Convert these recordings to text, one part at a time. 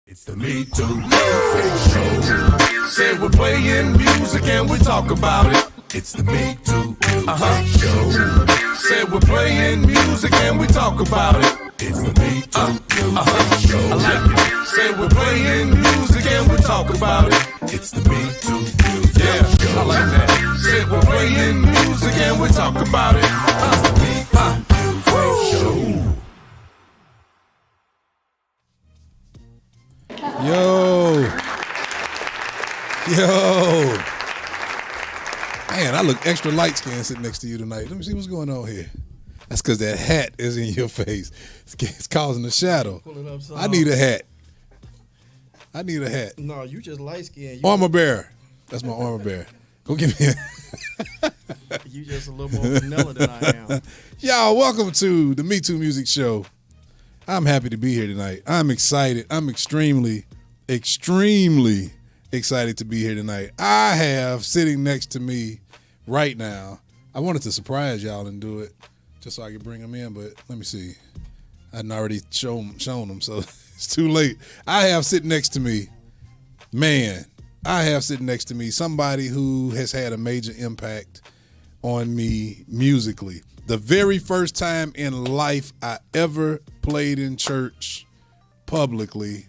It's the MeTooMusic Show. Say we're playing music and we talk about it. It's the MeTooMusic Show. Say we're playing music and we talk about it. It's the MeTooMusic Show. I like it. Say we're playing music and we talk about it. It's the MeTooMusic Show. I like that. Say we're playing music and we talk about it. It's the MeTooMusic Show. Yo. Man, I look extra light-skinned sitting next to you tonight. Let me see what's going on here. That's because that hat is in your face. It's causing a shadow. I need a hat. No, you just light-skinned. Armor bearer. That's my armor bearer. Go give me a... You just a little more vanilla than I am. Y'all, welcome to the MeTooMusic Show. I'm happy to be here tonight. I'm excited. I'm extremely excited to be here tonight. I have sitting next to me right now. I wanted to surprise y'all and do it just so I could bring them in, but let me see. I hadn't already shown them, so it's too late. I have sitting next to me, somebody who has had a major impact on me musically. The very first time in life I ever played in church publicly,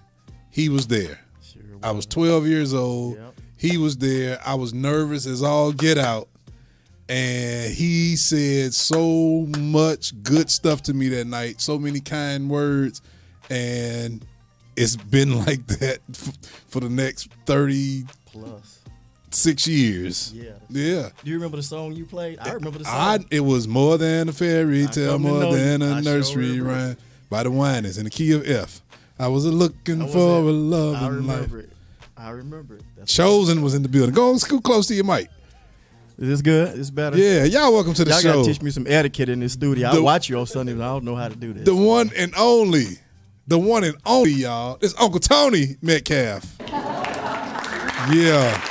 he was there. Sure was. I was 12 years old. Yep. He was there. I was nervous as all get out. And he said so much good stuff to me that night, so many kind words. And it's been like that for the next 30 plus 6 years. Yeah. Do you remember the song you played? I remember the song. It was more than a fairy tale, more than a nursery rhyme by the Winans in the key of F. I was looking for a love in life. I remember it. Chosen was in the building. Go scoot close to your mic. Is this good? It's better? Yeah. Y'all welcome to the show. Y'all got to teach me some etiquette in this studio. I watch you on Sunday, but I don't know how to do this. The one and only, y'all. It's Uncle Tony Metcalfe. Yeah.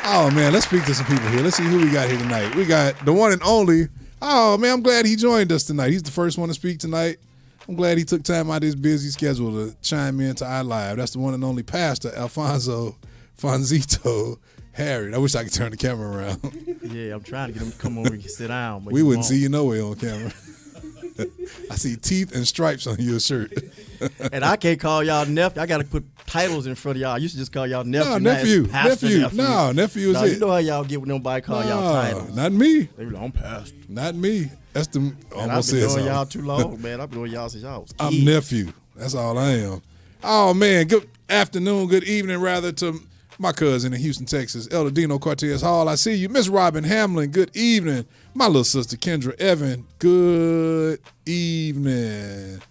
Oh, man, let's speak to some people here. Let's see who we got here tonight. We got the one and only. Oh, man, I'm glad he joined us tonight. He's the first one to speak tonight. I'm glad he took time out of his busy schedule to chime in to our live. That's the one and only Pastor Alfonso Fonzito Harriet. I wish I could turn the camera around. Yeah, I'm trying to get him to come over and sit down. But we wouldn't see you no way on camera. I see teeth and stripes on your shirt. And I can't call y'all nephew. I got to put titles in front of y'all. I used to just call y'all nephew. No, nephew. No, nephew is it. You know how y'all get when nobody call y'all titles. Not me. They be like, I'm pastor. Not me. That's the I've been doing y'all too long, man. I've been doing y'all since y'all was kids. I'm nephew. That's all I am. Oh, man. Good afternoon, good evening, rather, to my cousin in Houston, Texas, Elder Dino Cortez Hall. I see you. Miss Robin Hamlin, good evening. My little sister, Kendra Evan, good evening.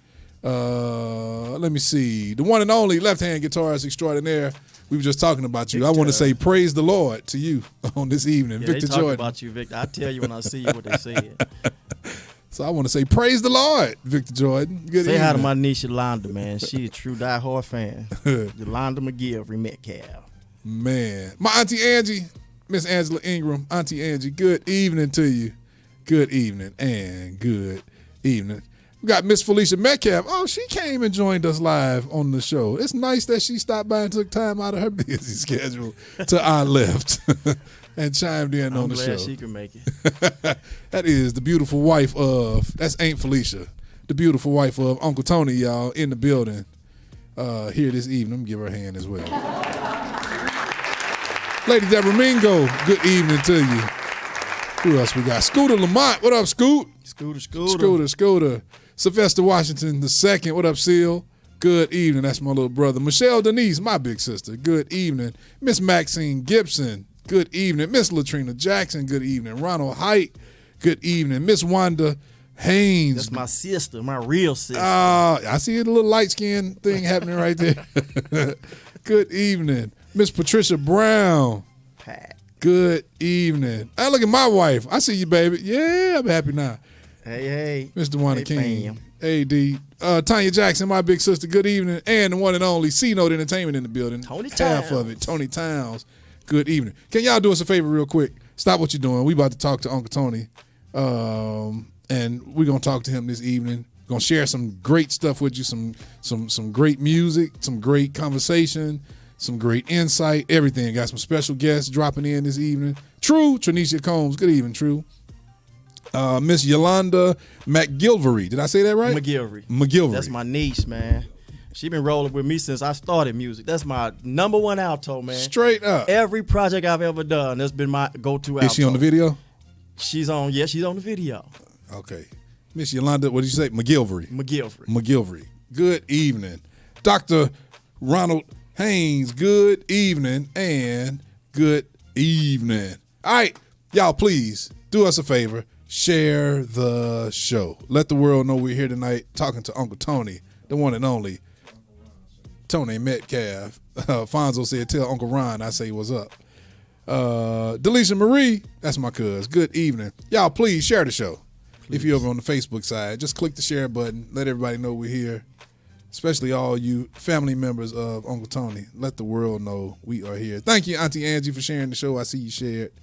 Let me see. The one and only left-hand guitarist extraordinaire. We were just talking about you. Victor. I want to say praise the Lord to you on this evening, Victor they Jordan. About you, Victor. I tell you when I see you what they said. So I want to say praise the Lord, Victor Jordan. Good evening. Say hi to my niece Yolanda, man. She a true diehard fan. Yolanda McGill from Metcalfe. Man. My Auntie Angie, Miss Angela Ingram. Auntie Angie, good evening to you. Good evening and good evening. We got Miss Felicia Metcalfe. Oh, she came and joined us live on the show. It's nice that she stopped by and took time out of her busy schedule to our left and chimed in on the show. I'm glad she can make it. That is the beautiful wife of, that's Aunt Felicia, the beautiful wife of Uncle Tony, y'all, in the building here this evening. Give her a hand as well. Lady Deborah Mingo, good evening to you. Who else we got? Scooter Lamont. What up, Scoot? Scooter. Sylvester Washington II. What up, Seal? Good evening. That's my little brother. Michelle Denise, my big sister. Good evening. Miss Maxine Gibson. Good evening. Miss Latrina Jackson. Good evening. Ronald Height. Good evening. Miss Wanda Haynes. That's my sister, my real sister. I see a little light skin thing happening right there. Good evening. Miss Patricia Brown. Pat. Good evening. Hey, look at my wife. I see you, baby. Yeah, I'm happy now. Hey. Mr. Wanda King. AD. Tanya Jackson, my big sister. Good evening. And the one and only C-Note Entertainment in the building. Tony Towns. Half of it. Tony Towns. Good evening. Can y'all do us a favor real quick? Stop what you're doing. We about to talk to Uncle Tony. And we're going to talk to him this evening. Gonna share some great stuff with you, some great music, some great conversation, some great insight, everything. Got some special guests dropping in this evening. True, Tranisha Combs. Good evening, True. Miss Yolanda McGilvery. Did I say that right? McGilvery. That's my niece, man. She been rolling with me since I started music. That's my number one alto, man. Straight up. Every project I've ever done, that's been my go-to alto. Is she on the video? She's on the video. Okay. Miss Yolanda, what did you say? McGilvery. Good evening. Dr. Ronald Haynes, good evening and good evening. All right, y'all, please do us a favor. Share the show. Let the world know we're here tonight talking to Uncle Tony, the one and only Tony Metcalfe. Fonzo said, tell Uncle Ron I say what's up. Delisha Marie, that's my cuz. Good evening. Y'all, please share the show. Please. If you're over on the Facebook side, just click the share button. Let everybody know we're here, especially all you family members of Uncle Tony. Let the world know we are here. Thank you, Auntie Angie, for sharing the show. I see you shared.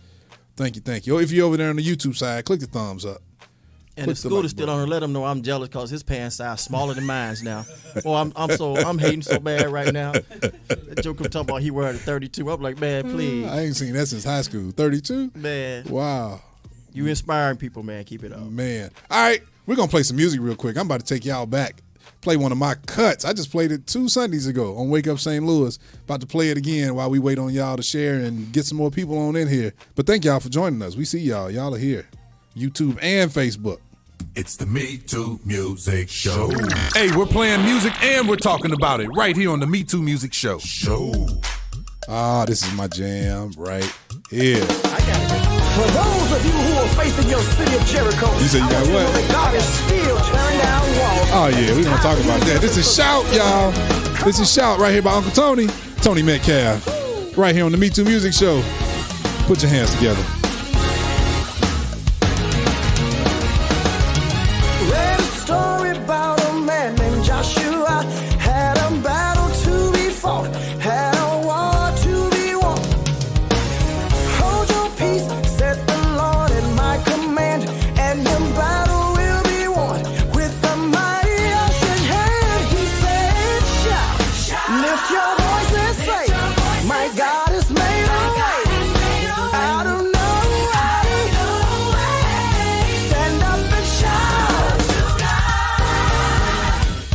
Thank you. If you're over there on the YouTube side, click the thumbs up. And the scooter still on her. Let him know I'm jealous because his pants size smaller than mine's now. Oh, I'm hating so bad right now. That joke talking about he wearing a 32. I'm like, man, please. I ain't seen that since high school. 32? Man. Wow. You inspiring people, man. Keep it up. Man. All right, we're gonna play some music real quick. I'm about to take y'all back. Play one of my cuts. I just played it 2 Sundays ago on Wake Up St. Louis. About to play it again while we wait on y'all to share and get some more people on in here. But thank y'all for joining us. We see y'all. Y'all are here. YouTube and Facebook. It's the MeTooMusic Show. Hey, we're playing music and we're talking about it right here on the MeTooMusic Show. This is my jam right here. I got it. For those of you who are facing your city of Jericho, You said you got what? that God is still tearing down walls. Oh, yeah, we're going to talk about that. This is Shout, y'all. This is Shout right here by Uncle Tony. Tony Metcalfe. Right here on the MeTooMusic Show. Put your hands together. Read a story about a man named Joshua. Had a battle to be fought. Had a war to be won. Hold your peace, said the Lord at my command, and your battle will be won. With a mighty outstretched hand, he said, shout. Lift your voice and say, my God has made a way. Out of no way. Stand up and shout.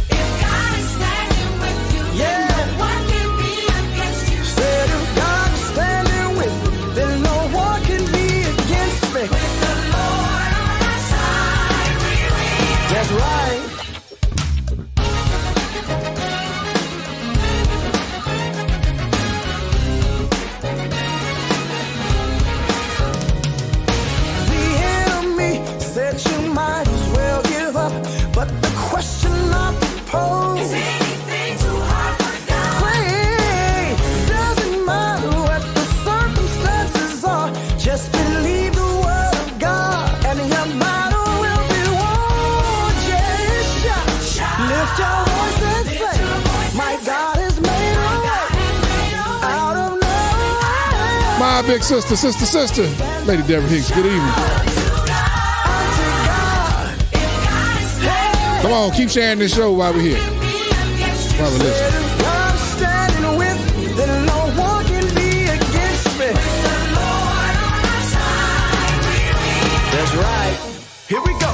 If God is standing with you, Yeah. then no one can be against you. Said if God is standing with me, then no one can be against me. With the Lord on our side, we win. That's right. The enemy said you might as well give up, but the question I propose, Is anything too hard for God? say, doesn't matter what the circumstances are, just believe the word of God, and your battle will be won. Just shout. Lift your voice and say, my God has made a way out of no way. My big sister, Lady Deborah Hicks, good evening. Unto God. Come on, keep sharing this show while we're here. While we're listening. If God is standing with me, then no one can be against me. That's right. Here we go.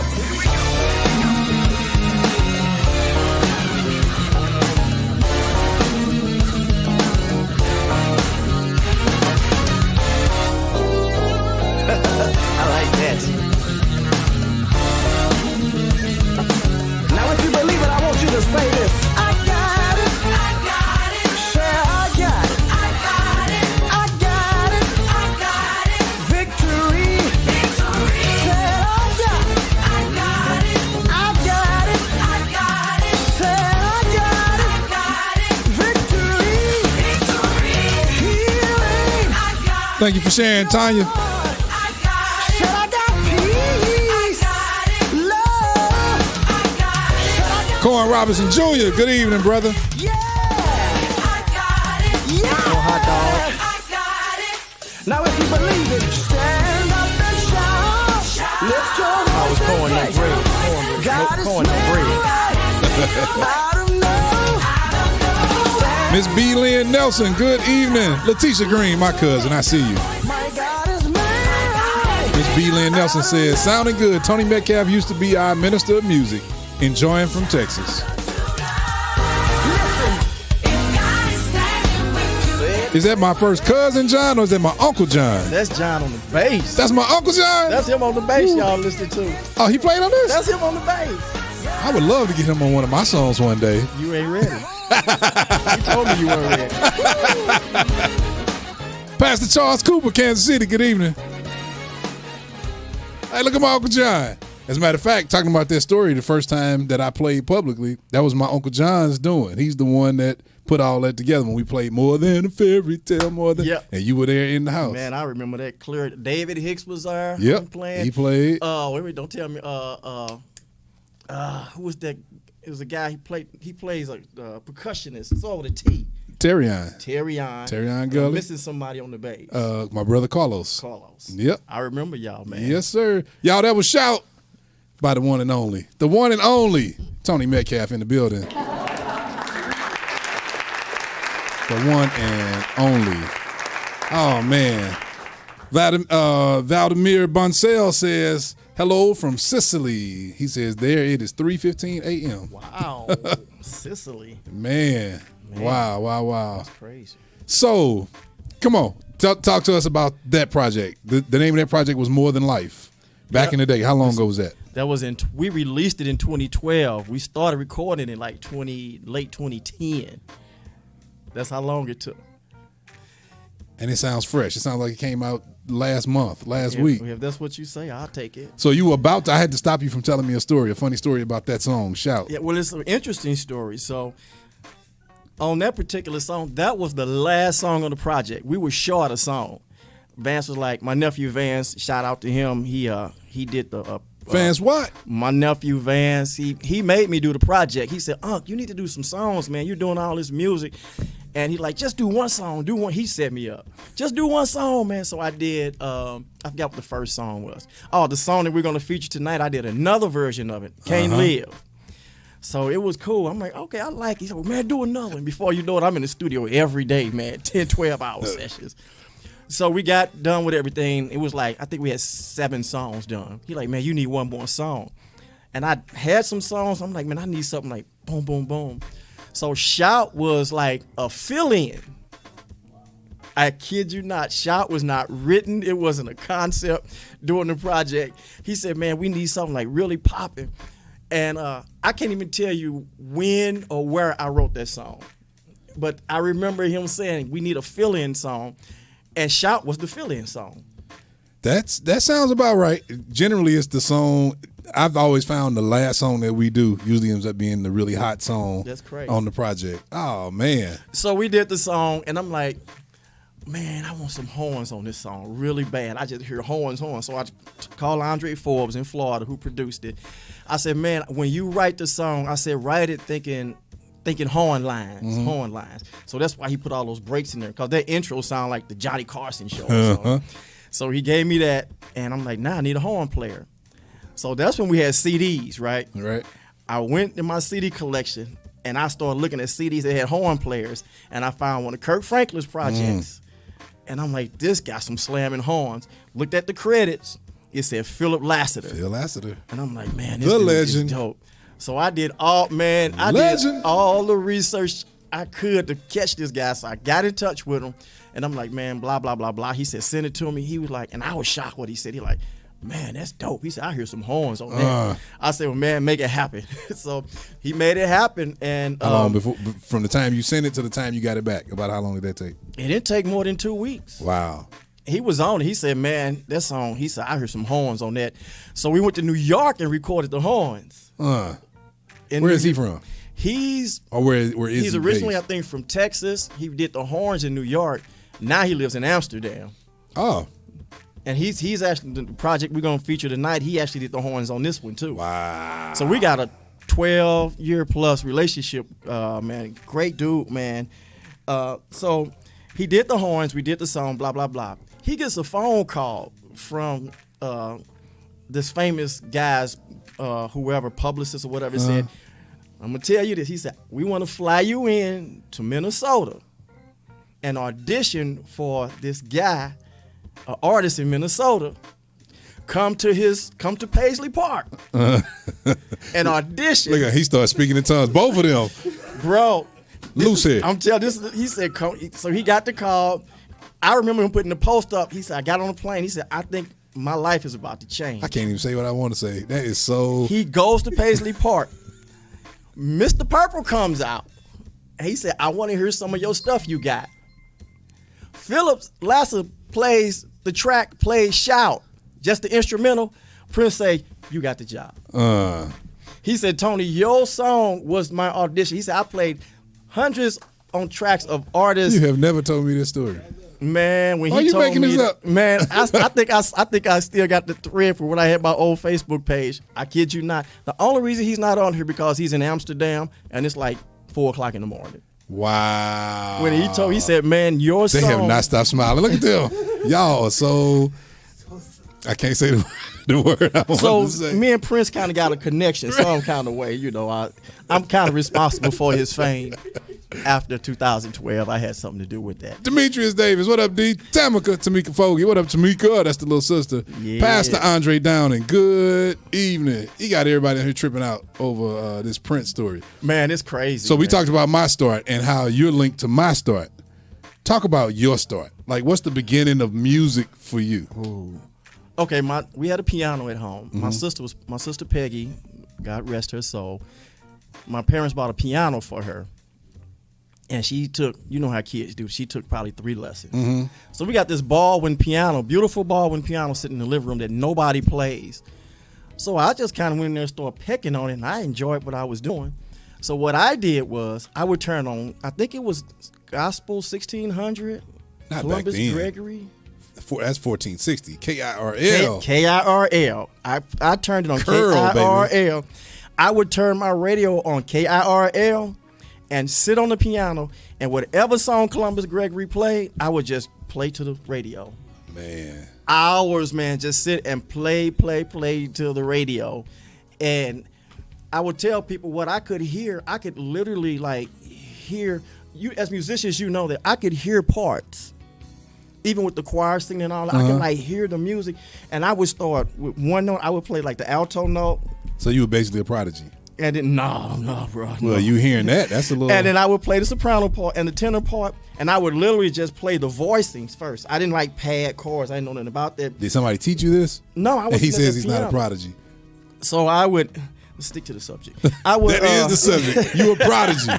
I like that. Now if you believe it, I want you to say this. I got it. Say I got it. I got it. Victory. Say I got it. I got it. Say I got it. Victory. Healing. Thank you for sharing, Tanya. Said I got peace. Love. Said I got Corn Robinson Jr., good evening, brother. yeah. Yeah. hot dog. Now if you believe it, stand up and shout. Lift your voice Pouring and that say, bread. God body corn and smell bread. right. I don't know. Miss B. Lynn Nelson, good evening. Letitia Green, my cousin, I see you. My God is mine. Miss B. Lynn Nelson says, sounding good. Tony Metcalfe used to be our minister of music. Enjoying from Texas. Is that my first cousin John or is that my Uncle John? That's John on the bass. That's my Uncle John? That's him on the bass, y'all listening to. Oh, he played on this? That's him on the bass. I would love to get him on one of my songs one day. You ain't ready. You told me you weren't ready. Pastor Charles Cooper, Kansas City, good evening. Hey, look at my Uncle John. As a matter of fact, talking about that story, the first time that I played publicly, that was my Uncle John's doing. He's the one that put all that together when we played More Than a Fairy Tale, More Than. Yep. And you were there in the house. Man, I remember that clear. David Hicks was there. Yep. Playing. He played. Wait a minute, don't tell me. Who was that? It was a guy. He plays a percussionist. It's all with a T. Terrion. Terrion Gully. I'm missing somebody on the bass. My brother Carlos. Yep. I remember y'all, man. Yes, sir. Y'all, that was Shout by the one and only. The one and only Tony Metcalfe in the building. The one and only. Oh, man. Valdemir Bonsell says, hello from Sicily. He says, there it is 3:15 a.m. Wow. Sicily. Man. Wow. That's crazy. So, come on. Talk to us about that project. The name of that project was More Than Life. Back in the day. How long ago was that? That was we released it in 2012. We started recording in like late 2010. That's how long it took. And it sounds fresh. It sounds like it came out last week. If that's what you say, I'll take it. So you were I had to stop you from telling me a funny story about that song, Shout. Yeah, well, it's an interesting story. So on that particular song, that was the last song on the project. We were short a song. Vance was like, my nephew Vance, shout out to him. He did the Vance what? My nephew Vance, he made me do the project. He said, Unc, you need to do some songs, man. You're doing all this music. And he like, just do one song, He set me up. Just do one song, man. So I did, I forgot what the first song was. Oh, the song that we're going to feature tonight, I did another version of it, Can't Live. So it was cool. I'm like, okay, I like it. He said, well, man, do another one. Before you know it, I'm in the studio every day, man, 10, 12-hour sessions. So we got done with everything. It was like, I think we had 7 songs done. He like, man, you need one more song. And I had some songs. I'm like, man, I need something like boom, boom, boom. So Shout was like a fill-in. I kid you not. Shout was not written. It wasn't a concept during the project. He said, man, we need something like really popping. And I can't even tell you when or where I wrote that song. But I remember him saying, we need a fill-in song. And Shout was the fill-in song. That sounds about right. Generally, it's the song. I've always found the last song that we do usually ends up being the really hot song. That's crazy. On the project. Oh, man. So we did the song, and I'm like, man, I want some horns on this song really bad. I just hear horns. So I called Andre Forbes in Florida, who produced it. I said, man, when you write the song, I said, write it thinking horn lines. So that's why he put all those breaks in there, because that intro sound like the Johnny Carson show. So he gave me that, and I'm like, nah, I need a horn player. So that's when we had CDs, right? Right. I went in my CD collection, and I started looking at CDs that had horn players, and I found one of Kirk Franklin's projects. And I'm like, this got some slamming horns. Looked at the credits. It said Philip Lassiter. Phil Lassiter. And I'm like, man, this The dude legend. is dope. So I did all the research I could to catch this guy. So I got in touch with him, and I'm like, man, blah, blah, blah, blah. He said, send it to me. He was like, and I was shocked what he said. He like, man, that's dope. He said, I hear some horns on that. I said, well, man, make it happen. So he made it happen. And how long from the time you sent it to the time you got it back? About how long did that take? It didn't take more than 2 weeks. Wow. He was on it. He said, man, that song, he said, I heard some horns on that. So we went to New York and recorded the horns. Where is he from? He's he's originally, I think, from Texas. He did the horns in New York. Now he lives in Amsterdam. Oh. And he's actually, the project we're going to feature tonight, he actually did the horns on this one, too. Wow. So we got a 12-year-plus relationship, man. Great dude, man. So he did the horns. We did the song, blah, blah, blah. He gets a phone call from this famous guy's whoever, publicist or whatever, said, I'm going to tell you this. He said, we want to fly you in to Minnesota and audition for this guy, an artist in Minnesota. Come to Paisley Park and audition. Look at he started speaking in tongues. Both of them. Bro. Loose head. I'm telling you, he said, come. So he got the call. I remember him putting the post up. He said, I got on the plane. He said, I think my life is about to change. I can't even say what I want to say. That is so. He goes to Paisley Park. Mr. Purple comes out. He said, I want to hear some of your stuff you got. Phillips Lasser plays the track, plays Shout, just the instrumental. Prince say, you got the job. He said, Tony, your song was my audition. He said, I played hundreds on tracks of artists. You have never told me this story. Man, when Why he you told making me, this up? man, I think I still got the thread for what I had my old Facebook page. I kid you not. The only reason he's not on here because he's in Amsterdam and it's like 4:00 in the morning. Wow. When he said, man, your They song. have not stopped smiling. Look at them. Y'all are so. I can't say the word I want So to say. me and Prince kind of got a connection some kind of way. You know, I'm kind of responsible for his fame. After 2012, I had something to do with that. Demetrius Davis, what up, D? Tamika Fogarty, what up, Tamika? That's the little sister. Yeah. Pastor Andre Downing, good evening. He got everybody in here tripping out over this Prince story. Man, it's crazy. So we man. talked about my start and how you're linked to my start. Talk about your start. Like, what's the beginning of music for you? Okay, we had a piano at home. My sister Peggy, God rest her soul. My parents bought a piano for her. And she took, you know how kids do, she took probably 3 lessons. So we got this Baldwin piano, beautiful Baldwin piano sitting in the living room that nobody plays. So I just kind of went in there and started pecking on it, and I enjoyed what I was doing. So what I did was I would turn on, I think it was Gospel 1600, Not Columbus back then. Gregory. That's 1460, KIRL. KIRL. I turned it on Curl, KIRL. I would turn my radio on KIRL and sit on the piano, and whatever song Columbus Gregory played, I would just play to the radio. Man. Hours, man, just sit and play to the radio. And I would tell people what I could hear. I could literally like hear, you as musicians, you know that I could hear parts. Even with the choir singing and all that, I could like hear the music. And I would start with one note, I would play like the alto note. So you were basically a prodigy. And then, no, bro. No. Well, you hearing that? That's a little. And then I would play the soprano part and the tenor part, and I would literally just play the voicings first. I didn't like pad chords. I didn't know nothing about that. Did somebody teach you this? No, I was. And he says he's not a prodigy. So I would let's stick to the subject. I would. That is the subject. You a prodigy.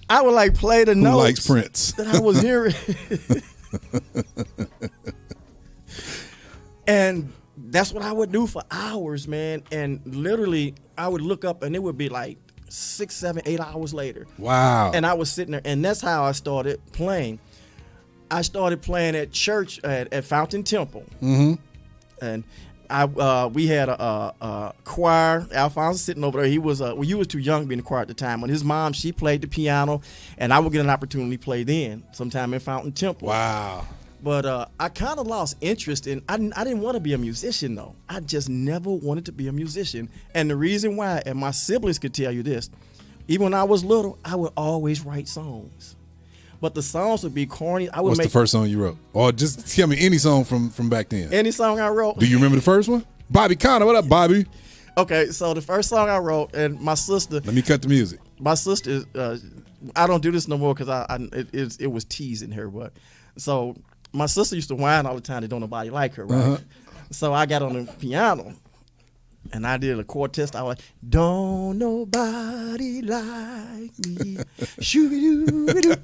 I would like play the Who notes likes Prince? that I was hearing, and that's what I would do for hours, man. And literally, I would look up, and it would be like 6, 7, 8 hours later. Wow. And I was sitting there, and that's how I started playing. I started playing at church at Fountain Temple, and we had a choir. Alphonse sitting over there. He was you was too young to be in the choir at the time. When his mom, she played the piano, and I would get an opportunity to play then, sometime in Fountain Temple. Wow. But I kind of lost interest in. I didn't want to be a musician though. I just never wanted to be a musician, and the reason why, and my siblings could tell you this, even when I was little, I would always write songs, but the songs would be corny. I would What's make the first song you wrote? Or just tell me any song from back then. any song I wrote. Do you remember the first one? Bobby Connor. What up, Bobby? Okay, so the first song I wrote, and my sister. Let me cut the music. My sister, I don't do this no more because it was teasing her, but so my sister used to whine all the time that don't nobody like her, right? So I got on the piano and I did a chord test. I was like, don't nobody like me. Shoo-doo-doo.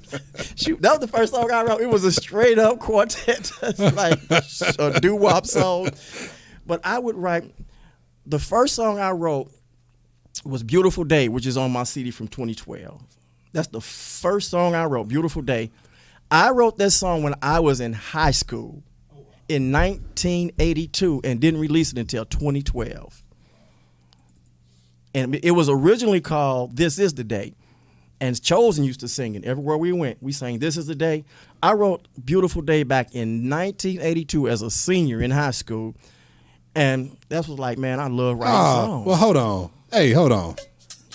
Shoot. That was the first song I wrote. It was a straight up quartet, like a doo-wop song. But I would write, the first song I wrote was Beautiful Day, which is on my CD from 2012. That's the first song I wrote, Beautiful Day. I wrote that song when I was in high school in 1982 and didn't release it until 2012. And it was originally called This Is the Day. And Chosen used to sing it. Everywhere we went, we sang This Is the Day. I wrote Beautiful Day back in 1982 as a senior in high school. And that's was like, man, I love writing Oh, songs. well, hold on. Hey, hold on.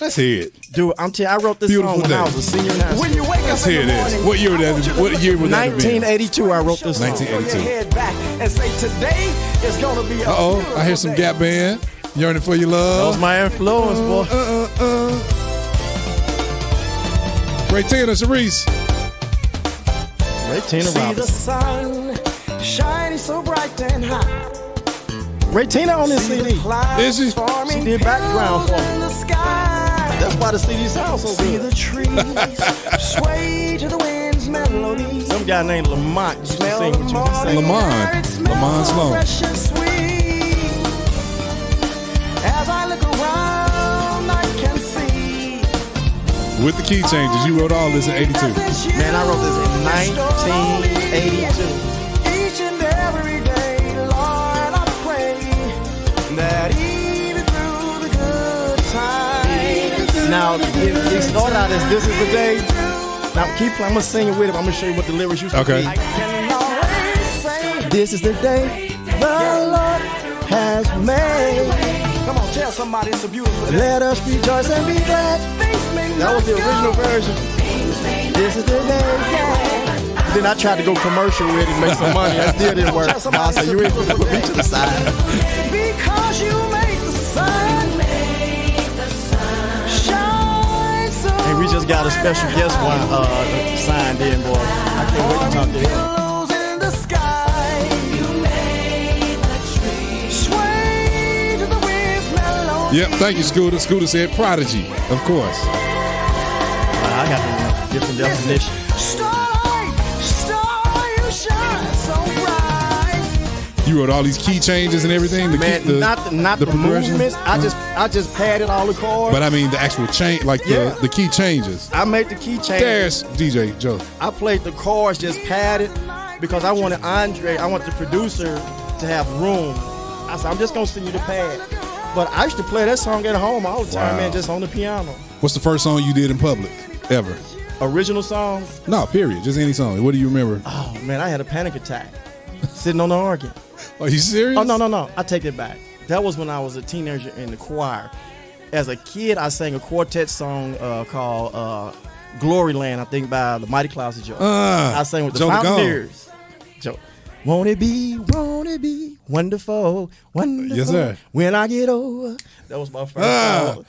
Let's hear it. Dude, I'm telling you, I wrote this Beautiful song when I day. was a senior in high When school. you wake Let's up hear in the this. morning, What year would I want you that? to What look year would that have been? 1982, I wrote this song. 1982. Throw your head back and say today is gonna be a Uh-oh, I hear some beautiful Gap Band. Yearning for your That was love. my influence, boy. Ray Tina, Cerise. Ray Tina See the Robinson. sun shining so bright and high. Ray Tina on this CD. Is she? She did background for me. in the sky. That's why the CD sounds so See good. the trees sway to the wind's melody. Some guy named Lamont used to Smell sing the with you. morning Lamont. air, it smells Lamont Sloan. fresh and sweet. As I look around, I can see. With the key changes, you wrote all this in 82. Man, I wrote this in 1982. Each and every day, Lord, I pray that even through the good times. Now, it started out as This Is the Day. Now, keep playing. I'm going to sing it with him. I'm going to show you what the lyrics used to Okay. be. I can always say, This is the day the Lord has made. come on, tell somebody it's a beautiful day. Let us rejoice and be glad. Things may That was the not original go version. This is the day. Then I tried to go commercial with it and make some money. That still didn't work. I said, you ain't supposed to put me to the side. because you make the sun shine so And we just got a special guest one signed in, boy. I can't wait to talk to him. billows in the sky. You made the trees sway to the wind's melody. Yep, thank you, Scooter. Scooter said Prodigy, of course. I got the different definition. Starlight, star, you shine so bright. You wrote all these key changes and everything. To Man, keep the, not the progression? movements. I just padded all the chords. But I mean the actual change, like Yeah. the key changes. I made the key change. There's DJ Joe. I played the chords just padded because I wanted I want the producer to have room. I said, I'm just gonna send you the pad. But I used to play that song at home all the time, Wow. man, just on the piano. What's the first song you did in public ever? Original song. No, period. Just any song. What do you remember? Oh man, I had a panic attack sitting on the organ. Are you serious? Oh no, I take it back. That was when I was a teenager in the choir. As a kid, I sang a quartet song called "Glory Land," I think, by the Mighty Clouds of Joy. I sang with the Joe the Gone. Fountaineers. Joe, won't it be wonderful, wonderful? Yes, sir. When I get over, that was my first song.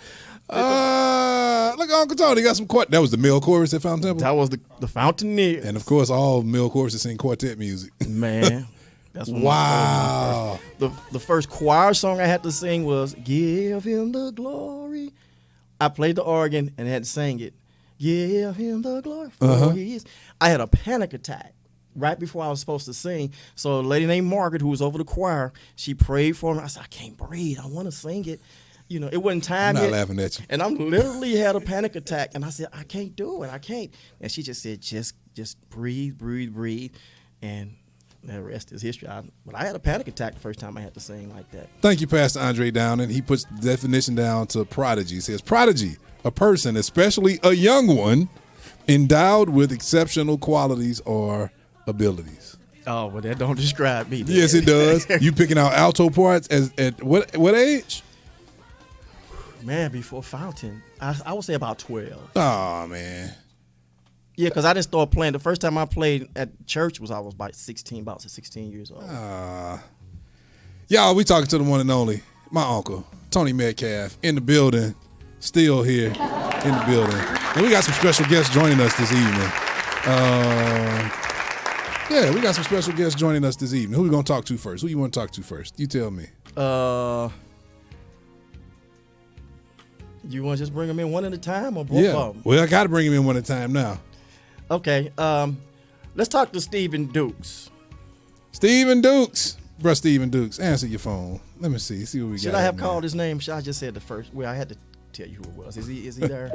Look, Uncle Tony got some quartet. That was the male chorus at Fountain Temple. That was the Fountaineers. And of course, all male choruses sing quartet music. Man, that's one Wow. The first choir song I had to sing was "Give Him the Glory." I played the organ and had to sing it. Give Him the glory for He is. I had a panic attack right before I was supposed to sing. So a lady named Margaret, who was over the choir, she prayed for me. I said, I can't breathe. I want to sing it. You know, it wasn't time I'm not yet. laughing at you. And I'm literally had a panic attack. And I said, I can't do it. I can't. And she just said, just breathe. And the rest is history. But I had a panic attack the first time I had to sing like that. Thank you, Pastor Andre Downing. He puts the definition down to prodigy. He says, prodigy, a person, especially a young one, endowed with exceptional qualities or abilities. Oh, well, that don't describe me. then. Yes, it does. You picking out alto parts at what age? Man, before Fountain, I would say about 12. Oh, man. Yeah, because I didn't start playing. The first time I played at church was I was about 16 years old. Y'all, we talking to the one and only, my uncle, Tony Metcalfe, in the building, still here in the building. And we got some special guests joining us this evening. Yeah, we got some special guests joining us this evening. Who we going to talk to first? Who you want to talk to first? You tell me. You want to just bring them in one at a time or both Yeah. of them? Well, I got to bring him in one at a time now. Okay. Let's talk to Stephen Dukes. Stephen Dukes. Bruh, Stephen Dukes, answer your phone. Let me see what we got. Should I have here, called man. his name? Should I just said the first? Well, I had to tell you who it was. Is he there?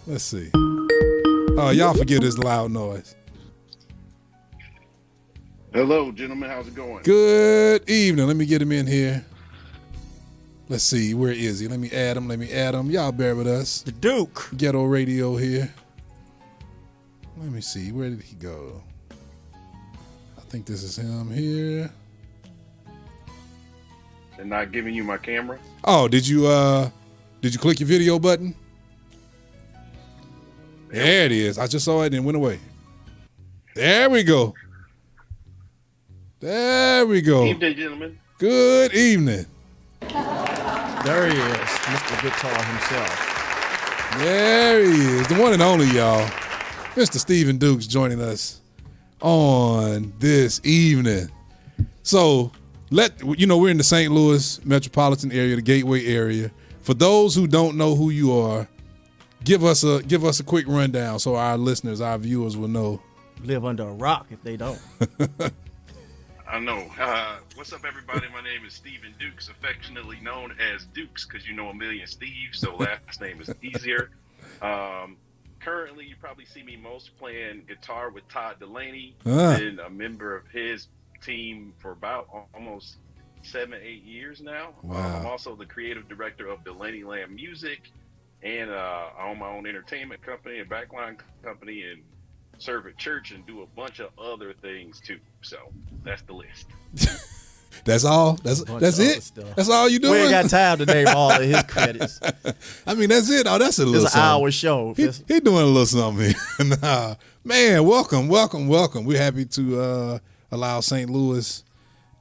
Let's see. Oh, y'all forget this loud noise. Hello, gentlemen. How's it going? Good evening. Let me get him in here. Let's see. Where is he? Let me add him. Y'all bear with us. The Duke. Ghetto Radio here. Let me see. Where did he go? I think this is him here. and not giving you my camera. Oh, did you click your video button? There it is. I just saw it and it went away. There we go. There we go. Evening, gentlemen. Good evening. There he is, Mr. Guitar himself. There he is, the one and only, y'all. Mr. Stephen Dukes joining us on this evening. So, we're in the St. Louis metropolitan area, the Gateway area. For those who don't know who you are, give us a quick rundown so our listeners, our viewers will know. Live under a rock if they don't. I know. What's up, everybody? My name is Stephen Dukes, affectionately known as Dukes, because you know a million Steves, so last name is easier. Currently, you probably see me most playing guitar with Todd Delaney. Been a member of his team for about almost 7-8 years now. Wow. I'm also the creative director of Delaney Land Music, and I own my own entertainment company, a backline company, and serve at church and do a bunch of other things too. So that's the list. That's all? That's it? Stuff. That's all you doing? We ain't got time to name all of his credits. I mean, that's it. Oh, that's a little It's an something. hour show. He doing a little something here. Nah. Man, welcome. We're happy to allow St. Louis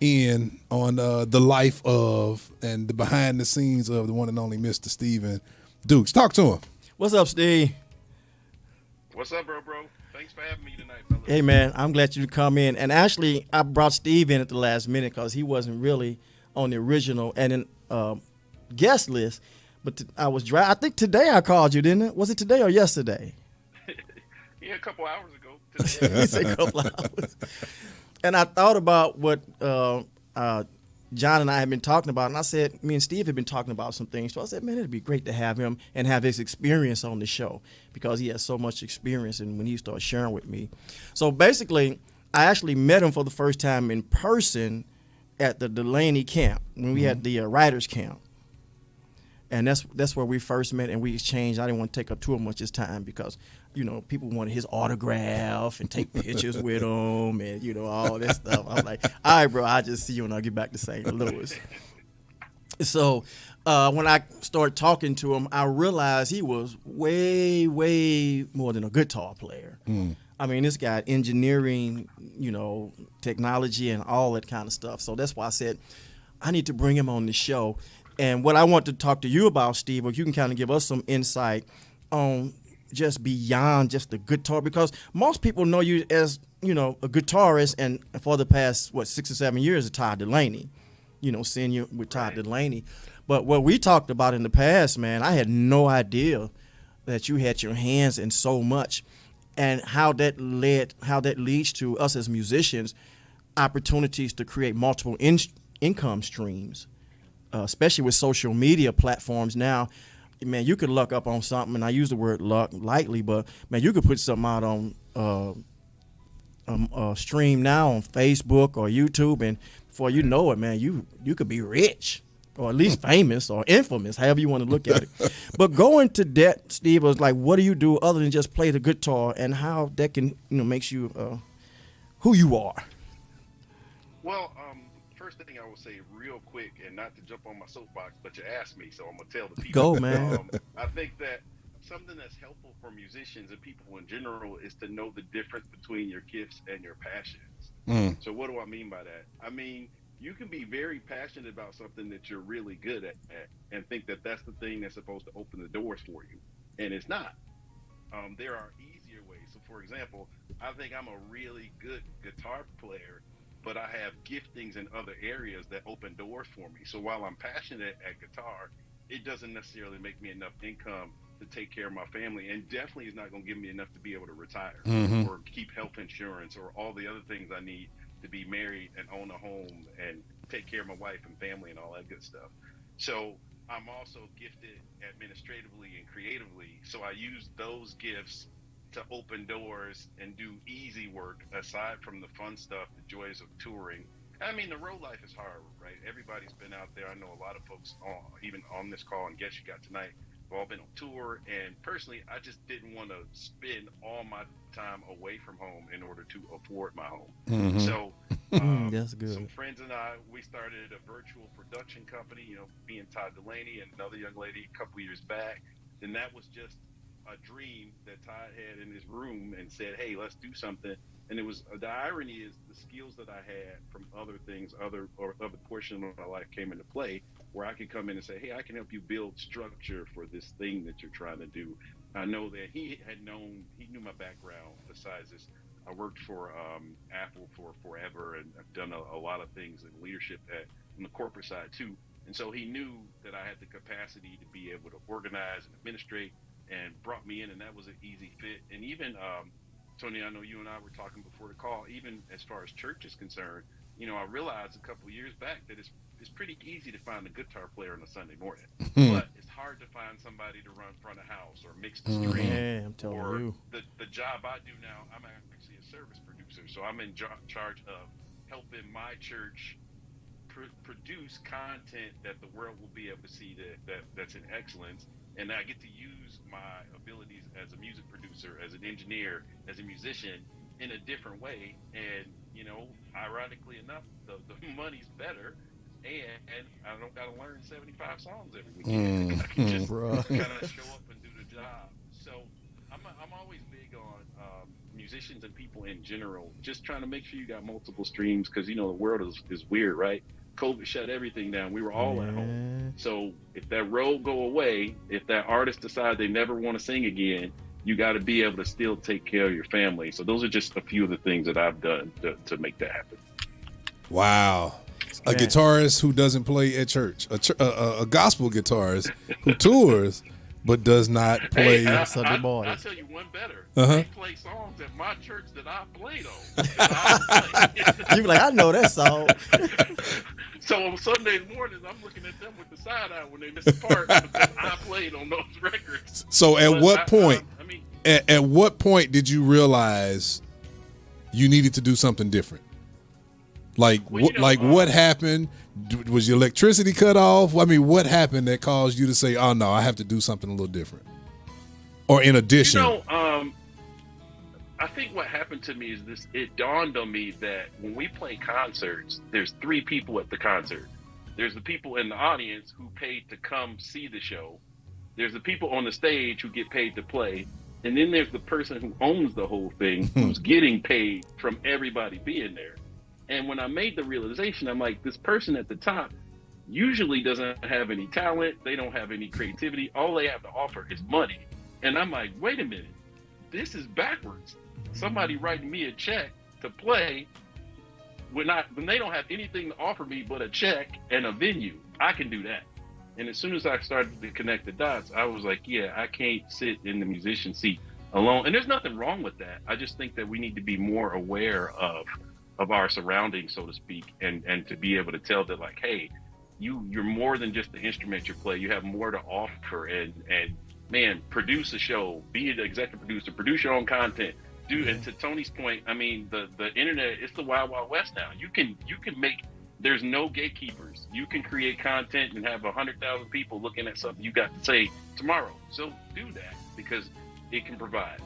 in on the life of and the behind the scenes of the one and only Mr. Stephen Dukes. Talk to him. What's up, Steve? What's up, bro? Thanks for having me tonight, fellas. Hey, man, I'm glad you could come in. And actually, I brought Steve in at the last minute because he wasn't really on the original and guest list. But I was dry. I think today I called you, didn't it? Was it today or yesterday? Yeah, a couple hours ago. He said a couple hours. And I thought about what John and I had been talking about, and I said, me and Steve had been talking about some things. So I said, man, it'd be great to have him and have his experience on the show because he has so much experience and when he started sharing with me. So basically, I actually met him for the first time in person at the Delaney camp when we had the writers camp. And that's where we first met and we exchanged. I didn't want to take up too much of his time because, people wanted his autograph and take pictures with him and, all that stuff. I was like, all right, bro, I'll just see you when I get back to St. Louis. So when I started talking to him, I realized he was way, way more than a guitar player. I mean, this guy, engineering, technology and all that kind of stuff. So that's why I said, I need to bring him on the show. And what I want to talk to you about, Steve, or you can kind of give us some insight on just beyond just the guitar, because most people know you as, a guitarist, and for the past, 6 or 7 years, Todd Delaney, seeing you with Todd Delaney. But what we talked about in the past, man, I had no idea that you had your hands in so much and how that leads to us as musicians, opportunities to create multiple income streams. Especially with social media platforms now, man, you could luck up on something, and I use the word luck lightly, but, man, you could put something out on stream now on Facebook or YouTube, and before you know it, man, you could be rich or at least famous or infamous, however you want to look at it. But going to that, Steve, was like, what do you do other than just play the guitar and how that can, makes you who you are? Well, first thing I will say real quick, and not to jump on my soapbox, but you asked me, so I'm going to tell the people. Go, man. I think that something that's helpful for musicians and people in general is to know the difference between your gifts and your passions. So what do I mean by that? I mean, you can be very passionate about something that you're really good at and think that that's the thing that's supposed to open the doors for you, and it's not. There are easier ways. So, for example, I think I'm a really good guitar player, but I have giftings in other areas that open doors for me. So while I'm passionate at guitar, it doesn't necessarily make me enough income to take care of my family, and definitely is not going to give me enough to be able to retire or keep health insurance or all the other things I need to be married and own a home and take care of my wife and family and all that good stuff. So I'm also gifted administratively and creatively. So I use those gifts to open doors and do easy work aside from the fun stuff, the joys of touring. I mean, the road life is hard, right? Everybody's been out there. I know a lot of folks, even on this call and guests you got tonight, have all been on tour. And personally, I just didn't want to spend all my time away from home in order to afford my home. So That's Some good. friends and I, we started a virtual production company. Me and Todd Delaney and another young lady a couple years back. And that was just a dream that Todd had in his room and said, "Hey, let's do something." And it was the irony is the skills that I had from other things, other portion of my life came into play, where I could come in and say, "Hey, I can help you build structure for this thing that you're trying to do." I know that he knew my background. Besides this, I worked for Apple for forever, and I've done a lot of things in leadership on the corporate side too. And so he knew that I had the capacity to be able to organize and administrate, and brought me in, and that was an easy fit. And even Tony, I know you and I were talking before the call. Even as far as church is concerned, I realized a couple of years back that it's pretty easy to find a guitar player on a Sunday morning, but it's hard to find somebody to run front of house or mix the screen. Yeah, I'm telling Or you. the job I do now, I'm actually a service producer, so I'm in charge of helping my church produce content that the world will be able to see that's in excellence. And I get to use my abilities as a music producer, as an engineer, as a musician in a different way. And, ironically enough, the money's better. And I don't got to learn 75 songs every weekend. I can just kind of show up and do the job. So I'm always big on musicians and people in general, just trying to make sure you got multiple streams, because, the world is weird, right? COVID shut everything down. We were all at home. So if that road go away, if that artist decide they never want to sing again, you got to be able to still take care of your family. So those are just a few of the things that I've done to make that happen. Wow. A guitarist who doesn't play at church, a gospel guitarist who tours but does not play. Hey, Sunday morning. I'll tell you one better. Uh-huh. They play songs at my church that I played on. You be like, I know that song. So on Sunday mornings, I'm looking at them with the side eye when they miss a part because I played on those records. So at what point? I mean, At what point did you realize you needed to do something different? Like what happened? Was your electricity cut off? I mean, what happened that caused you to say, "Oh no, I have to do something a little different"? Or in addition, I think what happened to me is this: it dawned on me that when we play concerts, there's three people at the concert. There's the people in the audience who paid to come see the show. There's the people on the stage who get paid to play. And then there's the person who owns the whole thing, who's getting paid from everybody being there. And when I made the realization, I'm like, this person at the top usually doesn't have any talent. They don't have any creativity. All they have to offer is money. And I'm like, wait a minute, this is backwards. Somebody writing me a check to play when they don't have anything to offer me but a check and a venue. I can do that. And as soon as I started to connect the dots, I was like, yeah, I can't sit in the musician seat alone. And there's nothing wrong with that. I just think that we need to be more aware of our surroundings, so to speak, and to be able to tell that, like, hey, you're more than just the instrument you play. You have more to offer, and man, produce a show, be an executive producer, produce your own content. And to Tony's point, I mean, the internet, it's the wild, wild west now. You can make, there's no gatekeepers. You can create content and have 100,000 people looking at something you got to say tomorrow. So do that, because it can provide.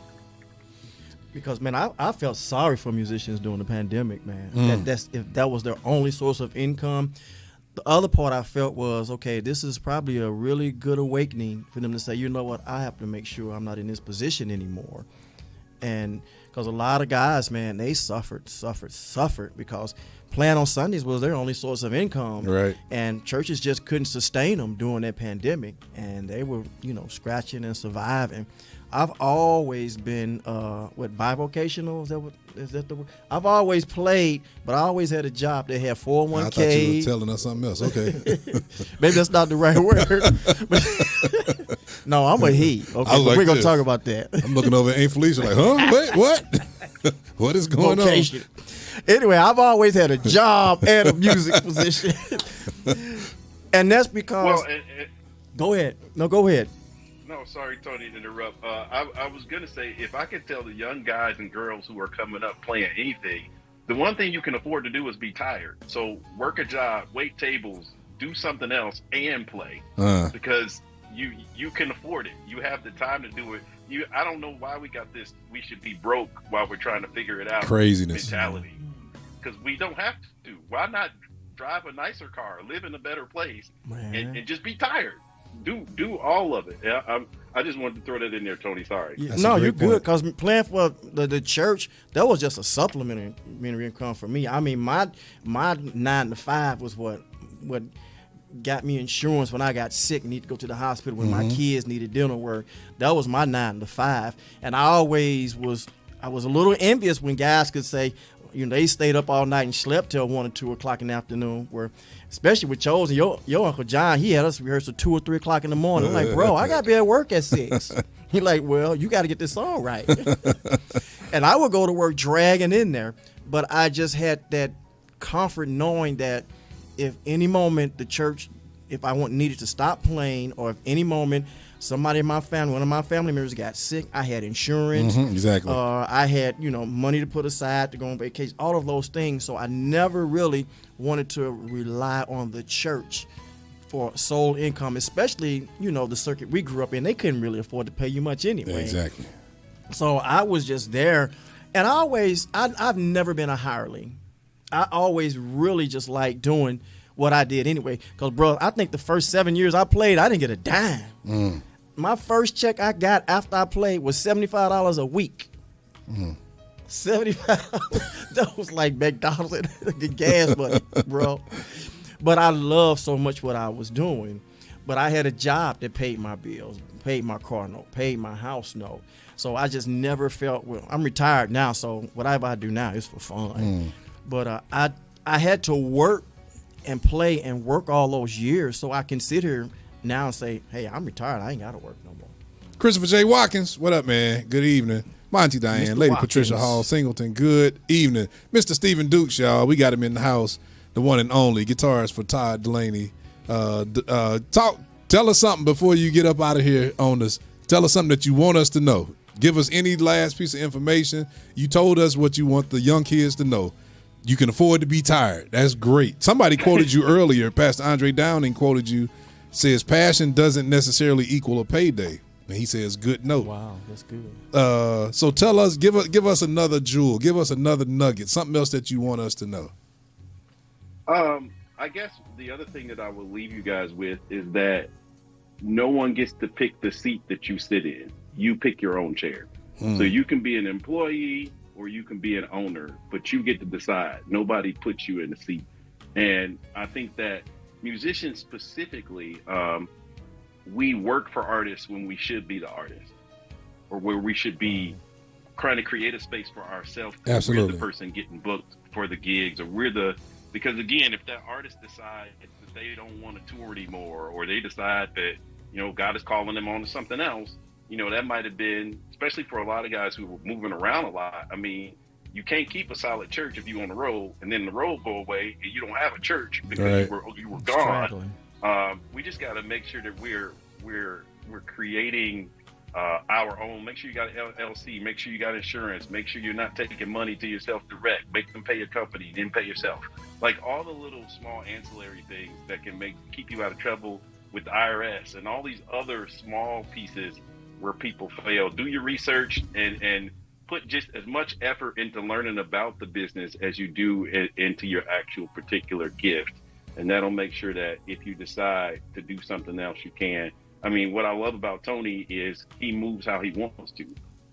Because, man, I felt sorry for musicians during the pandemic, man. If that was their only source of income. The other part I felt was, okay, this is probably a really good awakening for them to say, you know what, I have to make sure I'm not in this position anymore. And because a lot of guys, man, they suffered because playing on Sundays was their only source of income. Right. And churches just couldn't sustain them during that pandemic. And they were, scratching and surviving. I've always been bivocational, is that the word? I've always played, but I always had a job that had 401k. I thought you were telling us something else. Okay. Maybe that's not the right word. No, I'm a he. Okay, like we're gonna this. talk about that. I'm looking over at Aunt Felicia like, huh? Wait, what? What is going Vocation. Anyway, I've always had a job and a music position. And that's because Go ahead. No, go ahead. No, sorry, Tony, to interrupt. I was going to say, if I could tell the young guys and girls who are coming up playing anything, the one thing you can afford to do is be tired. So work a job, wait tables, do something else, and play. Because you can afford it. You have the time to do it. I don't know why we got this we should be broke while we're trying to figure it out Craziness. mentality. because we don't have to. Why not drive a nicer car, live in a better place, and just be tired? Do all of it. Yeah, I just wanted to throw that in there, Tony. Sorry. Yeah, That's a no, great you're good point. because playing for the church, that was just a supplementary income for me. I mean, my 9 to 5 was what got me insurance when I got sick and need to go to the hospital when my kids needed dental work. That was my 9 to 5, and I was a little envious when guys could say, you know, they stayed up all night and slept till 1 or 2 o'clock in the afternoon. Where, especially with Chosen, your Uncle John, he had us rehearse at 2 or 3 o'clock in the morning. I'm like, bro, I got to be at work at 6. He like, well, you got to get this song right. And I would go to work dragging in there, but I just had that comfort knowing that if any moment the church, if I needed to stop playing, or if any moment somebody in my family, one of my family members got sick, I had insurance. Exactly. I had, you know, money to put aside to go on vacation, all of those things. So I never really wanted to rely on the church for sole income, especially, you know, the circuit we grew up in. They couldn't really afford to pay you much anyway. Yeah, exactly. So I was just there. And I've never been a hireling. I always really just liked doing what I did anyway. Because, bro, I think the first 7 years I played, I didn't get a dime. My first check I got after I played was $75 a week. 75. That was like McDonald's and the gas money, bro. But I loved so much what I was doing. But I had a job that paid my bills, paid my car note, paid my house note. So I just never felt, well, I'm retired now, so whatever I do now is for fun. But I had to work and play and work all those years so I can sit here now and say, hey, I'm retired. I ain't got to work no more. Christopher J. Watkins, what up, man? Good evening. Monty Diane, Mr. Lady Watkins. Patricia Hall Singleton, good evening. Mr. Stephen Dukes, y'all, we got him in the house, the one and only, guitarist for Todd Delaney. Tell us something before you get up out of here on us. Tell us something that you want us to know. Give us any last piece of information. You told us what you want the young kids to know. You can afford to be tired. That's great. Somebody quoted you earlier. Pastor Andre Downing quoted you, says passion doesn't necessarily equal a payday. And he says good note. Wow, that's good. So tell us, give us another jewel, give us another nugget, something else that you want us to know. I guess the other thing that I will leave you guys with is that no one gets to pick the seat that you sit in. You pick your own chair. So you can be an employee or you can be an owner, but you get to decide. Nobody puts you in the seat. And I think that musicians specifically, we work for artists when we should be the artist, or where we should be trying to create a space for ourselves. Absolutely. We're the person getting booked for the gigs, or because again, if that artist decides that they don't want to tour anymore, or they decide that, you know, God is calling them on to something else, you know, that might have been, especially for a lot of guys who were moving around a lot. I mean, you can't keep a solid church if you're on the road, and then the road go away and you don't have a church because you were gone. We just got to make sure that we're creating our own. Make sure you got an LLC. Make sure you got insurance. Make sure you're not taking money to yourself direct. Make them pay your company, then pay yourself. Like all the little small ancillary things that can keep you out of trouble with the IRS and all these other small pieces where people fail. Do your research and put just as much effort into learning about the business as you do into your actual particular gift. And that'll make sure that if you decide to do something else, you can. I mean, what I love about Tony is he moves how he wants to.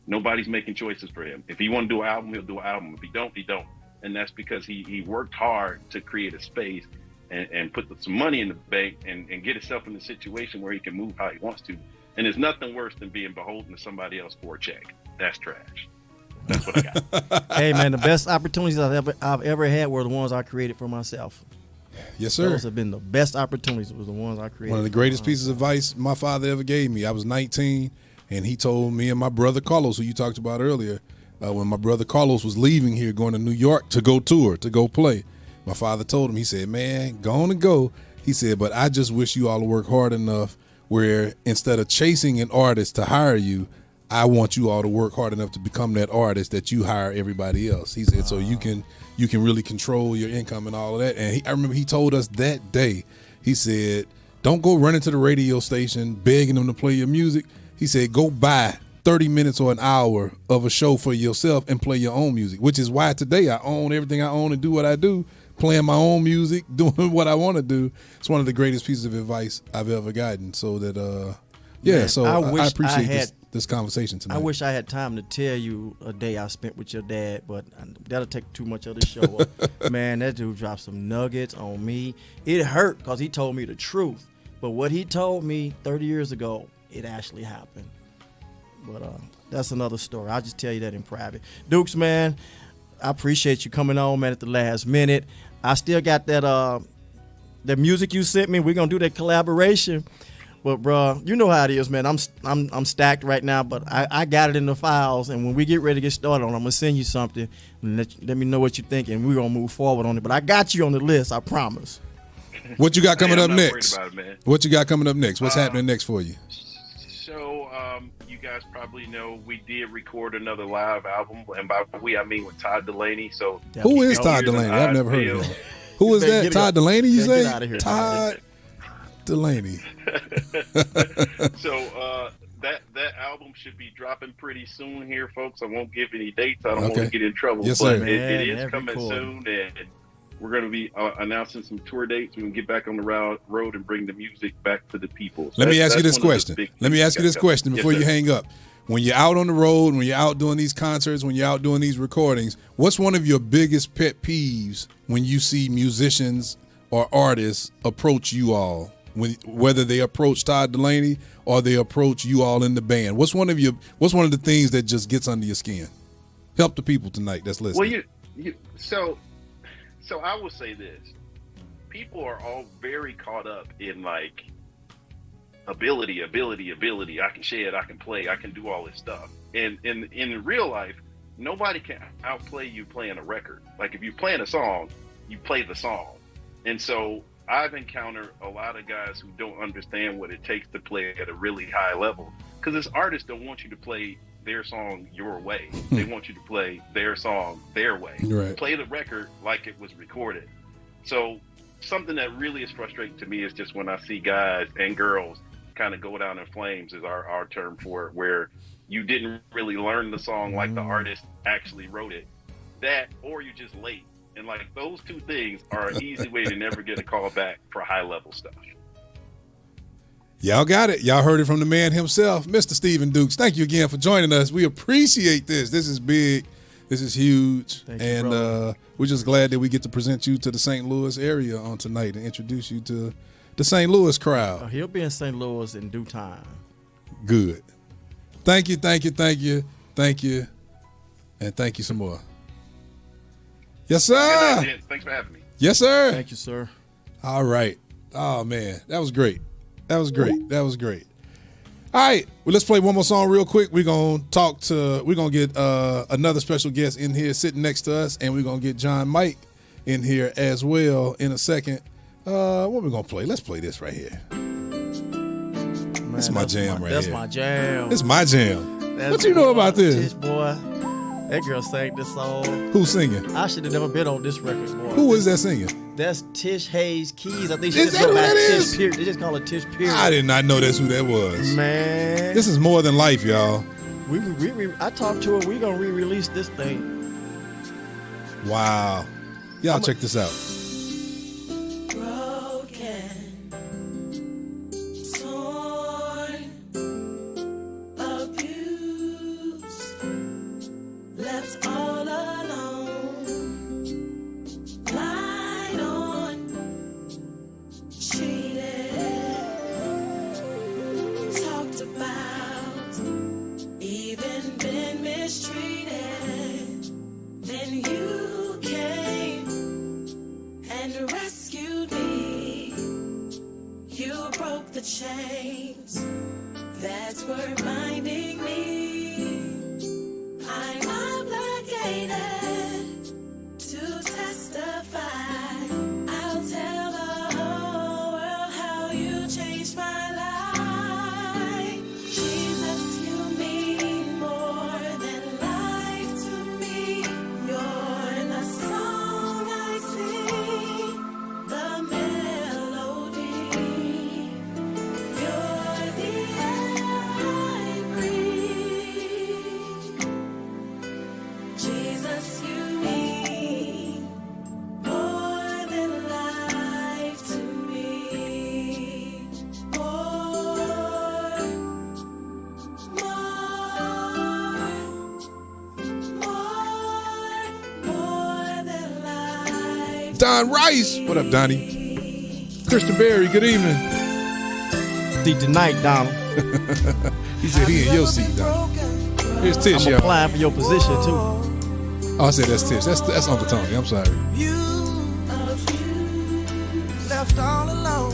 Nobody's making choices for him. If he want to do an album, he'll do an album. If he don't, he don't. And that's because he worked hard to create a space and put some money in the bank and get himself in a situation where he can move how he wants to. And there's nothing worse than being beholden to somebody else for a check. That's trash. That's what I got. Hey, man, the best opportunities I've ever had were the ones I created for myself. Yes, sir. Those have been the best opportunities. Was the ones I created. One of the greatest pieces of advice my father ever gave me. I was 19, and he told me and my brother Carlos, who you talked about earlier, when my brother Carlos was leaving here, going to New York to go tour, to go play, my father told him, he said, man, go on and go. He said, but I just wish you all to work hard enough where instead of chasing an artist to hire you, I want you all to work hard enough to become that artist that you hire everybody else. He said, so you can really control your income and all of that. And I remember he told us that day, he said, don't go running to the radio station begging them to play your music. He said, go buy 30 minutes or an hour of a show for yourself and play your own music, which is why today I own everything I own and do what I do, playing my own music, doing what I want to do. It's one of the greatest pieces of advice I've ever gotten. So that, Man, so I I wish appreciate I had- this conversation tonight. I wish I had time to tell you a day I spent with your dad, but that'll take too much of the show up. Man, that dude dropped some nuggets on me. It hurt because he told me the truth. But what he told me 30 years ago, it actually happened. But that's another story. I'll just tell you that in private. Dukes, man, I appreciate you coming on, man, at the last minute. I still got that the music you sent me. We're going to do that collaboration. But, bro, you know how it is, man. I'm stacked right now, but I got it in the files. And when we get ready to get started on it, I'm going to send you something and let me know what you think, and we're going to move forward on it. But I got you on the list, I promise. What you got coming Hey, up I'm not worried next? about it, man. What you got coming up next? What's happening next for you? So, you guys probably know we did record another live album, and by we I mean with Todd Delaney. So, Who is you know, Todd here's an Delaney? I've odd never heard deal. of him. Who is better that? get Todd out- Delaney, you better say? get out of here, Todd Delaney. So that album should be dropping pretty soon here, folks. I won't give any dates. I don't want Okay. to get in trouble. Yes, but sir. it Man, is every coming quarter. soon, and we're going to be announcing some tour dates. We can get back on the road and bring the music back to the people. So Let me that's- ask you that's this one of the question. big Let me things ask you we this got coming. question Yes, before you sir. hang up. When you're out on the road, when you're out doing these concerts, when you're out doing these recordings, what's one of your biggest pet peeves when you see musicians or artists approach you all? Whether they approach Todd Delaney or they approach you all in the band, what's one of the things that just gets under your skin? Help the people tonight that's listening. Well, so I will say this: people are all very caught up in like ability. I can shed, I can play, I can do all this stuff. And in real life, nobody can outplay you playing a record. Like if you're playing a song, you play the song. And so I've encountered a lot of guys who don't understand what it takes to play at a really high level. Because as artists don't want you to play their song your way. They want you to play their song their way. Right. Play the record like it was recorded. So something that really is frustrating to me is just when I see guys and girls kind of go down in flames, is our term for it, where you didn't really learn the song like the artist actually wrote it. That, or you're just late. And like those two things are an easy way to never get a call back for high level stuff. Y'all got it. Y'all heard it from the man himself, Mr. Stephen Dukes. Thank you again for joining us. We appreciate this. This is big. This is huge. Thank you, and brother. we're just glad that we get to present you to the St. Louis area on tonight and introduce you to the St. Louis crowd. He'll be in St. Louis in due time. Good. Thank you, thank you, thank you, thank you, and thank you some more. Yes, Good night, sir. gents. Thanks for having me. Yes, sir. Thank you, sir. All right. Oh, man. That was great. That was great. That was great. All right. Well, let's play one more song real quick. We're going to get another special guest in here sitting next to us, and we're going to get John Mike in here as well in a second. What we going to play? Let's play this right here. Man, That's my jam right That's here. my jam. It's my jam. That's What you know about this? Tish, boy. That girl sang this song. Who's singing? I should have never been on this record, boy. Who is that singing? That's Tish Hayes Keys. I think she Is just that go who by that is? Tish Pierce. They just call her Tish Pierce. I did not know that's who that was. Man. This is more than life, y'all. I talked to her. We gonna re-release this thing. Wow. Y'all check this out. Broken, torn, abused, left all alone, lied on, cheated, talked about, even been mistreated. Then you came and rescued me. You broke the chains that were binding me. I'm obligated to testify. I'll tell the whole world how you changed my life. Jesus, you mean more than life to me. You're the song I sing, the melody. You're the air I breathe. Don Rice. What up, Donnie? Christian Berry, good evening. See tonight, Donald. He said he in your seat, Donald. Here's Tish, I'm y'all. applying for your position too. Oh, I said that's Tish. That's Uncle Tony. I'm sorry. You left all alone.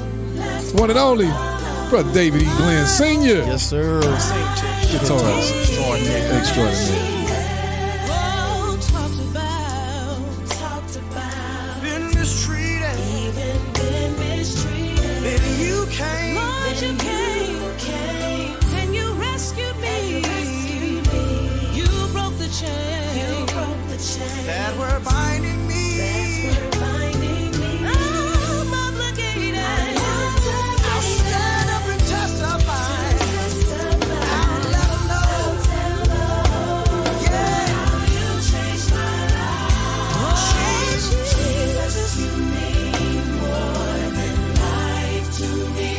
One and only, Brother David E. Glenn Sr. Yes, sir. Guitarist extraordinaire. Been mistreated. Then you came. Lord, you came and you rescued me. You broke the chain That were binding me. I'm obligated. I'll stand up and testify. I'll let 'em know. Yeah. You changed my life. Jesus, you mean more than life to me.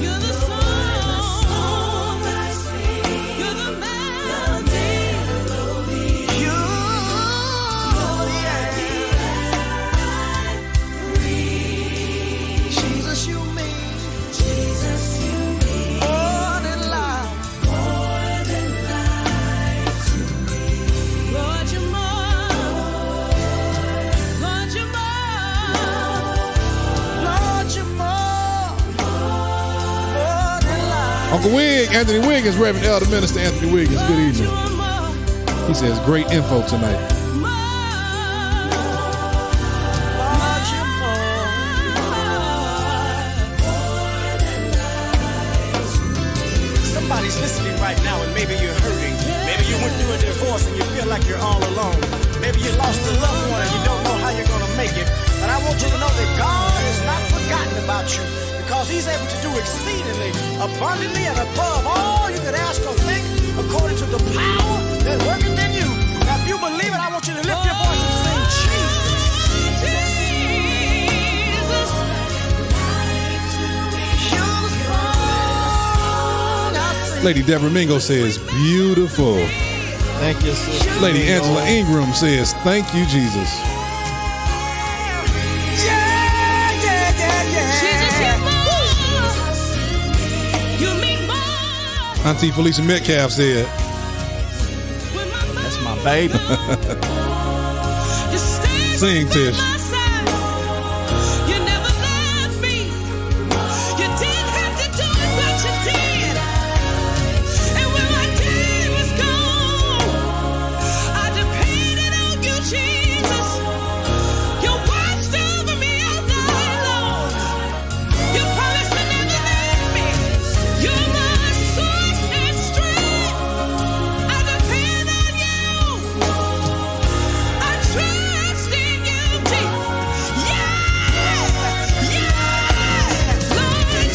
You're the song I sing. You're the melody. You. Jesus, you mean. Jesus, you mean More than life. more than life to me. Lord, you're more. Lord, you're more. Lord, you're more than life. Uncle Wig, Anthony Wiggins, Reverend Elder Minister Anthony Wiggins. Good evening. More. He says great info tonight. Somebody's listening right now and maybe you're hurting. Maybe you went through a divorce and you feel like you're all alone. Maybe you lost a loved one and you don't know how you're going to make it. But I want you to know that God has not forgotten about you because he's able to do exceedingly, abundantly, and above all you could ask or think according to the power that worketh in you. Now, if you believe it, I want you to lift your voice and sing, Jesus. You're the song I sing. Lady Deborah Mingo says beautiful. Thank you, sister. Lady Angela Ingram says thank you, Jesus. You mean more. Auntie Felicia Metcalfe said, That's my baby. You stand Sing, by Tish. my side. You never left me. You didn't have to do it, but you did. And when my day was gone, I depended on you, Jesus. You watched over me all night long. You promised to never leave me. You're my source and strength. I depend on you. I trust in you, Jesus. Yeah, yeah. Lord, you're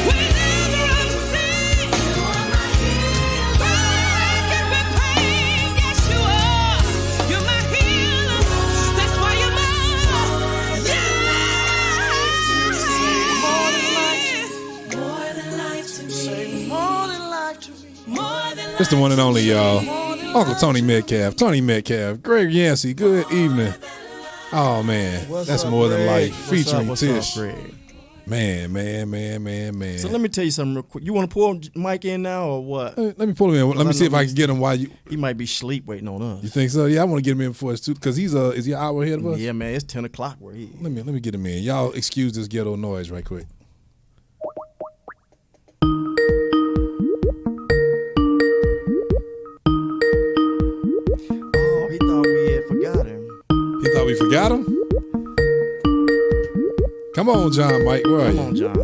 whenever I'm sick, breaking with pain, yes you are. You're my healer. That's why you're mine. Yeah. More than life to me. More than life to me. More than it's the one and only, y'all. Uncle Tony Metcalfe. Tony Metcalfe. Greg Yancey, good evening. Oh, man. That's up, more than Greg? life. Featuring What's Tish. up, Greg? Man. So let me tell you something real quick. You want to pull Mike in now or what? Let me pull him in. Let me see if I can get him while you. He might be asleep waiting on us. You think so? Yeah, I want to get him in before it's too, because he's is he an hour ahead of us? Yeah, man, it's 10 o'clock where he is. Let me get him in. Y'all excuse this ghetto noise right quick. Oh, he thought we had forgot him. He thought we forgot him? Come on, John Mike. Where are Come you? on, John.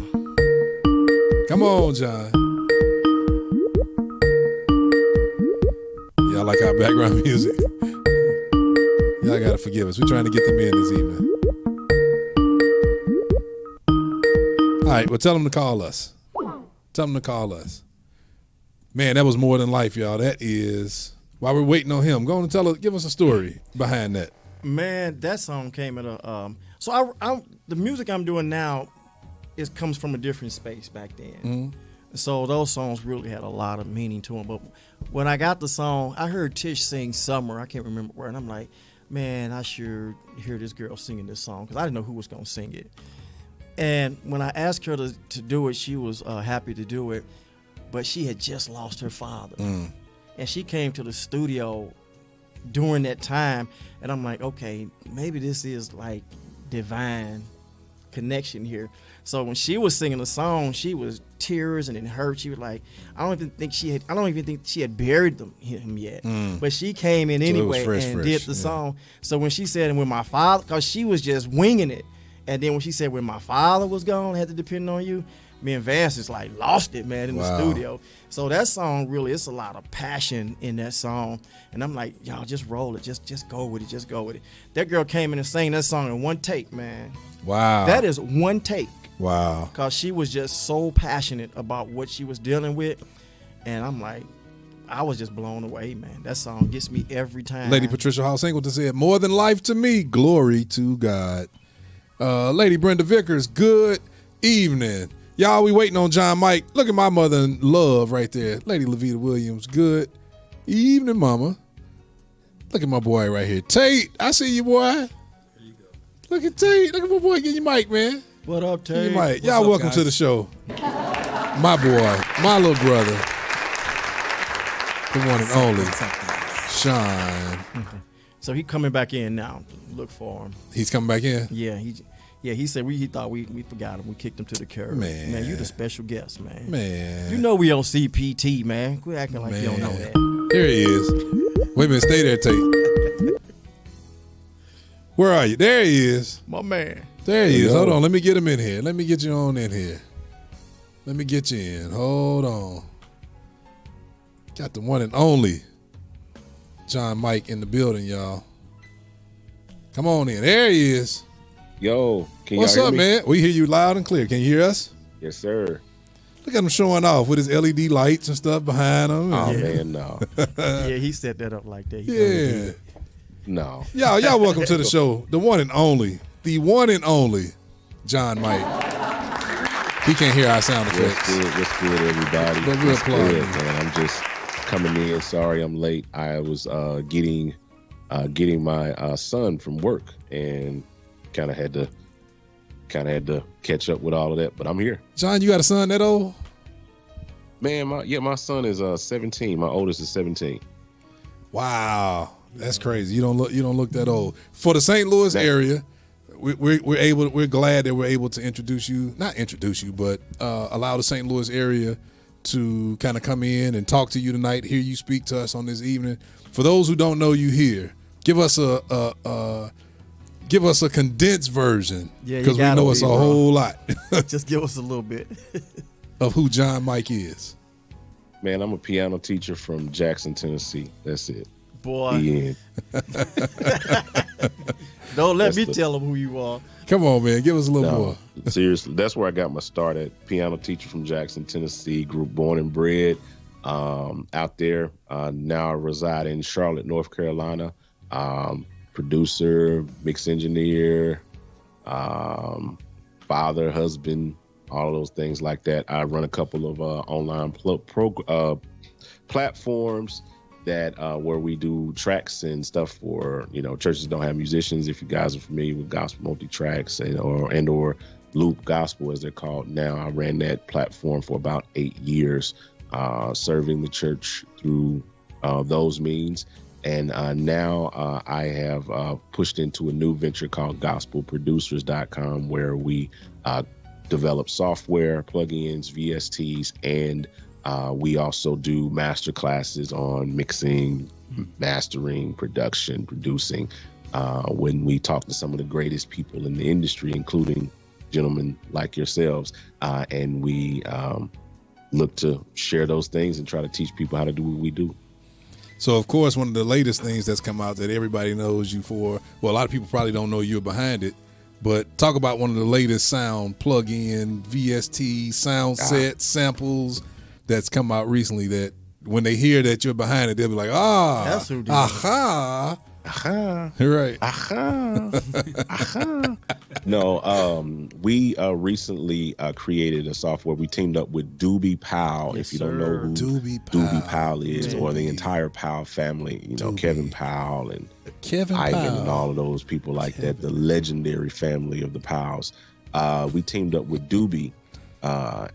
Come on, John. Y'all like our background music? Y'all gotta forgive us. We're trying to get them in this evening. All right, well, tell them to call us. Tell them to call us. Man, that was more than life, y'all. That is, while we're waiting on him, go on and tell us, give us a story behind that. Man, that song came at a so I the music I'm doing now, it comes from a different space back then. So those songs really had a lot of meaning to them. But when I got the song, I heard Tish sing Summer. I can't remember where. And I'm like, man, I sure hear this girl singing this song because I didn't know who was going to sing it. And when I asked her to do it, she was happy to do it. But she had just lost her father. And she came to the studio during that time. And I'm like, okay, maybe this is like divine connection here. So when she was singing the song, she was tears and it hurt. She was like, I don't even think she had buried him yet. But she came in anyway and did the song. So when she said, when my father, because she was just winging it. And then when she said, when my father was gone, I had to depend on you, me and Vance just like lost it, man, in the studio. So that song really, it's a lot of passion in that song. And I'm like, y'all just roll it. Just go with it. Just go with it. That girl came in and sang that song in one take, man. Wow. That is one take. Wow. Because she was just so passionate about what she was dealing with. And I'm like, I was just blown away, man. That song gets me every time. Lady Patricia Hall Singleton said, more than life to me, glory to God. Lady Brenda Vickers, good evening. Y'all, we waiting on John Mike. Look at my mother in love right there. Lady Levita Williams, good evening, mama. Look at my boy right here. Tate, I see you, boy. There you go. Look at Tate. Look at my boy. Get your mic, man. What up, Tate? Get your mic. Y'all welcome to the show. My boy, my little brother, the one and only, Sean. So he coming back in now. Look for him. He's coming back in? Yeah, he said he thought we forgot him. We kicked him to the curb. Man, you the special guest, man. Man. You know we on CPT, man. Quit acting like you don't know that. Here he is. Wait a minute, stay there, Tate. Where are you? There he is. My man. There he is. Hold on, let me get him in here. Let me get you on in here. Let me get you in. Hold on. Got the one and only John Mike in the building, y'all. Come on in. There he is. Yo, can What's y'all up, hear me? man? We hear you loud and clear. Can you hear us? Yes, sir. Look at him showing off with his LED lights and stuff behind him. Oh man, no, Yeah, he set that up like that. He Yeah. no. Y'all welcome to the show. The one and only John Mike. He can't hear our sound effects. What's good, everybody? But we're What's applauding. good, man. I'm just coming in. Sorry, I'm late. I was getting my son from work and kind of had to catch up with all of that. But I'm here, John, you got a son that old? man. My son is 17. My oldest is 17. Wow, that's crazy. You don't look that old. For the St. Louis area, we're glad that we're able to not introduce you, but allow the St. Louis area to kind of come in and talk to you tonight, hear you speak to us on this evening. For those who don't know you here, give us a condensed version, because we know it's a whole lot Just give us a little bit. of who John Mike is. Man, I'm a piano teacher from Jackson, Tennessee. That's it. Boy, The end. don't let That's me the- tell him who you are. Come on, man, give us a little more. Seriously, that's where I got my start at. Piano teacher from Jackson, Tennessee. Born and bred out there. Now I reside in Charlotte, North Carolina. Producer, mix engineer, father, husband, all of those things like that. I run a couple of online platforms that where we do tracks and stuff for, churches don't have musicians. If you guys are familiar with gospel multi-tracks or loop gospel, as they're called now, I ran that platform for about 8 years, serving the church through those means. And now I have pushed into a new venture called gospelproducers.com, where we develop software, plugins, VSTs, and we also do master classes on mixing, mastering, production, producing. When we talk to some of the greatest people in the industry, including gentlemen like yourselves, and we look to share those things and try to teach people how to do what we do. So, of course, one of the latest things that's come out that everybody knows you for, well, a lot of people probably don't know you're behind it, but talk about one of the latest sound plug-in, VST, sound set, samples that's come out recently that when they hear that you're behind it, they'll be like, That's who did it. aha, Aha. Right. Aha. Aha. No, we recently created a software. We teamed up with Doobie Powell. Yes, if you don't know sir. who Doobie Powell is, or the Doobie. entire Powell family, you know, Doobie. Kevin Powell and Kevin Ivan Powell. and all of those people like that, the legendary family of the Powells. We teamed up with Doobie,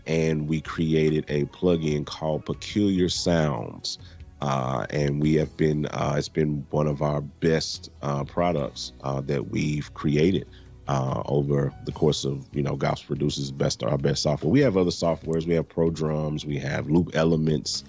and we created a plugin called Peculiar Sounds. And we have been, it's been one of our best products that we've created over the course of, you know, Gospel Producers' our best software. We have other softwares. We have Pro Drums. We have Loop Elements.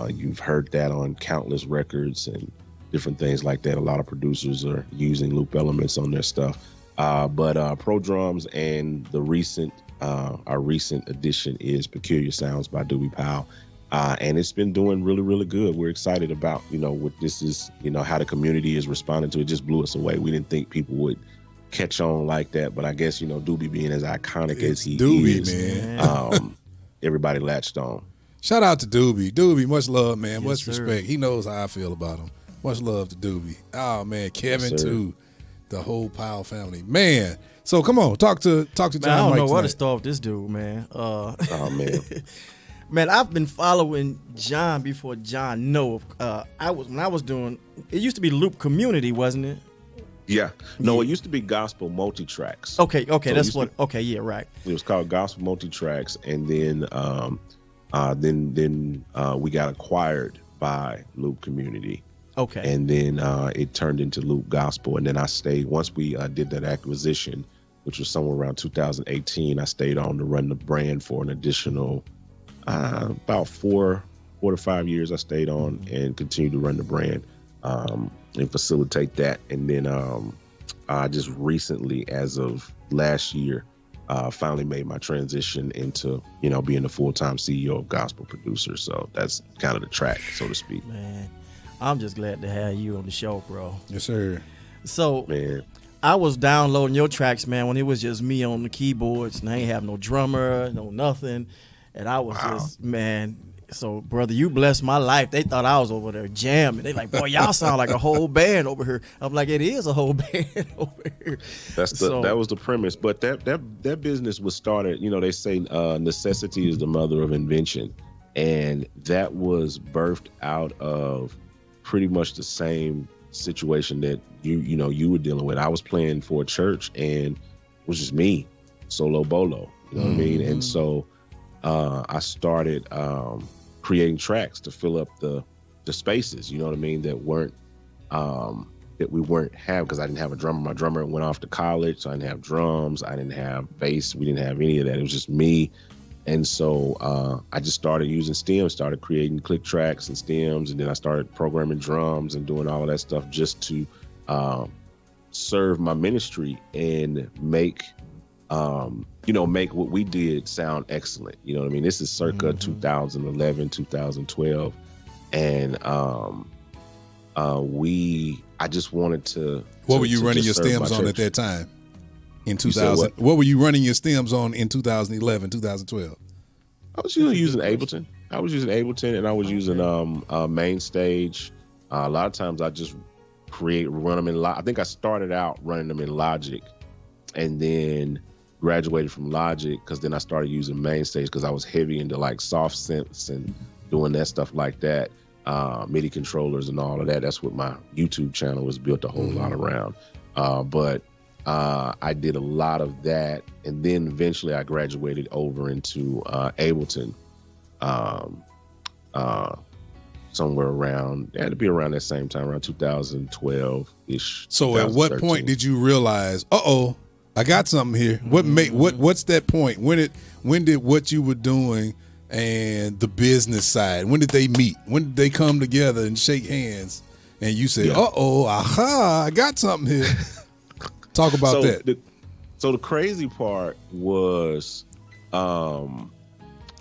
You've heard that on countless records and different things like that. A lot of producers are using Loop Elements on their stuff. But Pro Drums and our recent addition is Peculiar Sounds by Doobie Powell. And it's been doing really, really good. We're excited about, you know, what this is, you know, how the community is responding to it. Just blew us away. We didn't think people would catch on like that, but I guess, you know, Doobie being as iconic as he Doobie, is, man. Everybody latched on. Shout out to Doobie. Doobie, much love, man. Much sir. respect. He knows how I feel about him. Much love to Doobie. Oh man, Kevin Yes, sir. too. The whole Powell family. Man. So come on, talk to John Man, I don't Mike know where to tonight. start with this dude, man. Oh man. Man, I've been following John before John know. When I was doing, it used to be Loop Community, wasn't it? Yeah. No, it used to be Gospel Multitracks. Okay, So it that's used what. to Okay, yeah, right. It was called Gospel Multitracks, and then we got acquired by Loop Community. Okay, And then it turned into Loop Gospel. And then I stayed, once we did that acquisition, which was somewhere around 2018, I stayed on to run the brand for an additional about 4 to 5 years. I stayed on and continued to run the brand and facilitate that. And then I just recently, as of last year, finally made my transition into, you know, being the full-time CEO of Gospel Producers. So that's kind of the track, so to speak. man, I'm just glad to have you on the show, bro. Yes, sir. So Man. I was downloading your tracks, man, when it was just me on the keyboards, and I ain't have no drummer, no nothing, and I was just, man. So, brother, you blessed my life. They thought I was over there jamming. They like, boy, y'all sound like a whole band over here. I'm like, it is a whole band over here. That was the premise. But that business was started, you know, they say necessity is the mother of invention. And that was birthed out of pretty much the same situation that you were dealing with. I was playing for a church and it was just me, solo bolo. You know what I mean? And so I started creating tracks to fill up the spaces, you know what I mean, that we weren't having, because I didn't have a drummer. My drummer went off to college, so I didn't have drums, I didn't have bass, we didn't have any of that. It was just me. And so I just started using stems, started creating click tracks and stems, and then I started programming drums and doing all of that stuff just to serve my ministry and make what we did sound excellent. You know what I mean? This is circa 2011, 2012. And I just wanted to. What were you running your just serve stems my on church. at that time? In said 2000, what? what were you running your stems on in 2011, 2012? I was using Ableton. I was using Ableton, and I was using Main Stage. A lot of times I just run them in I think I started out running them in Logic, and then graduated from Logic because then I started using Main Stage because I was heavy into like soft synths and doing that stuff like that, MIDI controllers and all of that. That's what my YouTube channel was built a whole lot around. But I did a lot of that, and then eventually I graduated over into Ableton. Somewhere around, it had to be around that same time, around 2012-ish. So at what point did you realize, I got something here? What's that point? When did what you were doing and the business side, when did they meet? When did they come together and shake hands? And you said, I got something here. Talk about that. So the crazy part was, a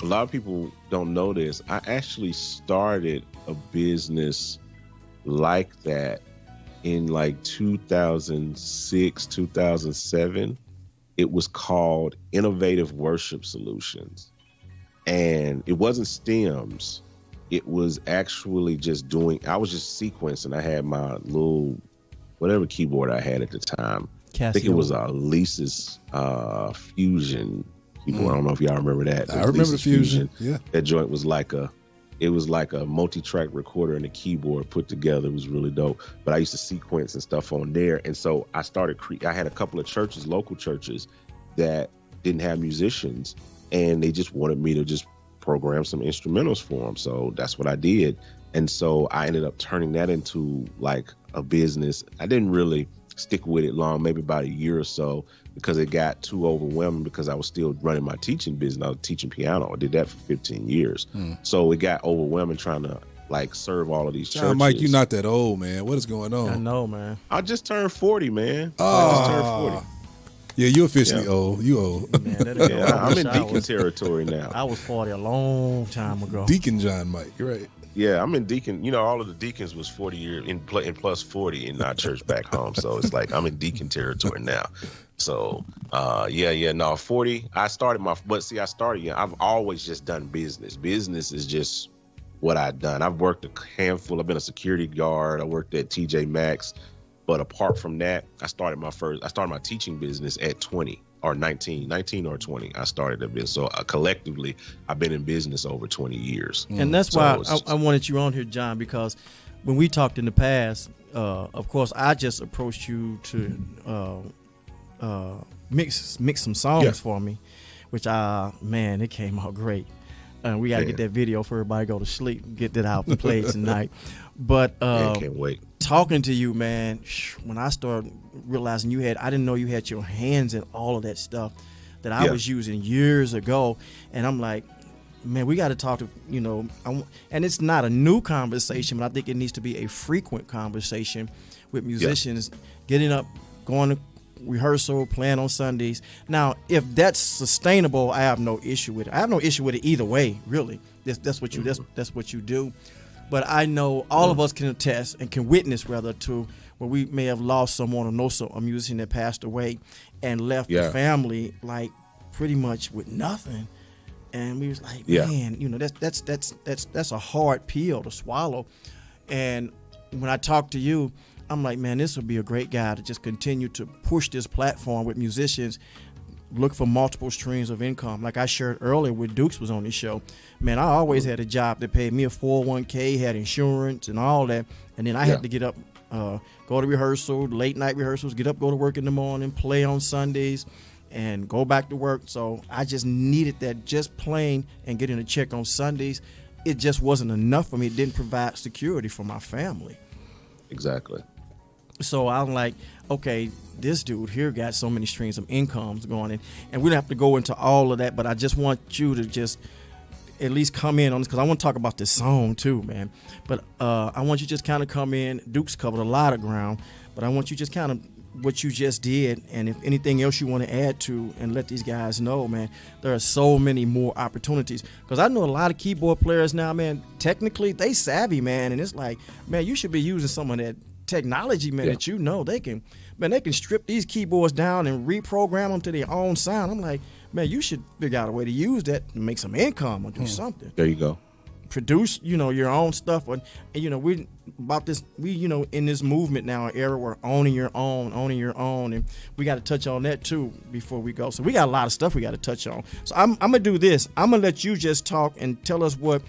lot of people don't know this. I actually started a business like that in like 2006, 2007. It was called Innovative Worship Solutions. And it wasn't stems. it was actually just I was just sequencing. I had my little, whatever keyboard I had at the time. I think it was a Lisa's Fusion keyboard. I don't know if y'all remember that. I remember the Fusion. Yeah. That joint was like a multi-track recorder and a keyboard put together. It was really dope. But I used to sequence and stuff on there. And so I started, I had a couple of churches, local churches, that didn't have musicians, and they just wanted me to just program some instrumentals for them. So that's what I did. And so I ended up turning that into like a business. I didn't really stick with it long, maybe about a year or so, because it got too overwhelming because I was still running my teaching business. I was teaching piano. I did that for 15 years. So it got overwhelming trying to like serve all of these churches. Mike, you're not that old, man. What is going on? I know, man. I just turned 40, man. I just turned 40. Yeah, you're officially old. You old. Man, that Yeah, I'm in deacon territory now. I was 40 a long time ago. Deacon John Mike, you're right. Yeah, I'm in deacon. You know, all of the deacons was 40 years in plus 40 in our church back home. So it's like I'm in deacon territory now. So, 40. I started. I've always just done business. Business is just what I've done. I've worked a handful. I've been a security guard. I worked at TJ Maxx. But apart from that, I started my teaching business at 20 or 19 or 20. I started a business. So collectively, I've been in business over 20 years. And that's why I wanted you on here, John, because when we talked in the past, of course, I just approached you to mix some songs for me, which it came out great. We got to get that video for everybody to go to sleep, get that out and play tonight. But can't wait. Talking to you, man, when I started realizing I didn't know you had your hands in all of that stuff that I was using years ago. And I'm like, man, we got to talk to, and it's not a new conversation, but I think it needs to be a frequent conversation with musicians getting up, going to rehearsal, playing on Sundays. Now, if that's sustainable, I have no issue with it. I have no issue with it either way, really. That's what you do. But I know all of us can attest and can witness rather to where we may have lost someone or know a musician that passed away and left the family like pretty much with nothing. And we was like, man, that's a hard pill to swallow. And when I talked to you, I'm like, man, this would be a great guy to just continue to push this platform with musicians, look for multiple streams of income. Like I shared earlier with Dukes was on this show. Man, I always had a job that paid me a 401k, had insurance and all that. And then I had to get up, go to rehearsal, late night rehearsals, get up, go to work in the morning, play on Sundays, and go back to work. So I just needed that just playing and getting a check on Sundays. It just wasn't enough for me. It didn't provide security for my family. Exactly. So I'm like, okay, this dude here got so many streams of incomes going, and we don't have to go into all of that, but I just want you to just at least come in on this because I want to talk about this song too, man. But I want you to just kind of come in. Duke's covered a lot of ground, but I want you just kind of what you just did, and if anything else you want to add to and let these guys know, man, there are so many more opportunities. Because I know a lot of keyboard players now, man, technically they savvy, man, and it's like, man, you should be using some of that technology, man, that they can strip these keyboards down and reprogram them to their own sound. I'm like, man, you should figure out a way to use that and make some income or do something. There you go. Produce, your own stuff. And we about this, in this movement now, era where owning your own, and we got to touch on that too before we go. So we got a lot of stuff we got to touch on. So I'm gonna do this. I'm gonna let you just talk and tell us what.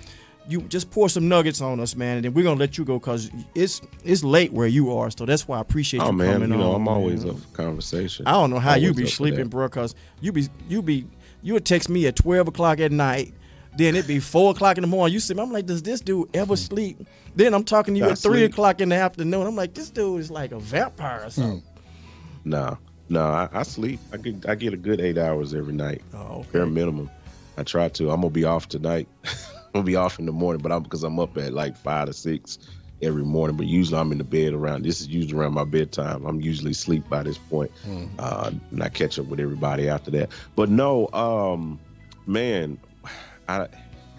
You just pour some nuggets on us, man, and then we're gonna let you go because it's late where you are. So that's why I appreciate you coming on. I'm always up for conversation. I don't know how you be sleeping, bro, because you would text me at 12 o'clock at night, then it'd be 4 o'clock in the morning. You see, I'm like, does this dude ever sleep? Then I'm talking to you at 3 o'clock in the afternoon. I'm like, this dude is like a vampire or something. No, I sleep. I get a good 8 hours every night. Oh, okay. Bare minimum. I try to. I'm gonna be off tonight. I'm gonna be off in the morning, but because I'm up at like 5 to 6 every morning. But usually I'm in the bed this is usually around my bedtime. I'm usually asleep by this point, and I catch up with everybody after that. But no, man,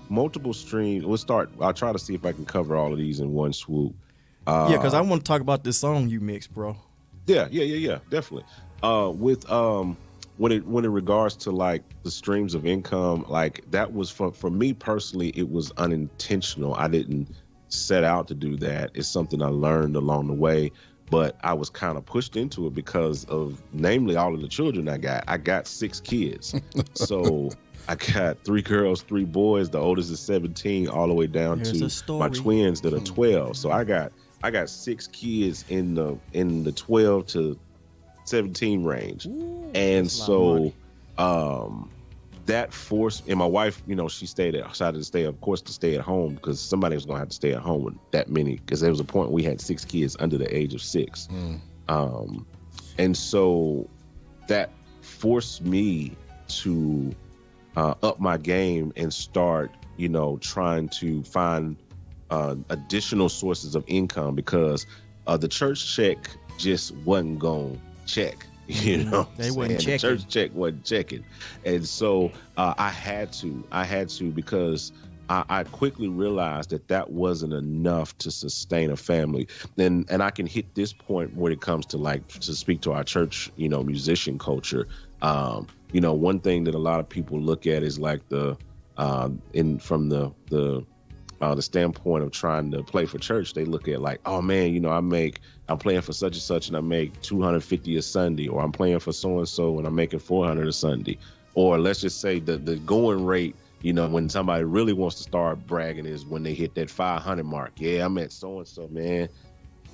multiple streams. I'll try to see if I can cover all of these in one swoop. Because I want to talk about this song you mixed, bro. Yeah, definitely. With when it regards to like the streams of income, like that was for me personally, it was unintentional. I didn't set out to do that. It's something I learned along the way, but I was kind of pushed into it because of namely all of the children I got. I got 6 kids. So I got 3 girls, 3 boys. The oldest is 17 all the way down to my twins that are 12. So I got 6 kids in the 12 to 17 range. Ooh, and so that forced, and my wife, you know, she decided to stay at home because somebody was gonna have to stay at home with that many, because there was a point we had 6 kids under the age of 6. And so that forced me to up my game and start, you know, trying to find additional sources of income, because the church check just wasn't going to check. You know, they wasn't checking. The church check wasn't checking, and so I had to because I quickly realized that wasn't enough to sustain a family. And I can hit this point when it comes to like to speak to our church, you know, musician culture. You know, one thing that a lot of people look at is like from the standpoint of trying to play for church, they look at like, oh man, you know, I'm playing for such and such and I make $250 a Sunday, or I'm playing for so and so and I'm making $400 a Sunday, or let's just say the going rate, you know, when somebody really wants to start bragging is when they hit that 500 mark. Yeah, I'm at so and so, man,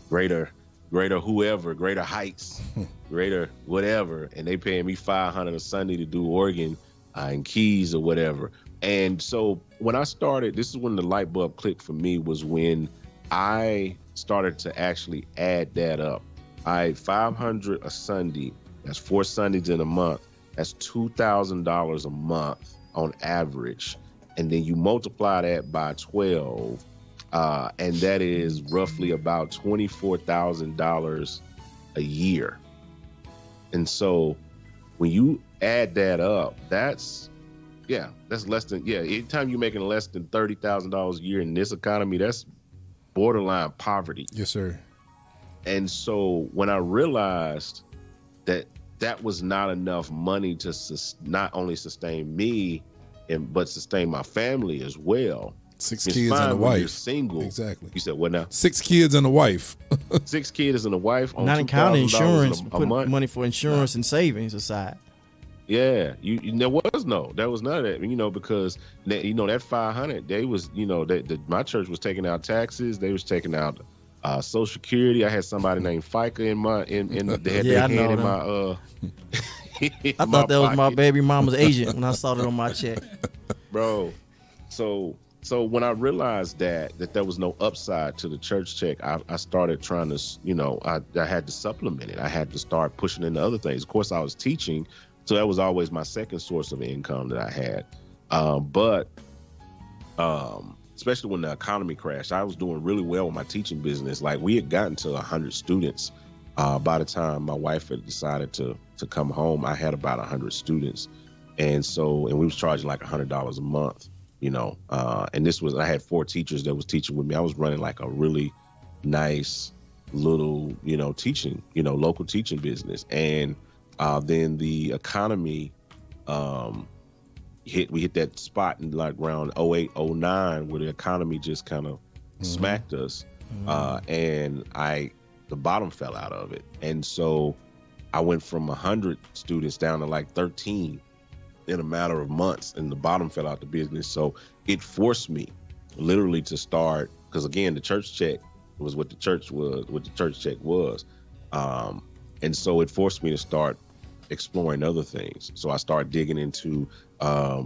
greater whoever, greater heights, greater whatever, and they paying me $500 a Sunday to do organ and keys or whatever. And so when I started, this is when the light bulb clicked for me, was when I started to actually add that up. $500 a Sunday, that's 4 Sundays in a month. That's $2,000 a month on average. And then you multiply that by 12, and that is roughly about $24,000 a year. And so when you add that up, that's less than, anytime you're making less than $30,000 a year in this economy, that's borderline poverty. Yes, sir. And so when I realized that was not enough money to not only sustain me, but sustain my family as well. 6 kids and a wife. You're single. Exactly. You said what now? 6 kids and a wife. 6 kids and a wife. On not counting insurance, a put month. money for insurance and savings aside. Yeah, there was none of that, you know, because that 500, they was, you know, my church was taking out taxes, they was taking out Social Security. I had somebody named FICA they had their hand in my I thought that was my baby mama's agent when I saw it on my check, bro. So when I realized that there was no upside to the church check, I started trying to, you know, I had to supplement it. I had to start pushing into other things. Of course, I was teaching. So that was always my second source of income that I had. But especially when the economy crashed, I was doing really well with my teaching business. Like we had gotten to 100 students. By the time my wife had decided to come home, I had about 100 students. And we was charging like $100 a month, you know. And I had 4 teachers that was teaching with me. I was running like a really nice little, you know, teaching, you know, local teaching business. And then the economy we hit that spot in like around 08, 09 where the economy just kind of smacked us. And the bottom fell out of it. And so I went from 100 students down to like 13 in a matter of months, and the bottom fell out the business. So it forced me literally to start, because again, the church check was what the church check was. And so it forced me to start exploring other things. So I started digging into, I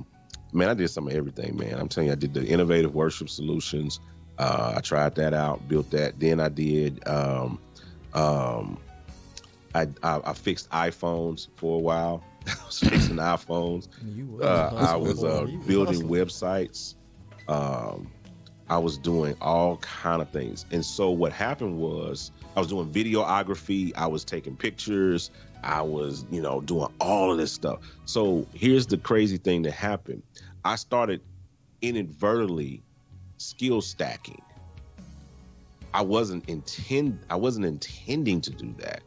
did some of everything, man. I'm telling you, I did the innovative worship solutions. I tried that out, built that. Then I did, I fixed iPhones for a while. I was fixing iPhones. I was building websites. I was doing all kind of things. And so what happened was I was doing videography. I was taking pictures. I was, you know, doing all of this stuff. So here's the crazy thing that happened. I started inadvertently skill stacking. I wasn't intending to do that,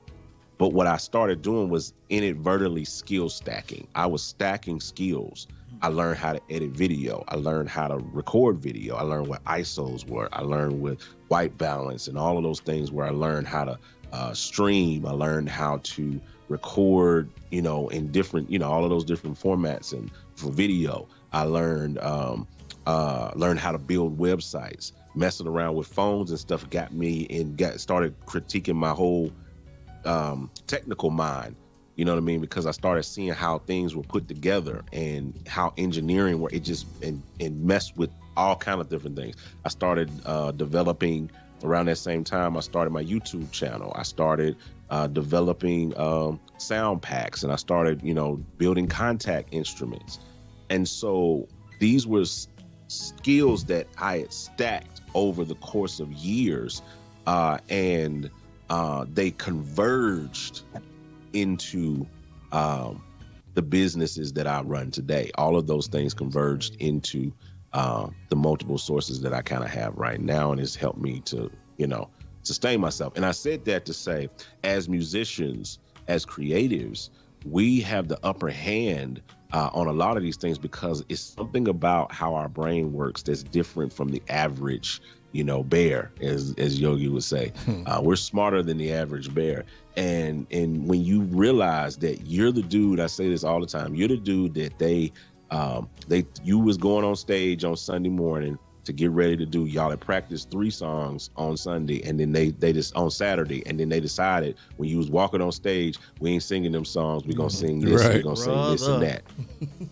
But what I started doing was inadvertently skill stacking. I was stacking skills. I learned how to edit video. I learned how to record video. I learned what ISOs were. I learned with white balance and all of those things where I learned how to stream. I learned how to record, in different, all of those different formats. And for video, I learned how to build websites. Messing around with phones and stuff got me and started critiquing my whole technical mind. You know what I mean? Because I started seeing how things were put together and how engineering were, it just and messed with all kind of different things. I started developing around that same time. I started my YouTube channel. I started developing sound packs, and I started, building contact instruments. And so these were skills that I had stacked over the course of years, and they converged into the businesses that I run today. All of those things converged into the multiple sources that I kind of have right now, and it's helped me to, sustain myself. And I said that to say, as musicians, as creatives, we have the upper hand on a lot of these things because it's something about how our brain works that's different from the average bear, as Yogi would say. We're smarter than the average bear. And when you realize that you're the dude, I say this all the time, you're the dude that you was going on stage on Sunday morning to get ready to do. Y'all had practiced 3 songs on Sunday, and then they just on Saturday, and then they decided when you was walking on stage, we ain't singing them songs, we're gonna sing this, we're gonna sing this and that.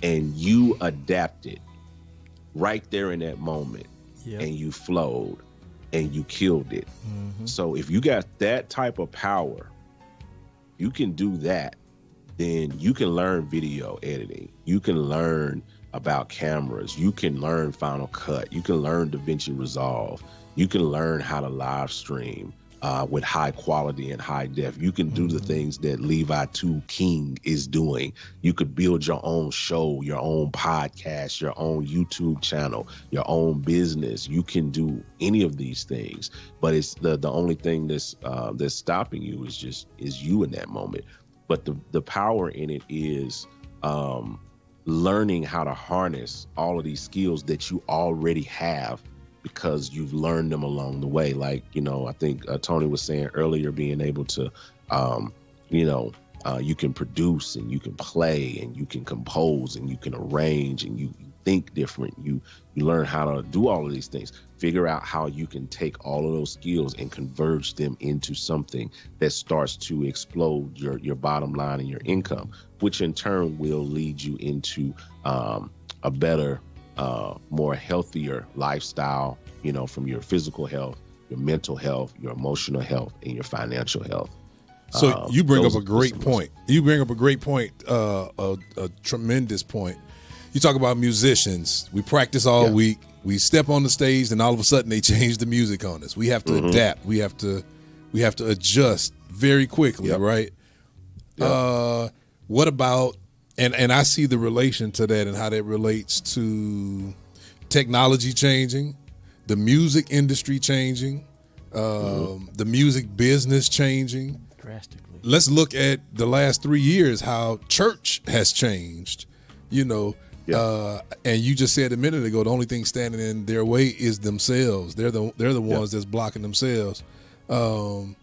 And you adapted right there in that moment. Yep. And you flowed and you killed it. So if you got that type of power, you can do that, then you can learn video editing. You can learn about cameras. You can learn Final Cut. You can learn DaVinci Resolve. You can learn how to live stream with high quality and high def. You can do the things that Levi 2 King is doing. You could build your own show, your own podcast, your own YouTube channel, your own business. You can do any of these things, but it's the only thing that's stopping you is you in that moment. But the power in it is learning how to harness all of these skills that you already have, because you've learned them along the way. Like, I think Tony was saying earlier, being able to, you can produce and you can play and you can compose and you can arrange and you think different. You learn how to do all of these things. Figure out how you can take all of those skills and converge them into something that starts to explode your bottom line and your income, which in turn will lead you into a better, more healthier lifestyle, from your physical health, your mental health, your emotional health, and your financial health. So you bring up a great point. You bring up a great point, a tremendous point. You talk about musicians. We practice all week. We step on the stage, and all of a sudden they change the music on us. We have to adapt. We have to adjust very quickly, right? What about and I see the relation to that and how that relates to technology changing, the music industry changing, the music business changing drastically. Let's look at the last 3 years, how church has changed, and you just said a minute ago, the only thing standing in their way is themselves. They're the ones that's blocking themselves. Talk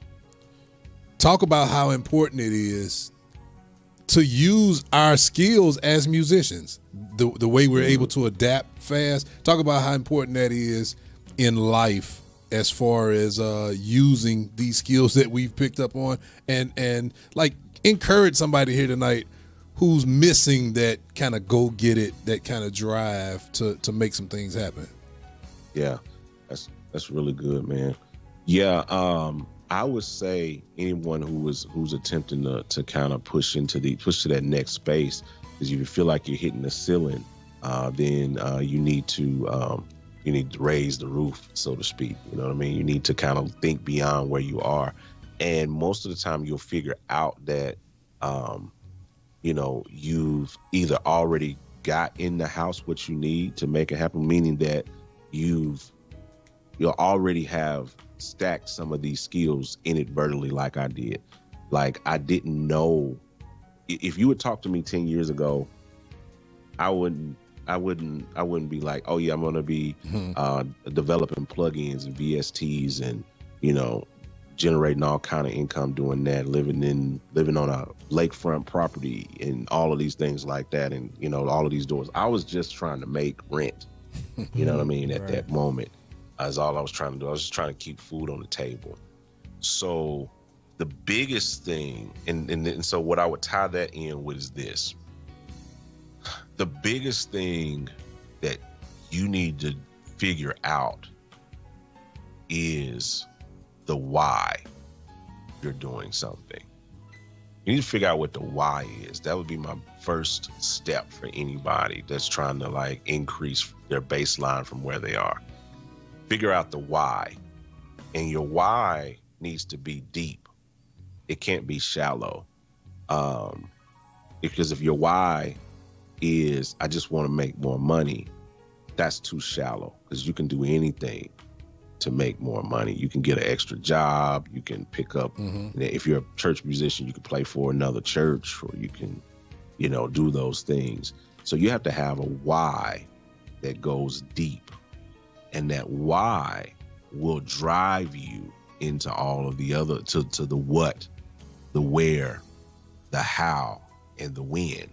about how important it is to use our skills as musicians, the way we're able to adapt fast. Talk about how important that is in life as far as using these skills that we've picked up on, and like encourage somebody here tonight who's missing that kind of go get it, that kind of drive to make some things happen. Yeah, that's really good, man. Yeah, I would say anyone who's attempting to kind of push to that next space, is if you feel like you're hitting the ceiling, then you need to raise the roof, so to speak. You know what I mean? You need to kind of think beyond where you are, and most of the time you'll figure out that you've either already got in the house what you need to make it happen, meaning that you'll already have stacked some of these skills inadvertently, like I did. Like, I didn't know. If you would talk to me 10 years ago, I wouldn't be like, oh yeah, I'm gonna be developing plugins and VSTs and, you know, generating all kind of income doing that, living on a lakefront property and all of these things like that, and, you know, all of these doors. I was just trying to make rent. You know what I mean? At that moment, that's all I was trying to do. I was just trying to keep food on the table. So the biggest thing, and so what I would tie that in with is this. The biggest thing that you need to figure out is the why you're doing something. You need to figure out what the why is. That would be my first step for anybody that's trying to like increase their baseline from where they are. Figure out the why. And your why needs to be deep. It can't be shallow. Because if your why is, I just want to make more money, that's too shallow, because you can do anything to make more money. You can get an extra job. You can pick up, if you're a church musician, you can play for another church, or you can, you know, do those things. So you have to have a why that goes deep, and that why will drive you into all of the other, to the what, the where, the how, and the when.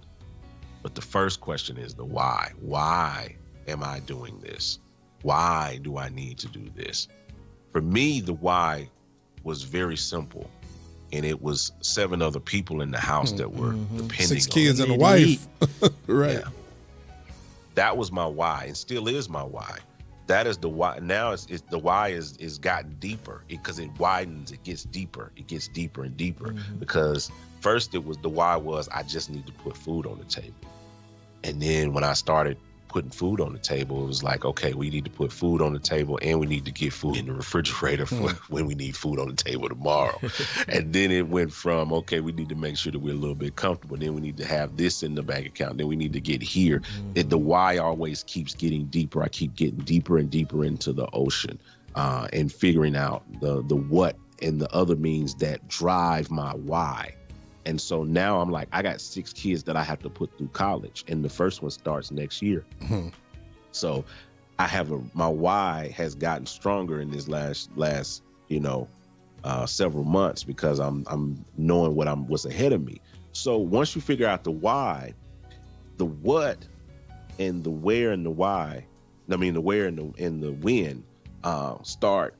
But the first question is the why. Why am I doing this? Why do I need to do this? For me, the why was very simple. And it was 7 other people in the house that were depending 6 on kids me. and a wife. Right. Yeah. That was my why, and still is my why. That is the why. Now it's the why is gotten deeper, because it widens, it gets deeper and deeper. Because first the why was, I just need to put food on the table. And then when I started putting food on the table, it was like, okay, we need to put food on the table, and we need to get food in the refrigerator for when we need food on the table tomorrow. And then it went from, okay, we need to make sure that we're a little bit comfortable. Then we need to have this in the bank account. Then we need to get here. The why always keeps getting deeper. I keep getting deeper and deeper into the ocean, and figuring out the what and the other means that drive my why. And so now I'm like, I got 6 kids that I have to put through college, and the first one starts next year. So I have my why has gotten stronger in this last several months, because I'm knowing what's ahead of me. So once you figure out the why, the what and the where and the why, the where and the when start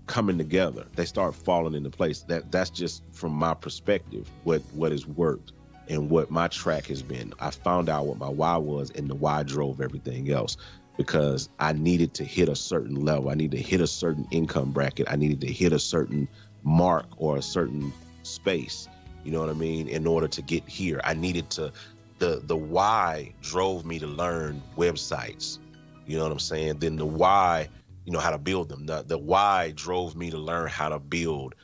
coming together. They start falling into place. That's just from my perspective what has worked and what my track has been. I found out what my why was, and the why drove everything else, because I needed to hit a certain level. I needed to hit a certain income bracket. I needed to hit a certain mark or a certain space, you know what I mean, in order to get here. I needed to, the why drove me to learn websites, you know what I'm saying? Then the why, you know, how to build them. The why drove me to learn how to build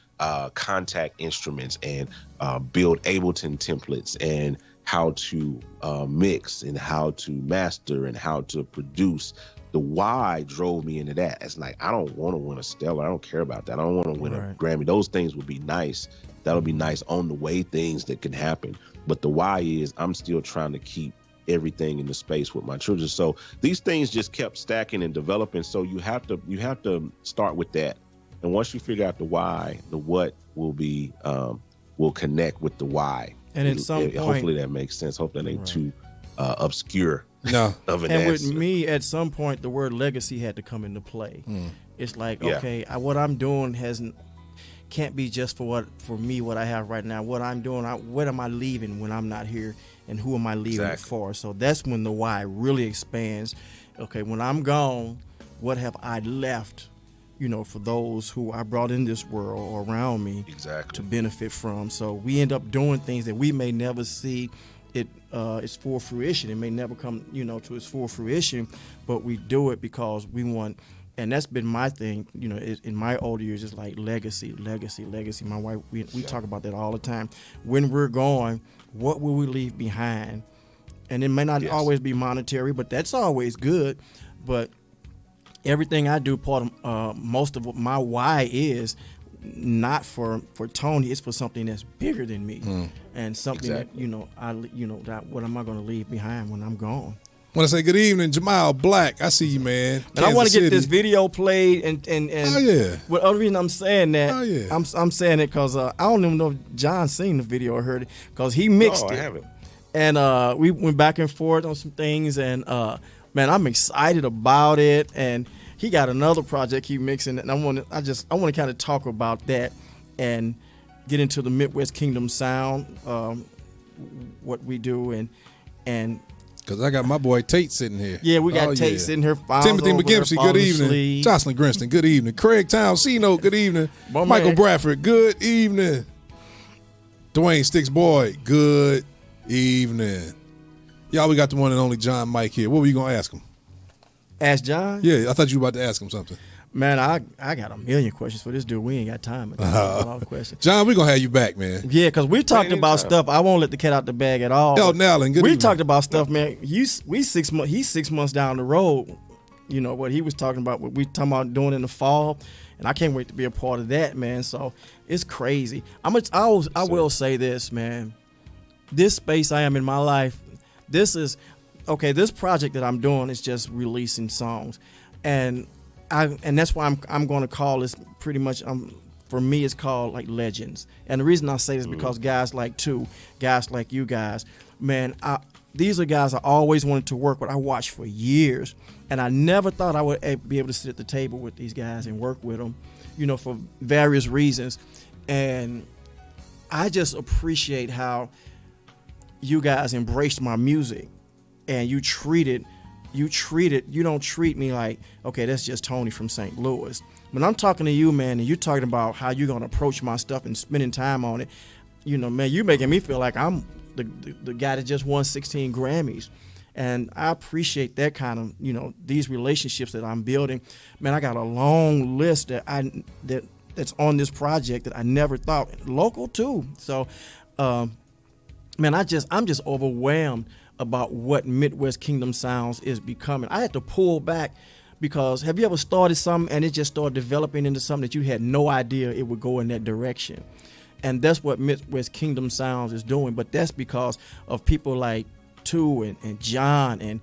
contact instruments and build Ableton templates, and how to mix and how to master and how to produce. The why drove me into that. It's like, I don't want to win a Stellar. I don't care about that. I don't want to win a Grammy. Those things would be nice. That'll be nice on the way, things that can happen. But the why is, I'm still trying to keep everything in the space with my children. So these things just kept stacking and developing. So you have to start with that. And once you figure out the why, the what will be will connect with the why. And at some point, hopefully that makes sense. Hope that ain't too obscure. No. Of an and answer. with me, at some point, the word legacy had to come into play. It's like, okay, what I'm doing can't be just for me, what I have right now. What I'm doing, what am I leaving when I'm not here, and who am I leaving it for? So that's when the why really expands. Okay, when I'm gone, what have I left, you know, for those who I brought in this world or around me to benefit from? So we end up doing things that we may never see its full fruition. It may never come, you know, to its full fruition, but we do it because we want. And that's been my thing, you know, in my older years, it's like legacy. My wife, we talk about that all the time. When we're gone, what will we leave behind? And it may not always be monetary, but that's always good. But everything I do, most of what my why is, not for Tony. It's for something that's bigger than me, and something that that what am I going to leave behind when I'm gone? I want to say good evening, Jamal Black. I see you, man. And I want to get City. this video played, and Oh yeah. Well, the only reason I'm saying that, Oh, yeah. I'm saying it because I don't even know if John seen the video or heard it, because he mixed I it. haven't. And we went back and forth on some things, and man, I'm excited about it. And he got another project he mixing, and I want to kind of talk about that and get into the Midwest Kingdom sound, what we do, and. Because I got my boy Tate sitting here. Yeah, we got Tate yeah. sitting here. Timothy McGimpsey, good evening. Sleep. Jocelyn Grinston, good evening. Craig Townsino, good evening. My Michael man. Bradford, good evening. Dwayne Sticks Boy, good evening. Y'all, we got the one and only John Mike here. What were you going to ask him? Ask John? Yeah, I thought you were about to ask him something. Man, I got a million questions for this dude. We ain't got time. A lot of questions. John, we're going to have you back, man. Yeah, because we talked about Anytime. stuff. I won't let the cat out the bag at all. Elton Allen, good we evening. talked about stuff, man. He's 6 months. He's 6 months down the road. You know what he was talking about. What we talking about doing in the fall, and I can't wait to be a part of that, man. So it's crazy. I will say this, man. This space I am in my life. This is okay. This project that I'm doing is just releasing songs, and that's why I'm going to call this pretty much. For me, it's called like legends. And the reason I say this is because guys like guys like you guys, man, these are guys I always wanted to work with. I watched for years, and I never thought I would be able to sit at the table with these guys and work with them, for various reasons. And I just appreciate how you guys embraced my music, and you don't treat me like, okay, that's just Tony from St. Louis. When I'm talking to you, man, and you're talking about how you're going to approach my stuff and spending time on it, man, you're making me feel like I'm the guy that just won 16 Grammys. And I appreciate that kind of, these relationships that I'm building. Man, I got a long list that's on this project that I never thought, local too. So, man, I'm just overwhelmed about what Midwest Kingdom Sounds is becoming. I had to pull back because have you ever started something and it just started developing into something that you had no idea it would go in that direction? And that's what Midwest Kingdom Sounds is doing. But that's because of people like Tu and John, and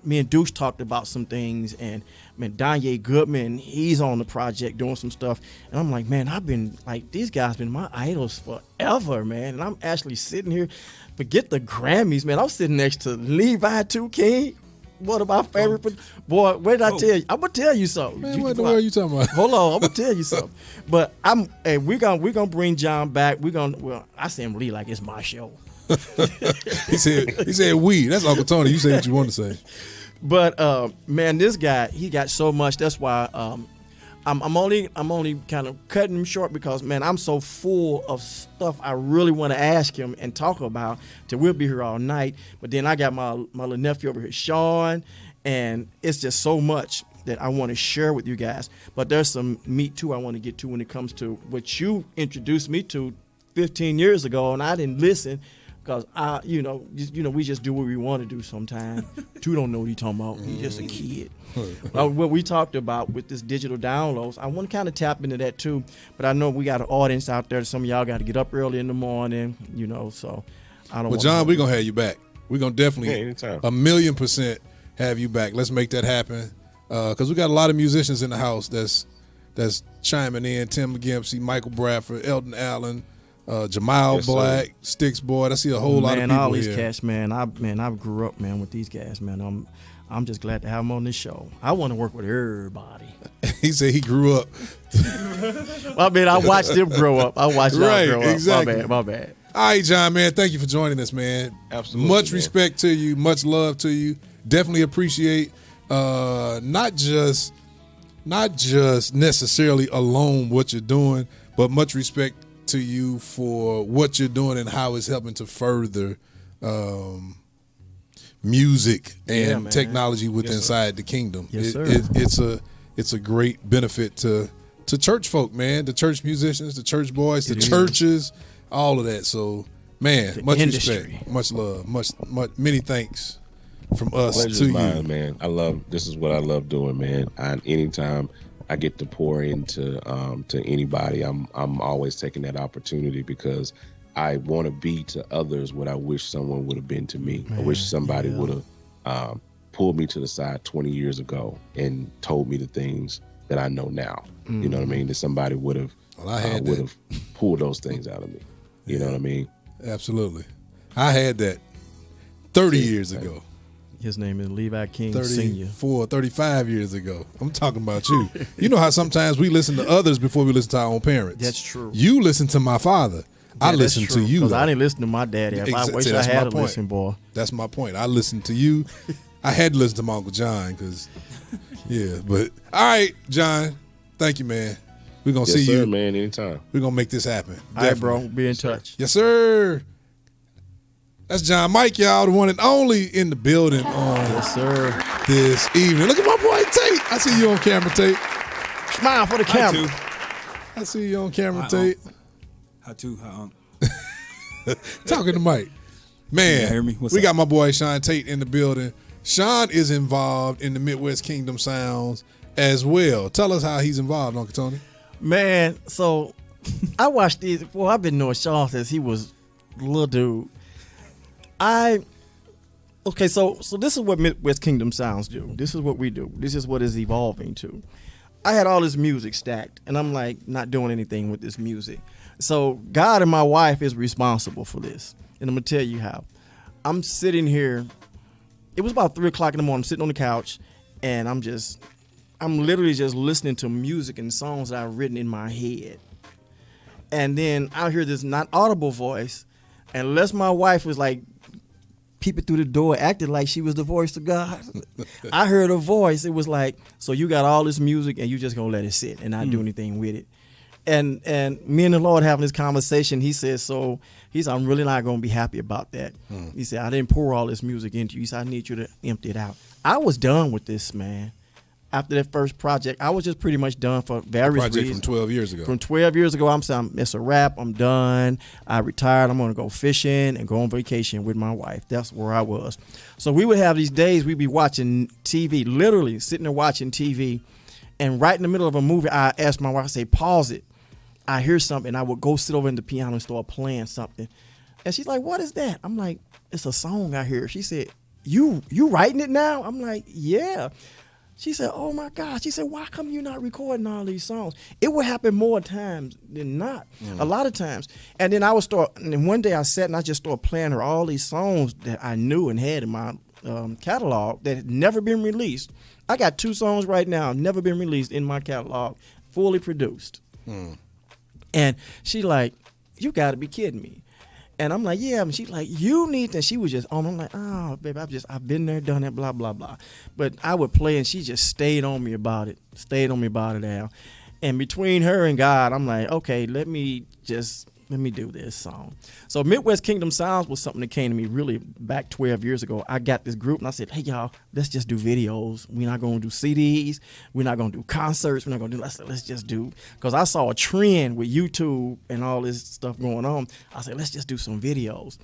me and Deuce talked about some things, and man, Danye Goodman, he's on the project doing some stuff. And I'm like, man, I've been like, these guys been my idols forever, man. And I'm actually sitting here, forget the Grammys, man. I'm sitting next to Levi 2 King, one of my favorite. Boy, where did I tell you? I'm gonna tell you something. Man, what the hell are you talking about? Hold on, I'm gonna tell you something. But we're gonna bring John back. I say him Lee like it's my show. He said we. That's Uncle Tony. You say what you want to say. But man, this guy, he got so much. That's why I'm only kind of cutting him short because, man, I'm so full of stuff I really want to ask him and talk about till we'll be here all night. But then I got my little nephew over here, Sean, and it's just so much that I want to share with you guys. But there's some meat too I want to get to when it comes to what you introduced me to 15 years ago, and I didn't listen. Because we just do what we want to do sometimes. Tu don't know what he's talking about. He's just a kid. What we talked about with this digital downloads, I want to kind of tap into that too. But I know we got an audience out there. Some of y'all got to get up early in the morning, so I don't. Well, John, we're gonna have you back. We're gonna definitely anytime. 1,000,000% have you back. Let's make that happen. Because we got a lot of musicians in the house that's chiming in. Tim McGimpsey, Michael Bradford, Elton Allen. Jamal Yes, Black, Sticks Boy. I see a whole lot of people all these here. cats, man. I grew up, man, with these guys, man. I'm just glad to have them on this show. I want to work with everybody. He said he grew up. I mean, I watched them grow up. I watched y'all Right, grow up. exactly. My bad. All right, John, man. Thank you for joining us, man. Absolutely, Much man. respect to you. Much love to you. Definitely appreciate not just necessarily alone what you're doing, but much respect to you for what you're doing and how it's helping to further music and man. technology inside the kingdom. Yes, sir. It's a great benefit to church folk, man, the church musicians, the church boys, the churches, all of that. So, man, much industry. respect, much love, much many thanks from us Pleasure's to mine, you. man. This is what I love doing, man. Anytime I get to pour into to anybody, I'm always taking that opportunity because I want to be to others what I wish someone would have been to me. I wish somebody would have pulled me to the side 20 years ago and told me the things that I know now. You know what I mean? That somebody would have pulled those things out of me. You know what I mean? Absolutely. I had that 30 years ago. His name is Levi King Sr. 35 years ago. I'm talking about you. You know how sometimes we listen to others before we listen to our own parents. That's true. You listen to my father. I listen to you. Because I didn't listen to my daddy. I wish I had a listen, boy. That's my point. I listened to you. I had to listen to my Uncle John because, yeah. But, all right, John. Thank you, man. We're going to see you. Man, anytime. We're going to make this happen. All right, bro. Be in touch. Yes, sir. That's John Mike, y'all, the one and only in the building on this evening. Look at my boy Tate. I see you on camera, Tate. Smile for the camera. I see you on camera, Tate. How to? Talking to Mike. Man, you hear me? We got my boy Sean Tate in the building. Sean is involved in the Midwest Kingdom Sounds as well. Tell us how he's involved, Uncle Tony. Man, so I watched these. Well, I've been knowing Sean since he was a little dude. So this is what Midwest Kingdom Sounds do. This is what we do. This is what it's evolving to. I had all this music stacked, and I'm like not doing anything with this music. So God and my wife is responsible for this, and I'm gonna tell you how. I'm sitting here. It was about 3 o'clock in the morning. I'm sitting on the couch, and I'm literally just listening to music and songs that I've written in my head. And then I hear this not audible voice, and unless my wife was like peeping through the door, acting like she was the voice of God, I heard a voice. It was like, so you got all this music and you just gonna let it sit and not do anything with it. And me and the Lord having this conversation, he said, I'm really not gonna be happy about that. He said, I didn't pour all this music into you. He said, I need you to empty it out. I was done with this, man. After that first project, I was just pretty much done for various reasons. From 12 years ago. From 12 years ago, I'm saying, it's a wrap. I'm done. I retired. I'm going to go fishing and go on vacation with my wife. That's where I was. So we would have these days we'd be watching TV, literally sitting there watching TV. And right in the middle of a movie, I asked my wife, I say, pause it. I hear something. And I would go sit over in the piano and start playing something. And she's like, what is that? I'm like, it's a song I hear. She said, you writing it now? I'm like, yeah. She said, oh, my God. She said, why come you not recording all these songs? It would happen more times than not, a lot of times. And then and one day I sat and I just started playing her all these songs that I knew and had in my catalog that had never been released. I got 2 songs right now, never been released in my catalog, fully produced. And she like, you got to be kidding me. And I'm like, yeah. And she's like, you need to. She was just on. I'm like, oh, baby, I've been there, done that, blah, blah, blah. But I would play, and she just stayed on me about it. Al. And between her and God, I'm like, okay, let me do this song. So Midwest Kingdom Sounds was something that came to me really back 12 years ago. I got this group, and I said, hey, y'all, let's just do videos. We're not going to do CDs. We're not going to do concerts. We're not going to do, let's just do, because I saw a trend with YouTube and all this stuff going on. I said, let's just do some videos.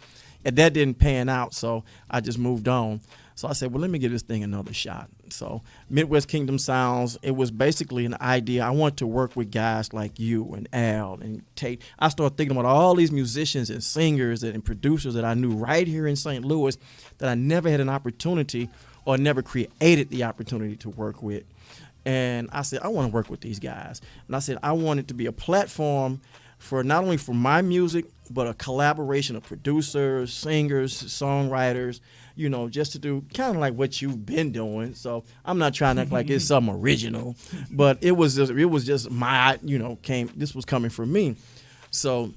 And that didn't pan out, so I just moved on. So I said, well, let me give this thing another shot. So Midwest Kingdom Sounds, it was basically an idea. I wanted to work with guys like you and Al and Tate. I started thinking about all these musicians and singers and producers that I knew right here in St. Louis that I never had an opportunity or never created the opportunity to work with. And I said, I want to work with these guys. And I said, I want it to be a platform for not only for my music, but a collaboration of producers, singers, songwriters, just to do kind of like what you've been doing. So I'm not trying to act like it's something original, but it was just my, this was coming from me. So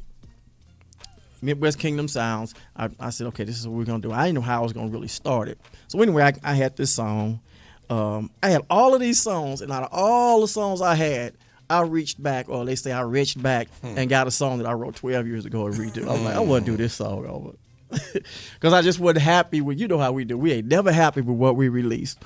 Midwest Kingdom Sounds, I said, okay, this is what we're going to do. I didn't know how I was going to really start it. So anyway, I had this song. I had all of these songs, and out of all the songs I had, I reached back and got a song that I wrote 12 years ago and redo. I was like, I want to do this song over. Because I just wasn't happy with, how we do. We ain't never happy with what we released.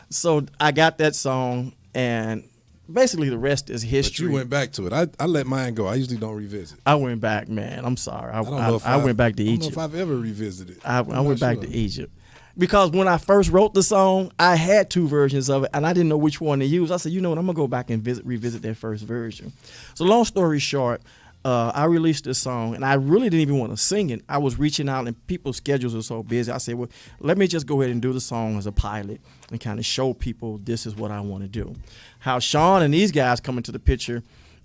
So I got that song, and basically the rest is history. But you went back to it. I let mine go. I usually don't revisit. I went back, man. I'm sorry. I went back to Egypt. I don't know if I've ever revisited. I went back to Egypt. Because when I first wrote the song, I had 2 versions of it, and I didn't know which one to use. I said, you know what, I'm going to go back and revisit that first version. So long story short, I released this song, and I really didn't even want to sing it. I was reaching out, and people's schedules were so busy. I said, well, let me just go ahead and do the song as a pilot and kind of show people this is what I want to do. How Sean and these guys come into the picture,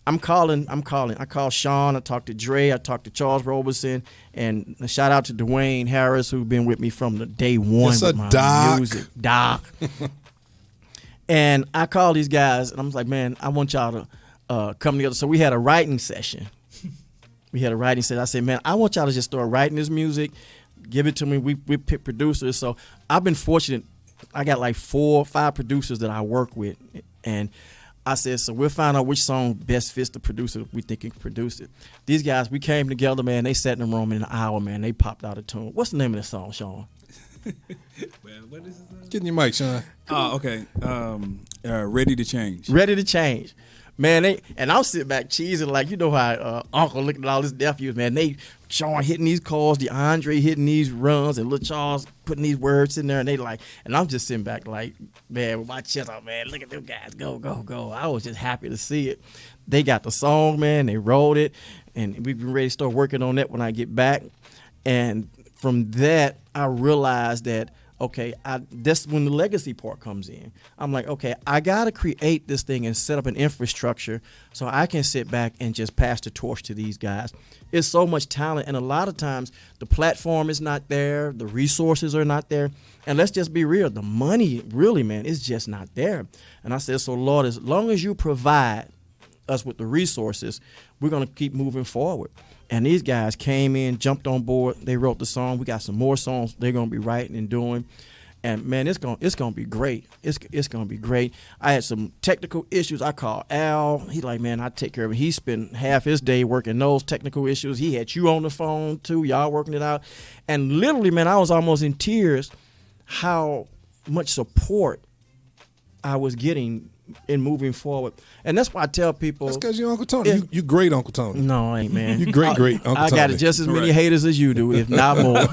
I call Sean, I talked to Dre, I talked to Charles Roberson, and a shout out to Dwayne Harris, who's been with me from the day one Yes, with my Doc. music. Doc. And I called these guys, and I was like, man, I want y'all to come together. So we had a writing session. I said, man, I want y'all to just start writing this music, give it to me. We pick producers. So I've been fortunate. I got like 4 or 5 producers that I work with, and I said, so we'll find out which song best fits the producer we think can produce it. These guys, we came together, man. They sat in the room in an hour, man. They popped out a tune. What's the name of the song, Sean? Well, what is it? Get in your mic, Sean. Oh, okay. Ready to Change. Ready to Change. Man, and I'm sitting back cheesing like, you know how Uncle looking at all his nephews, man. Sean hitting these chords, DeAndre hitting these runs, and Lil Charles putting these words in there, and and I'm just sitting back like, man, with my chest out, man, look at them guys, go, go, go. I was just happy to see it. They got the song, man, they wrote it, and we've been ready to start working on that when I get back. And from that, I realized that, okay, that's when the legacy part comes in. I'm like, okay, I got to create this thing and set up an infrastructure so I can sit back and just pass the torch to these guys. It's so much talent, and a lot of times the platform is not there, the resources are not there, and let's just be real, the money really, man, is just not there. And I said, so Lord, as long as you provide us with the resources, we're going to keep moving forward. And these guys came in, jumped on board. They wrote the song. We got some more songs they're gonna be writing and doing, and man, it's gonna be great. It's gonna be great. I had some technical issues. I called Al. He like, man, I take care of it. He spent half his day working those technical issues. He had you on the phone too. Y'all working it out, and literally, man, I was almost in tears. How much support I was getting in moving forward. And that's why I tell people. That's because you're Uncle Tony. You great Uncle Tony. No, I ain't, man. You great Uncle Tony. I got just as many haters as you do, if not more.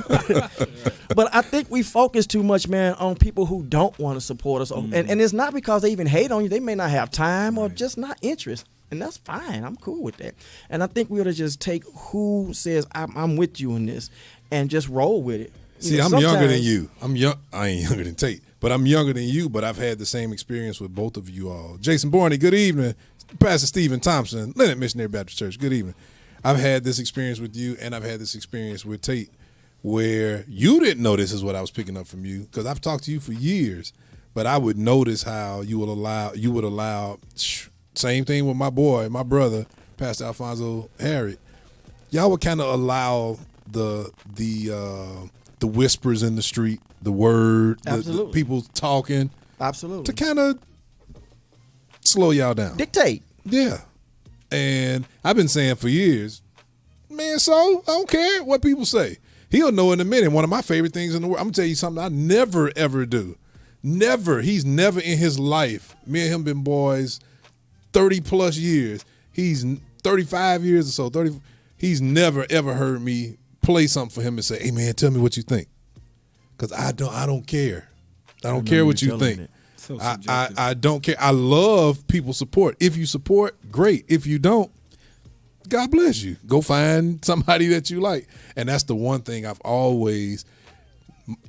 But I think we focus too much, man, on people who don't want to support us. And it's not because they even hate on you. They may not have time or just not interest. And that's fine. I'm cool with that. And I think we ought to just take who says, I'm with you in this, and just roll with it. See, I'm younger than you. I ain't younger than Tate, but I'm younger than you, but I've had the same experience with both of you all. Jason Borney, good evening. Pastor Stephen Thompson, Leonard Missionary Baptist Church, good evening. I've had this experience with you, and I've had this experience with Tate, where you didn't know this is what I was picking up from you, because I've talked to you for years, but I would notice how you would allow, same thing with my brother, Pastor Alfonso Harriet. Y'all would kind of allow the whispers in the street, the word, the people talking, absolutely, to kind of slow y'all down, dictate. Yeah, and I've been saying for years, man. So I don't care what people say. He'll know in a minute. One of my favorite things in the world. I'm gonna tell you something I never ever do. Never. He's never in his life. Me and him been boys 30 plus years. He's 35 years or so. 30. He's never ever heard me play something for him and say, "Hey man, tell me what you think," because I don't care. I don't care what you think. So I don't care. I love people support. If you support, great. If you don't, God bless you. Go find somebody that you like. And that's the one thing I've always,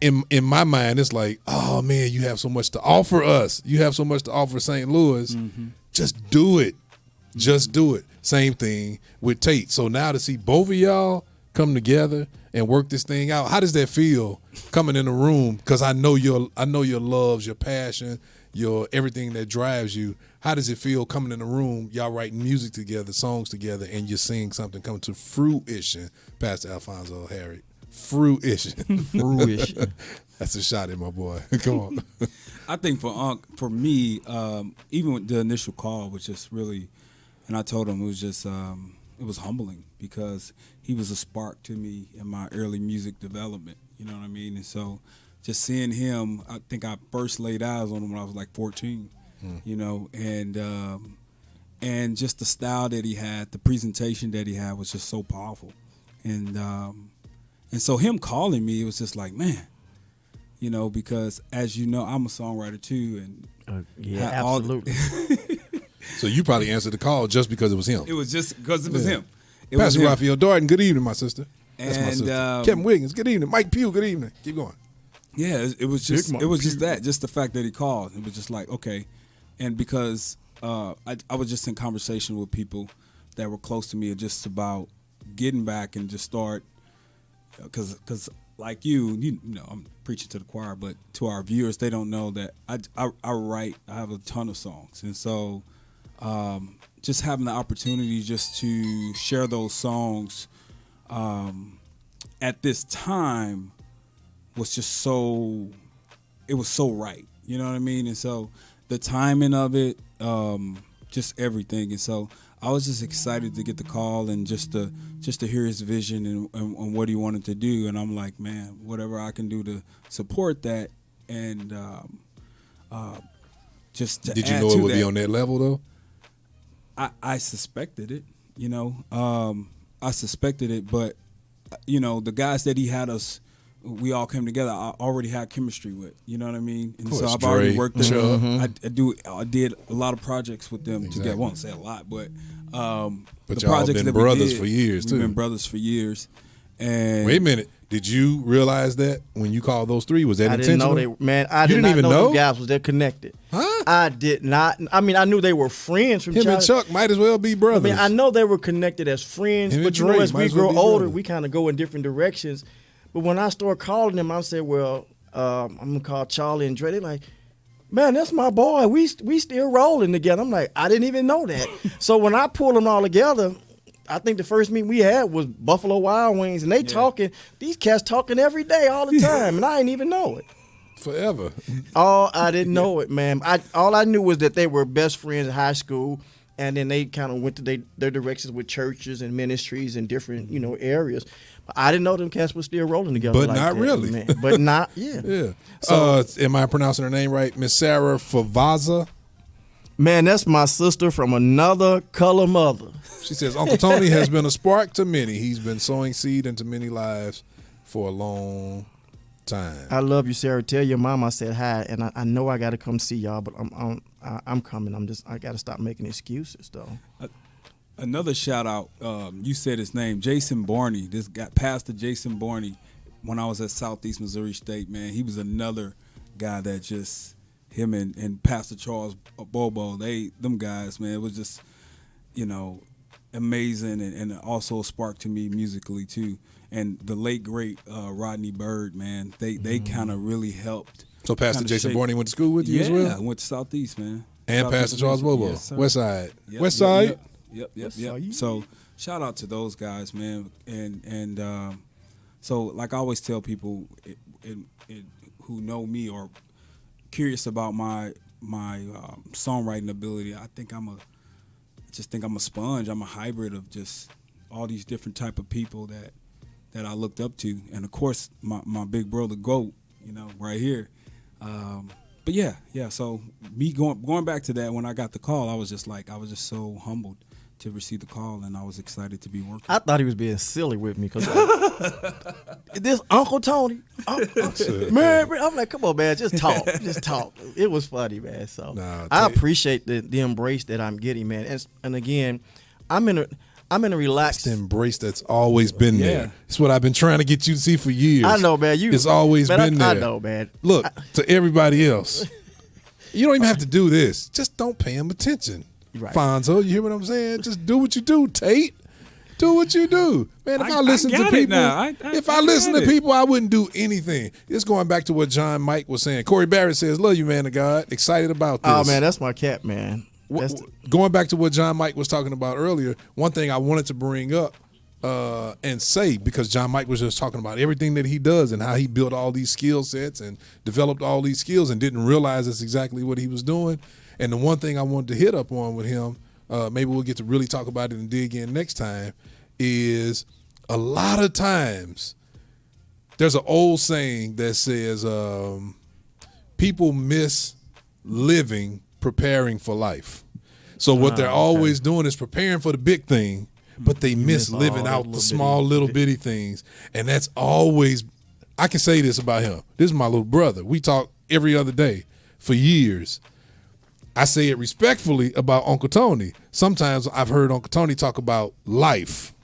in my mind, it's like, oh man, you have so much to offer us. You have so much to offer St. Louis. Mm-hmm. Just do it. Just do it. Same thing with Tate. So now to see both of y'all come together and work this thing out. How does that feel coming in the room? Because I know your loves, your passion, your everything that drives you. How does it feel coming in the room, y'all writing music together, songs together, and you're seeing something come to fruition, Pastor Alfonso Harriet? Fruition. Fruition. That's a shot at my boy. Come on. I think for me, even with the initial call was just really, and I told him it was just, it was humbling because he was a spark to me in my early music development. You know what I mean? And so just seeing him, I think I first laid eyes on him when I was like 14, you know, and just the style that he had, the presentation that he had was just so powerful. And so him calling me, it was just like, man, You know, because as you know, I'm a songwriter too, and Yeah, absolutely. So you probably answered the call just because it was him. it was just because it was Yeah. him. It was Pastor him. Raphael Darden, good evening, my sister. That's my And, sister. Kevin Wiggins, good evening. Mike Pugh, good evening. Keep going. Yeah, it was just Big it was Mike just that, just the fact that he called. It was just like, okay, and because I was just in conversation with people that were close to me, just about getting back and just start, because like you know, I'm preaching to the choir, but to our viewers, they don't know that I write. I have a ton of songs, and so just having the opportunity just to share those songs at this time was just so, it was so right, you know what I mean? And so the timing of it, just everything. And so I was just excited to get the call and just to hear his vision and what he wanted to do. And I'm like, man, whatever I can do to support that, and just to Did you add know to it would be that. on that level though? I suspected it, you know. I suspected it, but you know, the guys that he had us, we all came together. I already had chemistry with, you know what I mean. And course, so I've already Dre, worked with Chubb. them. I did a lot of projects with them together. I won't say a lot, but the y'all projects been that brothers we did, for years, we've too. been brothers for years. And Wait a minute. Did you realize that when you called those three? Was that I didn't intentional? know man. I You did didn't not even know know? them guys was that connected. Huh? I did not. I mean, I knew they were friends from Him and childhood. Chuck might as well be brothers. I mean, I know they were connected as friends, Him but and you know, Dre as might we as well grow be older, brothers. we kind of go in different directions. But when I started calling them, I said, "Well, I'm gonna call Charlie and Dre." They're like, "Man, that's my boy. We still rolling together." I'm like, I didn't even know that. So when I pulled them all together, I think the first meeting we had was Buffalo Wild Wings, and they talking. These cats talking every day, all the time, and I didn't even know it. Forever. Oh, I didn't know it, man. All I knew was that they were best friends in high school, and then they kind of went to their directions with churches and ministries in different, areas. But I didn't know them cats were still rolling together. But like not that, really. man. But not, yeah. Yeah. So- Am I pronouncing her name right? Miss Sarah Favaza. Man, that's my sister from another color mother. She says, Uncle Tony has been a spark to many. He's been sowing seed into many lives for a long time. I love you, Sarah. Tell your mom I said hi, and I know I got to come see y'all, but I'm coming. I got to stop making excuses though. another shout out, you said his name, Jason Barney. This guy, Pastor Jason Barney, when I was at Southeast Missouri State, man, he was another guy that just, him and Pastor Charles Bobo, them guys, man, it was just, amazing and also a spark to me musically too. And the late great Rodney Byrd, man, they kind of really helped. So Pastor kinda Jason shape- Barney went to school with you as Yeah, well? I went to Southeast, man. And Southeast Pastor Charles Missouri. Bobo, Yes, sir. West Side. Yep, West yep, Side? Yep. So shout out to those guys, man. And so like I always tell people who know me or curious about my songwriting ability, I think I'm a sponge. I'm a hybrid of just all these different type of people that I looked up to, and of course my big brother GOAT, right here. But yeah. So me going back to that, when I got the call, I was just so humbled to receive the call, and I was excited to be working. I thought he was being silly with me because this Uncle Tony, man, I'm like, come on, man, just talk. It was funny, man. So Nah, I appreciate the embrace that I'm getting, man. And again, I'm in a relaxed. The embrace that's always been Yeah. there. It's what I've been trying to get you to see for years. I know, man. It's always man, been there. I know, man. Look, to everybody else, you don't even have to do this. Just don't pay him attention. Right. Fonzo, you hear what I'm saying? Just do what you do, Tate. Do what you do. Man, if I listen to got it people, now. if I I listen got to it. people, I wouldn't do anything. It's going back to what John Mike was saying. Corey Barrett says, love you, man of God. Excited about this. Oh man, that's my cat, man. That's Going back to what John Mike was talking about earlier, one thing I wanted to bring up and say, because John Mike was just talking about everything that he does and how he built all these skill sets and developed all these skills and didn't realize that's exactly what he was doing. And the one thing I wanted to hit up on with him, maybe we'll get to really talk about it and dig in next time, is a lot of times there's an old saying that says people miss living preparing for life. So what they're always doing is preparing for the big thing, but they miss living all out the the little small bitty- little bitty things. And that's always I can say this about him. This is my little brother. We talk every other day for years. I say it respectfully about Uncle Tony. Sometimes I've heard Uncle Tony talk about life,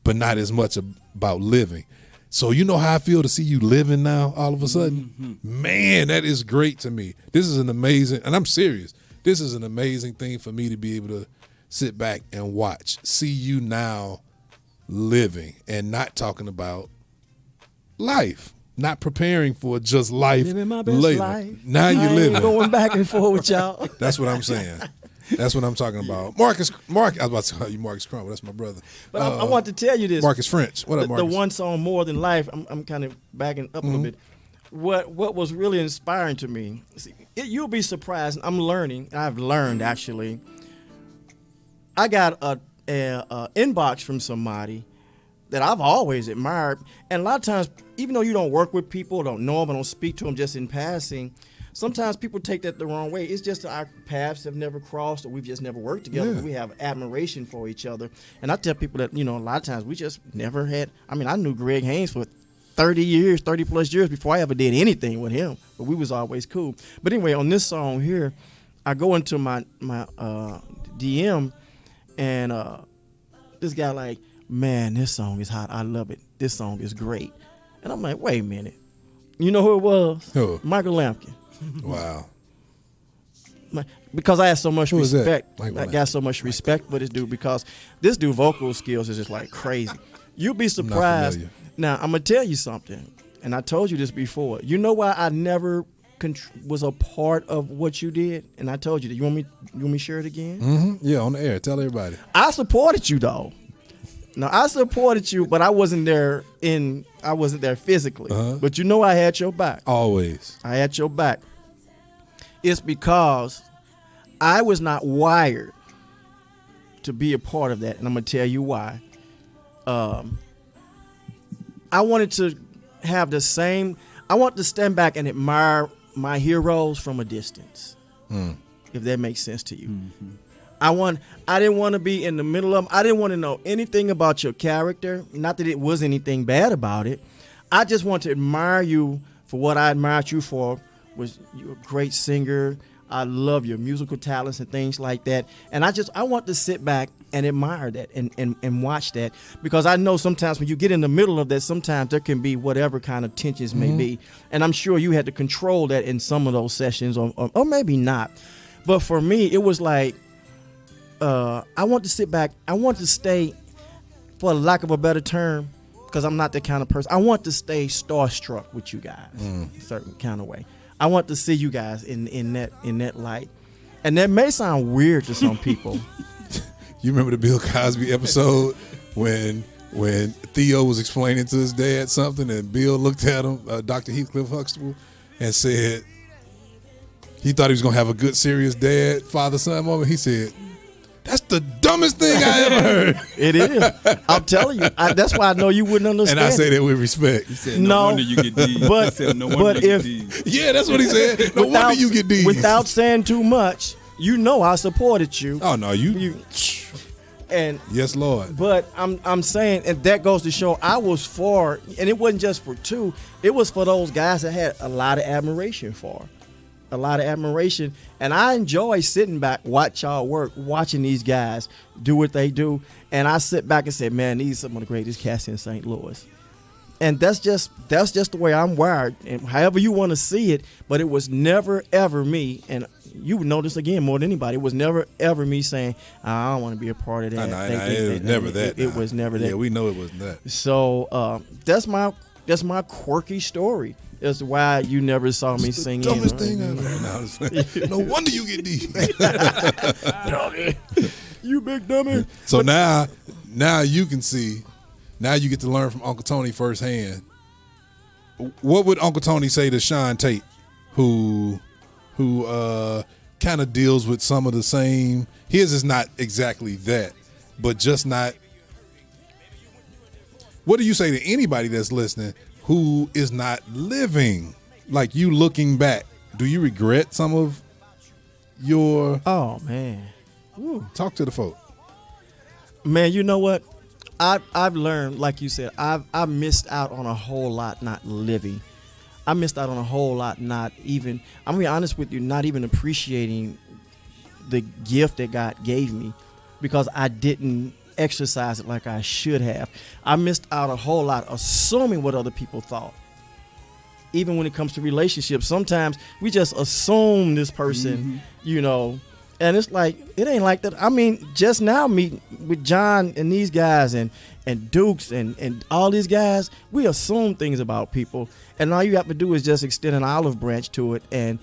but not as much about living. So you know how I feel to see you living now all of a sudden? Man, that is great to me. This is an amazing, and I'm serious, this is an amazing thing for me to be able to sit back and watch. See you now living and not talking about life. Not preparing for just life Living my best later. life. Now you're I ain't living. going back and forth with y'all. That's what I'm saying. That's what I'm talking about. Mark, I was about to call you Marcus Crumble. That's my brother. But I want to tell you this. Marcus French. What up, The Marcus? one song, More Than Life, I'm kind of backing up a little bit. What was really inspiring to me, see, you'll be surprised, I'm learning, I've learned actually. I got a inbox from somebody that I've always admired, and a lot of times, even though you don't work with people, don't know them, or don't speak to them just in passing, sometimes people take that the wrong way. It's just that our paths have never crossed, or we've just never worked together. But we have admiration for each other, and I tell people that, a lot of times we just never had. I mean, I knew Greg Haynes for 30 plus years before I ever did anything with him, but we was always cool. But anyway, on this song here, I go into my DM, and this guy like, man, this song is hot. I love it. This song is great. And I'm like, wait a minute. You know who it was? Who? Michael Lampkin. Wow. Because I had so much Who is that? respect. Michael I got so much respect for this dude because this dude vocal skills is just like crazy. You'll be surprised. familiar. Now, I'm going to tell you something, and I told you this before. You know why I never was a part of what you did? And I told you that. You want me to share it again? Mm-hmm. Yeah, on the air. Tell everybody. I supported you, though. Now, I supported you, but I wasn't there physically. But you know I had your back. Always. I had your back. It's because I was not wired to be a part of that, and I'm gonna tell you why. I wanted to have the same. I want to stand back and admire my heroes from a distance, if that makes sense to you. Mm-hmm. I didn't want to be in the middle of them. I didn't want to know anything about your character. Not that it was anything bad about it. I just want to admire you for what I admired you for. Was you're a great singer. I love your musical talents and things like that. And I want to sit back and admire that and watch that, because I know sometimes when you get in the middle of that, sometimes there can be whatever kind of tensions may be. And I'm sure you had to control that in some of those sessions or maybe not. But for me, it was like, I want to sit back. I want to stay, for lack of a better term, because I'm not that kind of person. I want to stay starstruck with you guys, in a certain kind of way. I want to see you guys in that light, and that may sound weird to some people. You remember the Bill Cosby episode when Theo was explaining to his dad something, and Bill looked at him, Dr. Heathcliff Huxtable, and said he thought he was gonna have a good, serious dad, father-son moment. He said, "That's the dumbest thing I ever heard." It is. I'm telling you. That's why I know you wouldn't understand. And I say that with respect. He said, No, no wonder you get D's. but- He said, no but wonder you if- get D's. Yeah, that's what he said. No wonder you get D's. Without saying too much, you know I supported you. Oh no, you. And Yes, Lord. but I'm saying, and that goes to show I was for, and it wasn't just for two. It was for those guys that had a lot of admiration for. A lot of admiration, and I enjoy sitting back, watch y'all work, watching these guys do what they do, and I sit back and say, man, these are some of the greatest cats in St. Louis, and that's just the way I'm wired, and however you want to see it, but it was never ever me, and you would know this again more than anybody. It was never ever me saying, I don't want to be a part of that. It was never that. It was never that. Yeah, we know it wasn't that. So that's my quirky story. That's why you never saw me singing. Dumbest thing I've heard. No, I'm just playing. No wonder you get D's. You big dummy. So now you can see. Now you get to learn from Uncle Tony firsthand. What would Uncle Tony say to Sean Tate, who kind of deals with some of the same? His is not exactly that, but just not. What do you say to anybody that's listening who is not living? Like, you looking back, do you regret some of your? Oh man, Talk to the folk. man, you know what? I've learned, like you said, I missed out on a whole lot not living. I missed out on a whole lot not even. I'm gonna be honest with you, not even appreciating the gift that God gave me because I didn't exercise it like I should have. I missed out a whole lot assuming what other people thought. Even when it comes to relationships, sometimes we just assume this person, you know, and it's like, it ain't like that. I mean, just now meeting with John and these guys and Dukes and all these guys, we assume things about people, and all you have to do is just extend an olive branch to it, and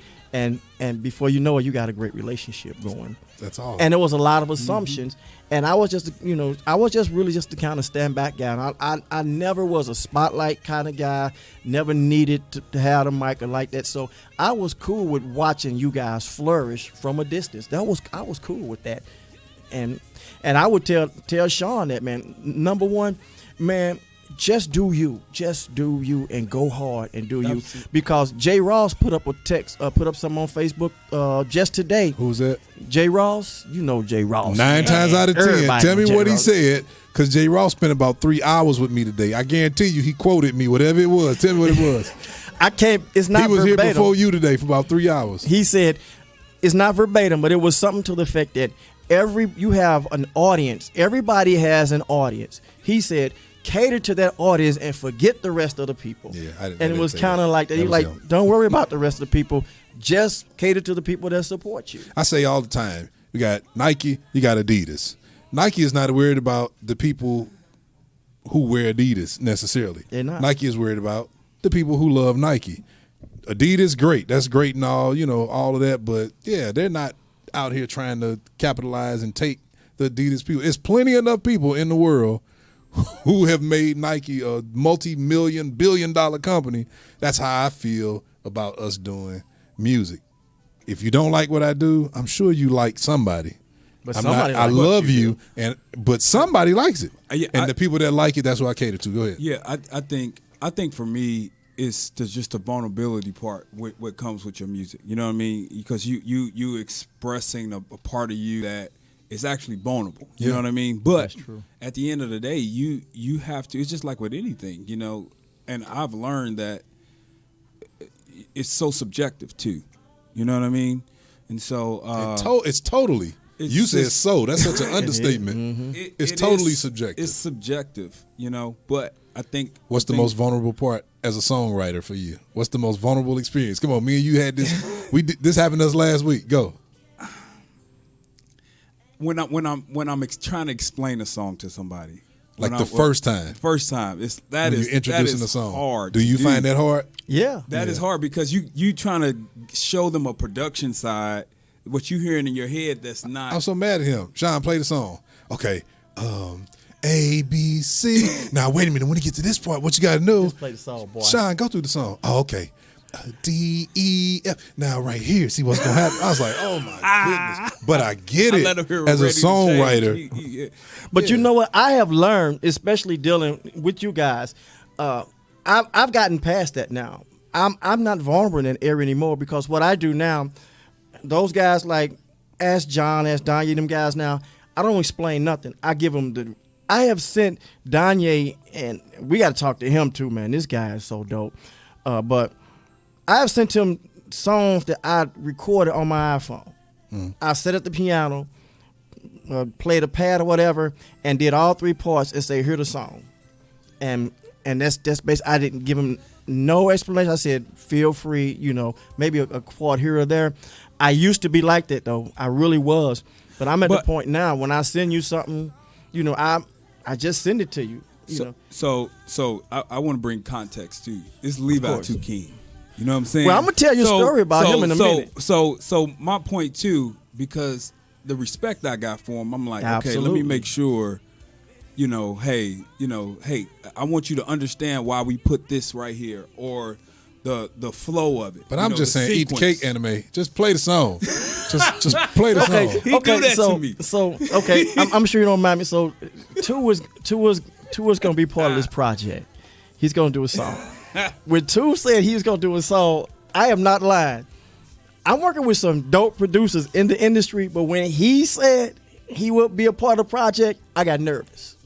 before you know it, you got a great relationship going. That's all. And there was a lot of assumptions, and I was just, you know, I was just really just the kind of stand back guy. I never was a spotlight kind of guy, never needed to have a mic or like that. So I was cool with watching you guys flourish from a distance. I was cool with that, and I would tell Sean that, man. Number one, man, just do you, and go hard and do you. Because Jay Ross put up a text, put up something on Facebook just today. Who's that? Jay Ross. You know Jay Ross. 9 times out of 10. Everybody Tell me know Jay what he Ross. said, because Jay Ross spent about 3 hours with me today. I guarantee you he quoted me, whatever it was. Tell me what it was. I can't. It's not. He was verbatim. here before you today for about 3 hours. He said it's not verbatim, but it was something to the effect that you have an audience. Everybody has an audience. He said, cater to that audience and forget the rest of the people. Yeah, and it was kind of like that. He like, him. don't worry about the rest of the people. Just cater to the people that support you. I say all the time, you got Nike, you got Adidas. Nike is not worried about the people who wear Adidas necessarily. They're not. Nike is worried about the people who love Nike. Adidas, great. That's great and all, you know, all of that. But, yeah, they're not out here trying to capitalize and take the Adidas people. There's plenty enough people in the world who have made Nike a multi-million, billion-dollar company. That's how I feel about us doing music. If you don't like what I do, I'm sure you like somebody. But I love you, but somebody likes it. Yeah, the people that like it, that's what I cater to. Go ahead. Yeah, I think for me, it's just the vulnerability part what comes with your music. You know what I mean? Because you expressing a part of you that is actually vulnerable. You know what I mean? But that's true. At the end of the day, you have to. It's just like with anything, you know. And I've learned that it's so subjective too. You know what I mean? And so it's totally. You said so. That's such an understatement. It's totally subjective. It's subjective, you know. But I think what's the most vulnerable part as a songwriter for you? What's the most vulnerable experience? Come on, me and you had this. This happened to us last week. Go. When I'm trying to explain a song to somebody, like the first time. First time, that is introducing the song. Hard. Do you find that hard? Yeah, that is hard because you trying to show them a production side, what you hearing in your head that's not. I'm so mad at him. Sean, play the song. Okay. A, B, C. Now, wait a minute. When you get to this part, what you got to know? Just play the song, boy. Sean, go through the song. Oh, okay. D, E, F. Now, right here, see what's going to happen. I was like, oh, my goodness. But I get it as a songwriter. But you know what? I have learned, especially dealing with you guys, I've gotten past that now. I'm not vulnerable in that area anymore because what I do now, those guys like Ask John, Ask Danye, them guys now, I don't explain nothing. I give them I have sent Danye, and we got to talk to him too, man. This guy is so dope. But I have sent him songs that I recorded on my iPhone. I set up the piano, played a pad or whatever, and did all 3 parts and say, hear the song. And that's basically, I didn't give him no explanation. I said, feel free, you know, maybe a chord here or there. I used to be like that, though. I really was. But I'm at the point now, when I send you something, you know, I just send it to you. So I want to bring context to you. It's Levi Two King. You know what I'm saying? Well, I'm gonna tell you a story about him in a minute. So my point too, because the respect I got for him, I'm like, okay, let me make sure, hey, I want you to understand why we put this right here, or the flow of it. But I'm just saying, sequence. Eat the cake, anime. Just play the song. just play the song. He do that to me. So okay, I'm sure you don't mind me. So Two is gonna be part of this project. He's gonna do a song. When Two said he was gonna do a song, I am not lying. I'm working with some dope producers in the industry, but when he said he would be a part of the project, I got nervous.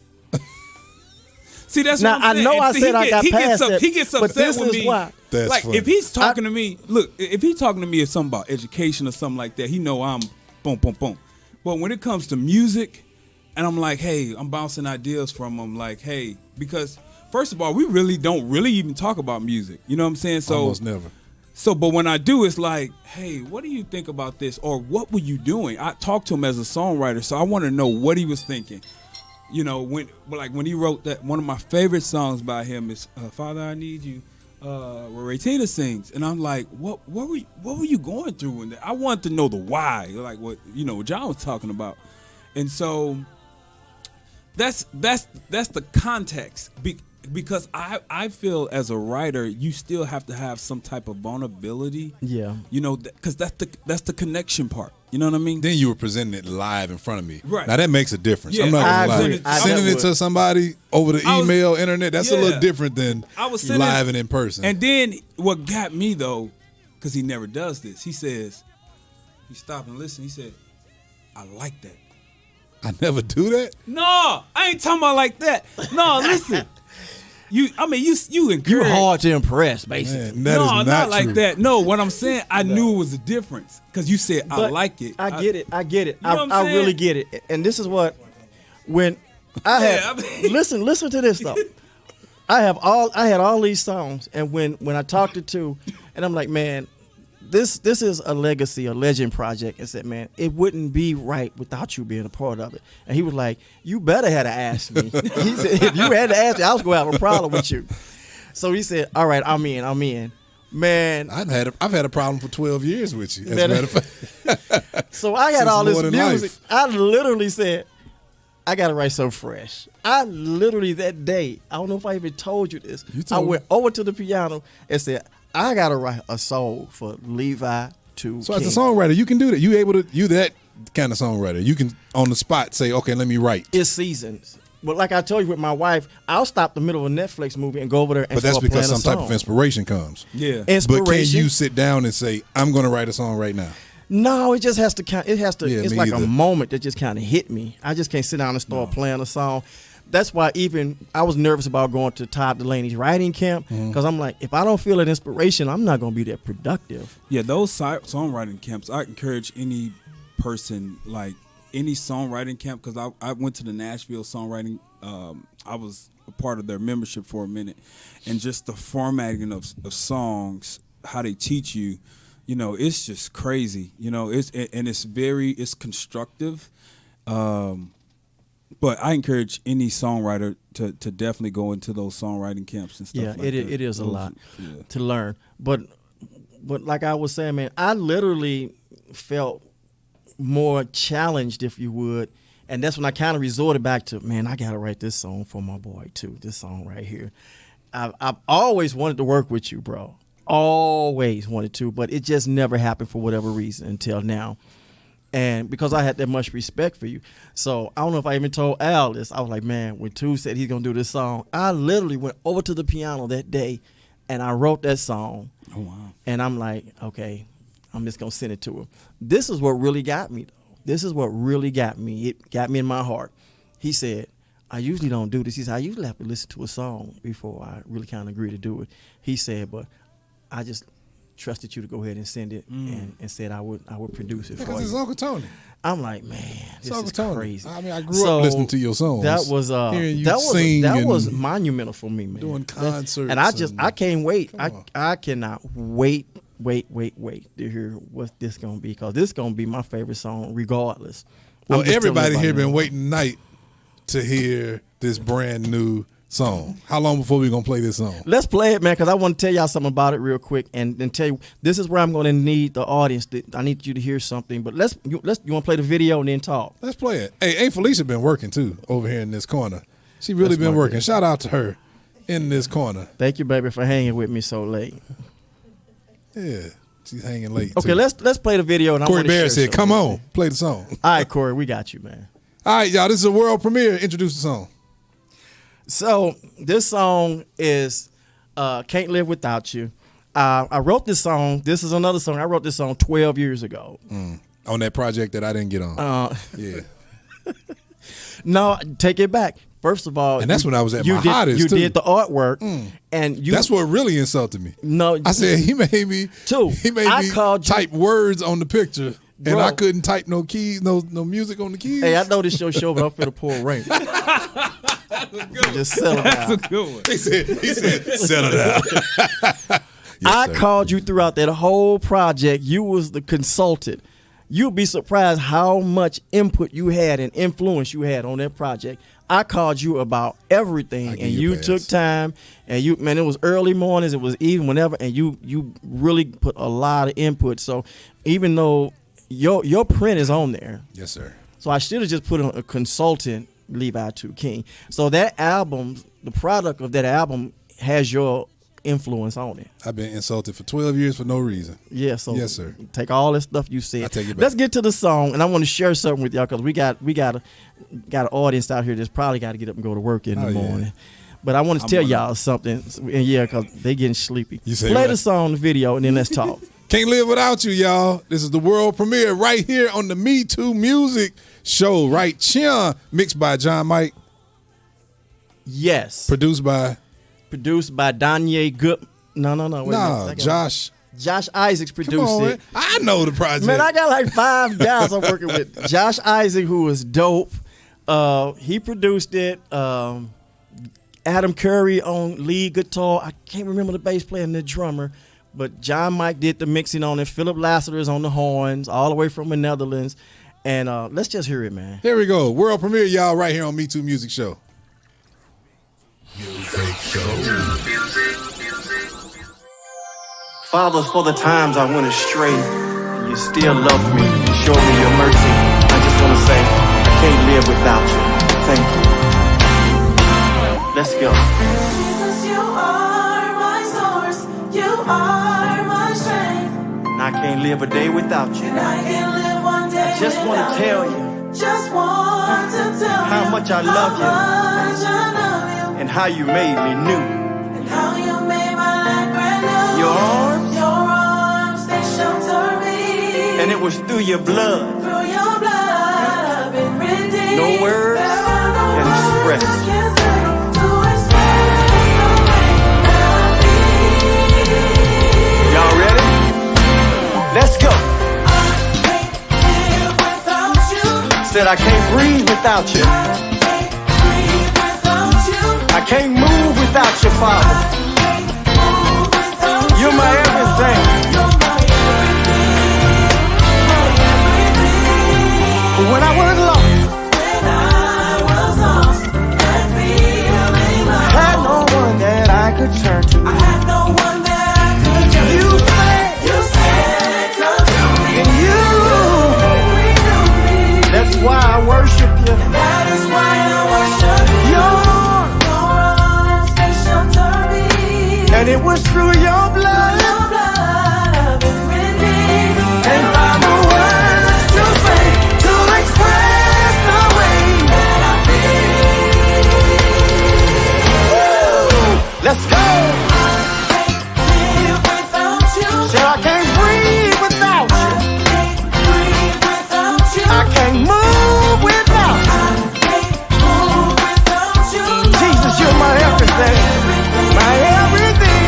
See, that's Now, what I'm saying. I know And I see, said I got he gets past up- that, He gets but upset this with is me. why. That's Like funny. if he's talking to me, look, if he's talking to me something about education or something like that, he know I'm boom, boom, boom. But when it comes to music, and I'm like, hey, I'm bouncing ideas from him, like, hey, because first of all, we really don't even talk about music. You know what I'm saying? So Almost never. So, but when I do, it's like, hey, what do you think about this? Or what were you doing? I talked to him as a songwriter, so I want to know what he was thinking. You know, when he wrote that, one of my favorite songs by him is "Father, I Need You," where Raytina sings, and I'm like, what were you going through? And I wanted to know the why, like what John was talking about, and so that's the context. Because I feel as a writer, you still have to have some type of vulnerability. Yeah. Because that's the connection part. You know what I mean? Then you were presenting it live in front of me. Right. Now that makes a difference. Yeah, I'm not I gonna agree. lie. I Sending it would. to somebody over the I was- email, internet, that's a Yeah. little different than I was sending- live and in person. And then what got me though, because he never does this, he says, he stopped and listened. He said, "I like that." I never do that. No, I ain't talking about like that. No, listen. You encourage. You hard to impress, basically. Man, that is no, not like true. that. No, what I'm saying, I knew it was a difference because you said I But like it. I get it. I get it. You know what I'm I really saying? get it. And this is what when I had Yeah, I mean- listen to this though. I had all these songs, and when I talked to, and I'm like, man, this is a legacy, a legend project. I said, man, it wouldn't be right without you being a part of it. And he was like, you better had to ask me. He said, if you had to ask me, I was gonna have a problem with you. So he said, all right, I'm in. Man, I've had a problem for 12 years with you. As a Man, matter of fact, so I had Since all this more than music. life. I literally said, I gotta write so fresh. I literally that day, I don't know if I even told you this. You I told went over to the piano and said, I gotta write a song for Levi to so King. as a songwriter, you can do that. You that kind of songwriter. You can on the spot say, okay, let me write. It's seasons. But like I told you with my wife, I'll stop the middle of a Netflix movie and go over there and But that's start because playing some a type of song. inspiration comes. yeah. Inspiration. But can you sit down and say, I'm going to write a song right now? No, it just has to count. It has to. Yeah, it's me like either. a moment that just kind of hit me. I just can't sit down and start playing a song. That's why even I was nervous about going to Todd Delaney's writing camp because I'm like, if I don't feel an inspiration, I'm not going to be that productive. Yeah, those songwriting camps, I encourage any person, like any songwriting camp, because I went to the Nashville songwriting. I was a part of their membership for a minute, and just the formatting of songs, how they teach you, it's just crazy. It's constructive. But I encourage any songwriter to definitely go into those songwriting camps and stuff. Yeah, like it that. is a Those- lot yeah. to learn. But like I was saying, man, I literally felt more challenged, if you would. And that's when I kind of resorted back to, man, I got to write this song for my boy, too. This song right here. I've always wanted to work with you, bro. Always wanted to. But it just never happened for whatever reason until now. And because I had that much respect for you. So I don't know if I even told Al this. I was like, man, when Tu said he's going to do this song, I literally went over to the piano that day and I wrote that song. Oh, wow. And I'm like, okay, I'm just going to send it to him. This is what really got me, though. This is what really got me. It got me in my heart. He said, I usually don't do this. He said, I usually have to listen to a song before I really kind of agree to do it. He said, but I just trusted you to go ahead and send it and said I would produce it for Because it's you. Uncle Tony. I'm like, man, It's this Uncle is Tony. crazy. I mean, I grew up listening to your songs. That was Hearing you that sing was and monumental for me, man. doing concerts and I can't wait. Come on. I cannot wait to hear what this gonna be, because this gonna be my favorite song regardless. Well, I'm just telling everybody here everybody been now. waiting tonight to hear this brand new song. How long before we gonna play this song? Let's play it, man, because I want to tell y'all something about it real quick, and then tell you this is where I'm going to need the audience. I need you to hear something. But you want to play the video and then talk? Let's play it. Hey, Aunt Felicia been working too over here in this corner. She really That's been my working. girl. Shout out to her in this corner. Thank you, baby, for hanging with me so late. Yeah, she's hanging late. Okay, too. let's play the video. And I Corey wanna Bear share said, something "Come with on, you." play the song." All right, Corey, we got you, man. All right, y'all. This is a world premiere. Introduce the song. So this song is "Can't Live Without You." I wrote this song. This is another song. I wrote this song 12 years ago. On that project that I didn't get on. Yeah. No, take it back. First of all, And that's when I was at you my did, hottest, You too. did the artwork, and you. That's what really insulted me. No, I said he made me. Too. He made I me call you- type words on the picture, and Bro. I couldn't type no keys, no music on the keys. Hey, I know this your show, but I'm finna pull rank. So just settle That's a down. good one. he said, settle down. Yes, I sir. called you throughout that whole project. You was the consultant. You'd be surprised how much input you had and influence you had on that project. I called you about everything, give and you a you pass. took time. And you, man, it was early mornings, it was even whenever, and you really put a lot of input. So even though your print is on there, Yes, sir. so I should have just put on a consultant, Levi 2 King. So that album, the product of that album, has your influence on it. I've been insulted for 12 years for no reason. Yeah, so Yes, sir. take all that stuff you said. I take it back. Let's get to the song, and I want to share something with y'all because we got an audience out here that's probably got to get up and go to work in the Oh, yeah. morning. But I want to tell y'all something, and yeah, because they getting sleepy. You say Play what? the song, the video, and then let's talk. Can't live without you, y'all. This is the world premiere right here on the MeTooMusic show, right here. Mixed by John Mike, Yes, produced by produced by Danye Good. No, wait a minute. Josh. Josh Isaacs Come produced on, it. man. I know the project. Man, I got like 5 guys I'm working with. Josh Isaac, who was dope. He produced it. Adam Curry on lead guitar. I can't remember the bass player and the drummer, but John Mike did the mixing on it. Philip Lassiter is on the horns, all the way from the Netherlands. And let's just hear it, man. Here we go. World premiere, y'all, right here on MeTooMusic show. Father, for the times I went astray, you still love me, you show me your mercy. I just want to say, I can't live without you. Thank you. Let's go. Jesus, you are my source. You are my strength. I can't live a day without you. And I can't live one day I just want without to tell you. you Just want to tell how you much I love you. how much I love you. and how you made me new. And how you made my life brand new. Your arms, they shelter me. And it was through your blood. Through your blood, I've been redeemed. No words There are no can words express. I can say to express the way that I feel. Y'all ready? Let's go. I can't live without you. Said I can't breathe without you. I can't breathe without you. I can't move without you, Father. I can't move without you. You're my everything. You're my everything. My everything. When I was lost, When I was lost and feeling like had no one that I could turn to. I had no one that I could turn You to. said, You said, come to me. and you. Renew me. That's why I worship you. That is why I worship you. Your Your arms, they shelter me. and it was through your blood. Your blood, I've been redeemed. Can't find the words to say to express the way that I feel. Let's go. Live without you. Said I can't breathe without you. Can't breathe without you. I can't move without you. Can't move without you. Jesus, you're my everything. My everything.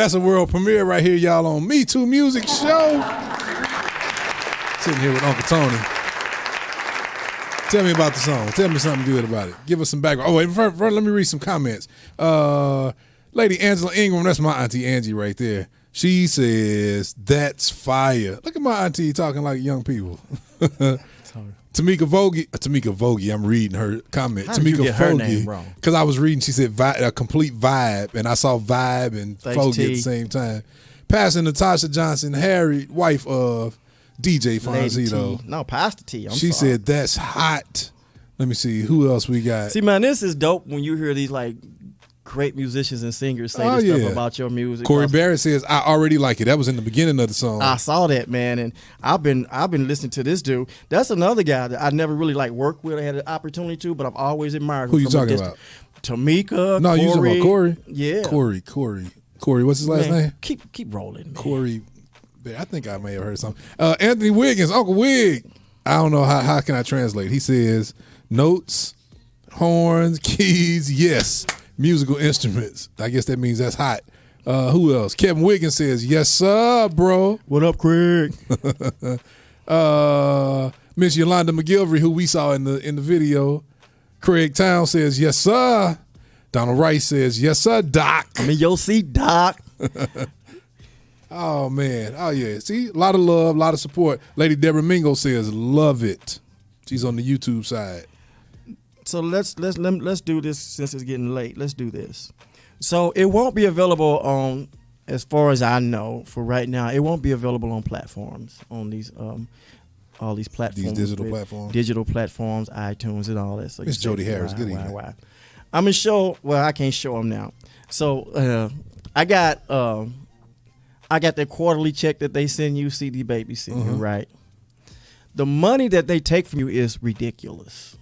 that's a world premiere right here, y'all, on MeTooMusic Show. Sitting here with Uncle Tony. Tell me about the song. Tell me something good about it. Give us some background. Oh, wait, first, let me read some comments. Lady Angela Ingram, that's my auntie Angie right there. She says, that's fire. Look at my auntie talking like young people. Tamika Vogie, I'm reading her comment. How did you get her name wrong? Because I was reading, she said a complete vibe, and I saw vibe and Fogie at the same time. Pastor Natasha Johnson, Harry, wife of DJ Fonzito. No, Pastor T. She said, that's hot. Let me see, who else we got? See, man, this is dope when you hear these like great musicians and singers say this stuff about your music. Corey Barrett says, I already like it. That was in the beginning of the song. I saw that, man, and I've been listening to this dude. That's another guy that I never really like worked with. I had an opportunity to, but I've always admired. Who you talking about? Tamika. No, Corey. you talking about Corey? Yeah. Corey. What's his last name? Keep rolling, man. Corey. I think I may have heard something. Anthony Wiggins, Uncle Wig. I don't know how can I translate. He says, notes, horns, keys, yes. Musical instruments. I guess that means that's hot. Who else? Kevin Wiggins says, yes, sir, bro. What up, Craig? Miss Yolanda McGilvery, who we saw in the video. Craig Town says, yes, sir. Donald Rice says, yes, sir, Doc. I'm in your seat, Doc. Oh, man. Oh, yeah. See, a lot of love, a lot of support. Lady Deborah Mingo says, love it. She's on the YouTube side. So let's do this since it's getting late. Let's do this. So it won't be available on, as far as I know, for right now. It won't be available on platforms, on these all these platforms, these digital platforms, iTunes, and all that. So Miss Jody Harris, good evening. I'm gonna show. Well, I can't show them now. So I got that quarterly check that they send you, CD Baby send you, right? The money that they take from you is ridiculous.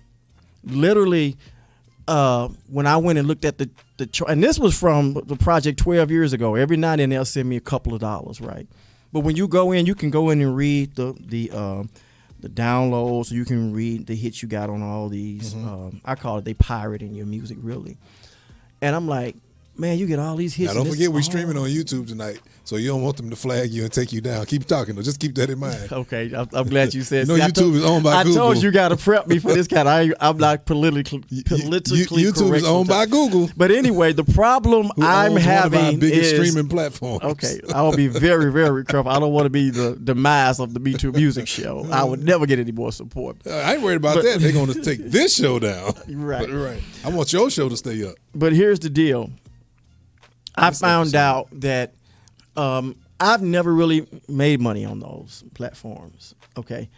Literally, when I went and looked at the and this was from the project 12 years ago. Every now and then they'll send me a couple of dollars, right? But when you go in, you can go in and read the downloads. You can read the hits you got on all these. I call it they pirating your music, really. And I'm like, man, you get all these hits. Now, don't forget we're streaming on YouTube tonight, so you don't want them to flag you and take you down. Keep talking, though. Just keep that in mind. Okay, I'm glad you said. No, YouTube is owned by Google. I told you got to prep me for this kind. I'm not politically YouTube correct is owned by Google. But anyway, the problem I'm having one of our biggest streaming platforms. Okay, I will be very, very careful. I don't want to be the demise of the MeTooMusic show. I would never get any more support. I ain't worried about that. They're going to take this show down. Right. I want your show to stay up. But here's the deal. I found out that I've never really made money on those platforms, okay?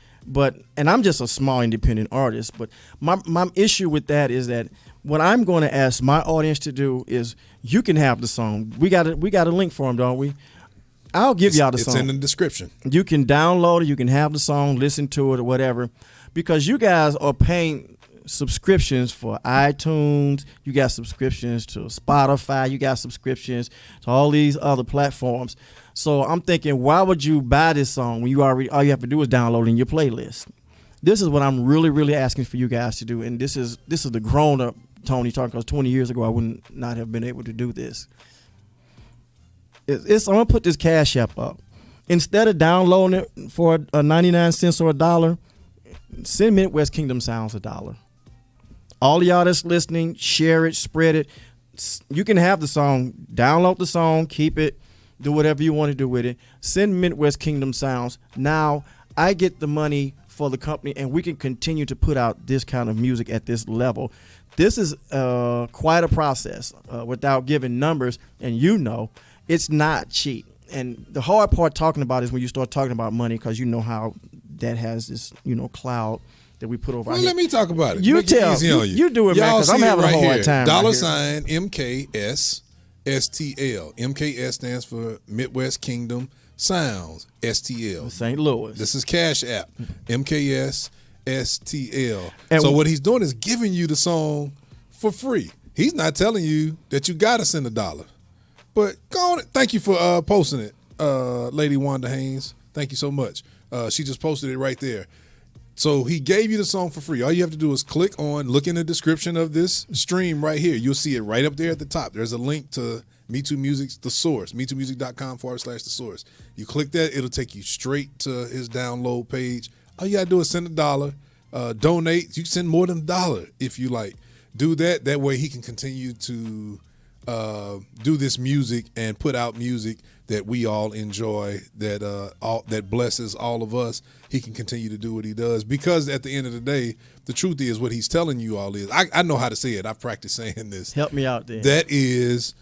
And I'm just a small independent artist, but my issue with that is that what I'm going to ask my audience to do is you can have the song. We got a link for them, don't we? I'll give y'all the song. It's in the description. You can download it. You can have the song, listen to it or whatever, because you guys are paying subscriptions for iTunes, you got subscriptions to Spotify, you got subscriptions to all these other platforms. So I'm thinking, why would you buy this song when all you have to do is download it in your playlist? This is what I'm really, really asking for you guys to do, and this is the grown up Tony talking, because 20 years ago I would not have been able to do this. I'm gonna put this Cash App up. Instead of downloading it for 99 cents or $1, send Midwest Kingdom Sounds $1. All of y'all that's listening, share it, spread it. You can have the song, download the song, keep it, do whatever you want to do with it. Send Midwest Kingdom Sounds. Now I get the money for the company, and we can continue to put out this kind of music at this level. This is quite a process without giving numbers, and it's not cheap. And the hard part talking about is when you start talking about money, because you know how that has this cloud that we put over our head. Let me talk about it. You Make tell it easy on you do it, man, because I'm having a hard time. $ MKS STL. MKS stands for Midwest Kingdom Sounds STL. St. Louis. This is Cash App. MKS STL. And so what he's doing is giving you the song for free. He's not telling you that you got to send $1. But go on. Thank you for posting it, Lady Wanda Haynes. Thank you so much. She just posted it right there. So he gave you the song for free. All you have to do is look in the description of this stream right here. You'll see it right up there at the top. There's a link to MeTooMusic's The Source, MeTooMusic.com/The Source. You click that, it'll take you straight to his download page. All you gotta do is send $1. Donate. You can send more than $1 if you like. Do that. That way he can continue to do this music and put out music that we all enjoy, that blesses all of us. He can continue to do what he does, because at the end of the day, the truth is what he's telling you all is, I know how to say it. I've practiced saying this. Help me out there. That is,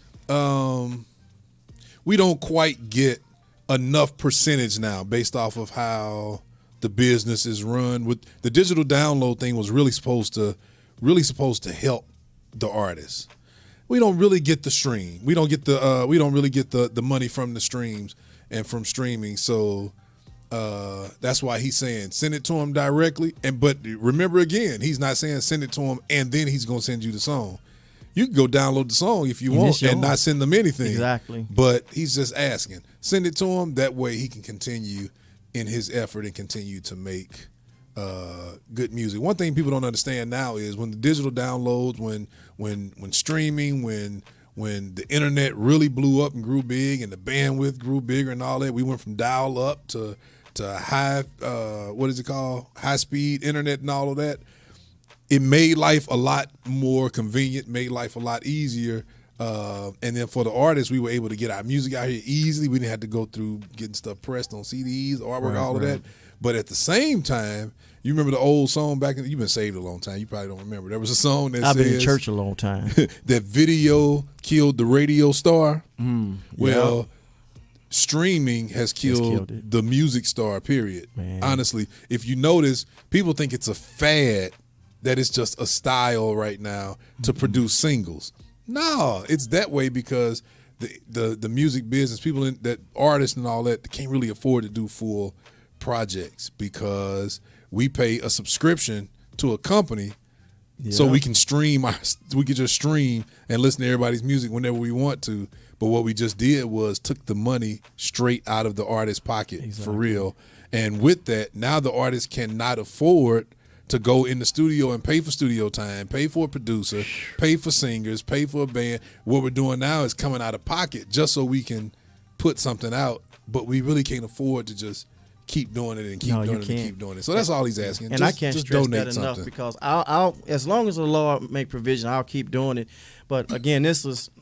we don't quite get enough percentage now based off of how the business is run. With the digital download thing was really supposed to help the artists. We don't really get the stream. We don't really get the money from the streams and from streaming. So that's why he's saying send it to him directly. But remember, again, he's not saying send it to him and then he's gonna send you the song. You can go download the song if you want and not send them anything. Exactly. But he's just asking. Send it to him. That way he can continue in his effort and continue to make good music. One thing people don't understand now is when the digital downloads, when streaming, when the internet really blew up and grew big and the bandwidth grew bigger and all that, we went from dial up to high, high speed internet and all of that. It made life a lot more convenient, made life a lot easier. And then for the artists, we were able to get our music out here easily. We didn't have to go through getting stuff pressed on CDs, artwork, all of that. But at the same time, you remember the old song back in, you've been saved a long time. You probably don't remember. There was a song that I've says, been in church a long time. that video killed the radio star. Well, yeah. Streaming has killed the music star, period. Man. Honestly, if you notice, people think it's a fad, that it's just a style right now to produce singles. No, it's that way because the music business, people that artists and all that, they can't really afford to do full projects because we pay a subscription to a company so we can just stream and listen to everybody's music whenever we want to. But what we just did was took the money straight out of the artist's pocket for real. And with that, now the artist cannot afford to go in the studio and pay for studio time, pay for a producer, pay for singers, pay for a band. What we're doing now is coming out of pocket just so we can put something out, but we really can't afford to just keep doing it and keep doing it and keep doing it. So that's all he's asking. And I can't stress that enough because I'll as long as the Lord make provision, I'll keep doing it. But again,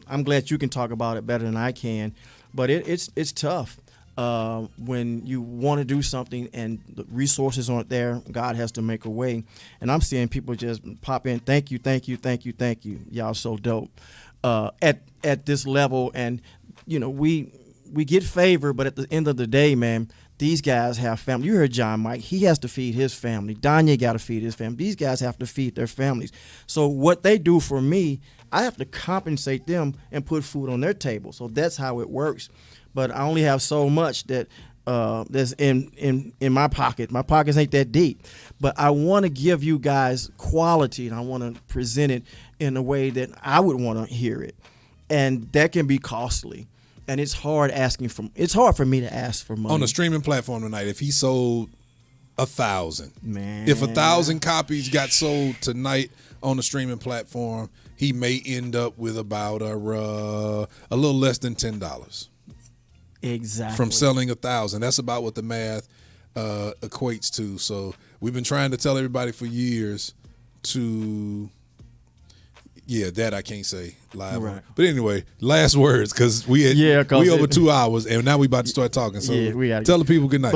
I'm glad you can talk about it better than I can. But it's tough. When you want to do something and the resources aren't there, God has to make a way. And I'm seeing people just pop in, thank you, thank you, thank you, thank you. Y'all so dope. At this level, and we get favor, but at the end of the day, man, these guys have family. You heard John Mike. He has to feed his family. Danye got to feed his family. These guys have to feed their families. So what they do for me, I have to compensate them and put food on their table. So that's how it works. But I only have so much that's in my pocket. My pockets ain't that deep. But I want to give you guys quality, and I want to present it in a way that I would want to hear it. And that can be costly. And it's hard for me to ask for money. On the streaming platform tonight, if he sold 1,000, man, if 1,000 copies got sold tonight on the streaming platform, he may end up with about a little less than $10. Exactly. From selling 1,000. That's about what the math equates to. So we've been trying to tell everybody for years to, that I can't say live. Right. But anyway, last words, because we over 2 hours and now we about to start talking. So we gotta tell the people good night.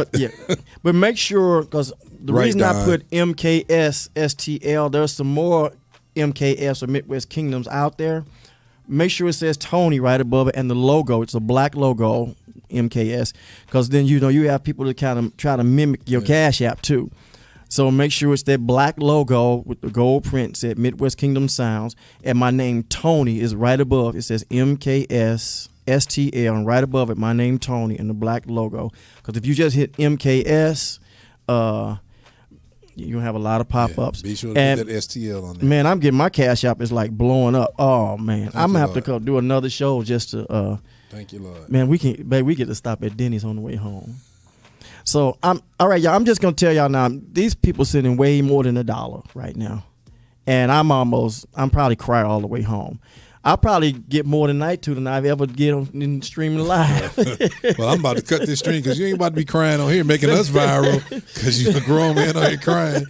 But make sure, because the reason I put MKS STL, there's some more MKS or Midwest Kingdoms out there. Make sure it says Tony right above it and the logo. It's a black logo, MKS, because then you have people that kind of try to mimic your Cash App too. So make sure it's that black logo with the gold print said Midwest Kingdom Sounds, and my name Tony is right above. It says MKS STL, and right above it my name Tony and the black logo. Because if you just hit MKS, you're going to have a lot of pop-ups. Be sure to put that STL on there. Man, I'm getting my Cash App is like blowing up. Oh, man. I'm going to have to go do another show just to thank you, Lord. Man, we get to stop at Denny's on the way home. So all right, y'all. I'm just gonna tell y'all now. These people sending way more than $1 right now, and I'm probably crying all the way home. I'll probably get more tonight than I've ever get on streaming live. Well, I'm about to cut this string because you ain't about to be crying on here, making us viral because you're a grown man on here crying.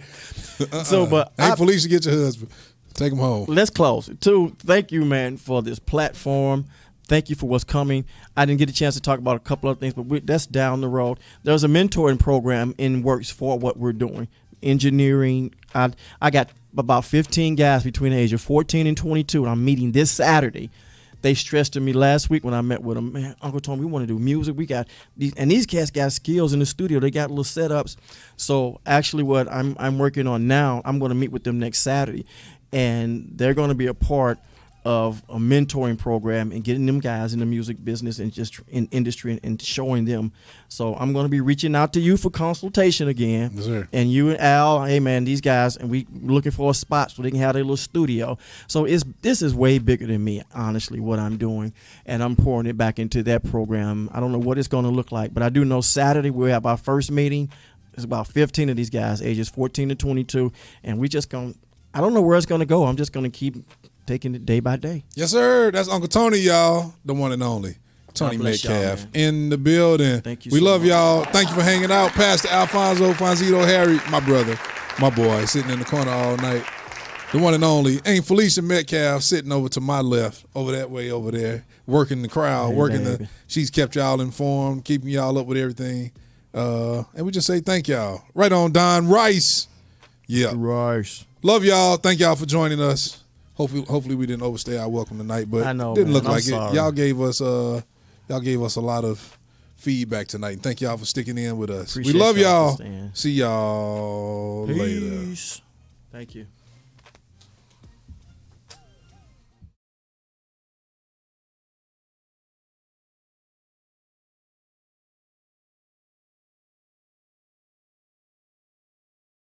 So, but hey, Felicia, get your husband. Take him home. Let's close. Thank you, man, for this platform. Thank you for what's coming. I didn't get a chance to talk about a couple of things, but that's down the road. There's a mentoring program in works for what we're doing. Engineering. I got about 15 guys between the age of 14 and 22, and I'm meeting this Saturday. They stressed to me last week when I met with them, man, Uncle Tony, we want to do music. We got these cats got skills in the studio. They got little setups. So actually what I'm working on now, I'm going to meet with them next Saturday, and they're going to be a part of a mentoring program and getting them guys in the music business and just in industry and showing them. So I'm going to be reaching out to you for consultation again. Yes, sir. And you and Al, hey man, these guys, and we looking for a spot so they can have their little studio. So this is way bigger than me, honestly, what I'm doing. And I'm pouring it back into that program. I don't know what it's going to look like, but I do know Saturday we'll have our first meeting. It's about 15 of these guys, ages 14 to 22. And we just going to, I don't know where it's going to go. I'm just going to keep taking it day by day. Yes, sir. That's Uncle Tony, y'all. The one and only. Tony God bless y'all, Metcalfe man. in the building. Thank you We so love much. y'all. Thank you for hanging out. Pastor Alfonso, Fonzito, Harry, my brother, my boy, sitting in the corner all night. The one and only. Ain't Felicia Metcalfe sitting over to my left, over that way over there, working the crowd, Hey, working baby. she's kept y'all informed, keeping y'all up with everything. And we just say thank y'all. Right on, Don Rice. Yeah. Rice. Love y'all. Thank y'all for joining us. Hopefully we didn't overstay our welcome tonight, but I know, didn't man. look I'm like sorry. it. Y'all gave us a lot of feedback tonight. And thank y'all for sticking in with us. Appreciate we love y'all y'all. for staying. See y'all later. Peace. Thank you.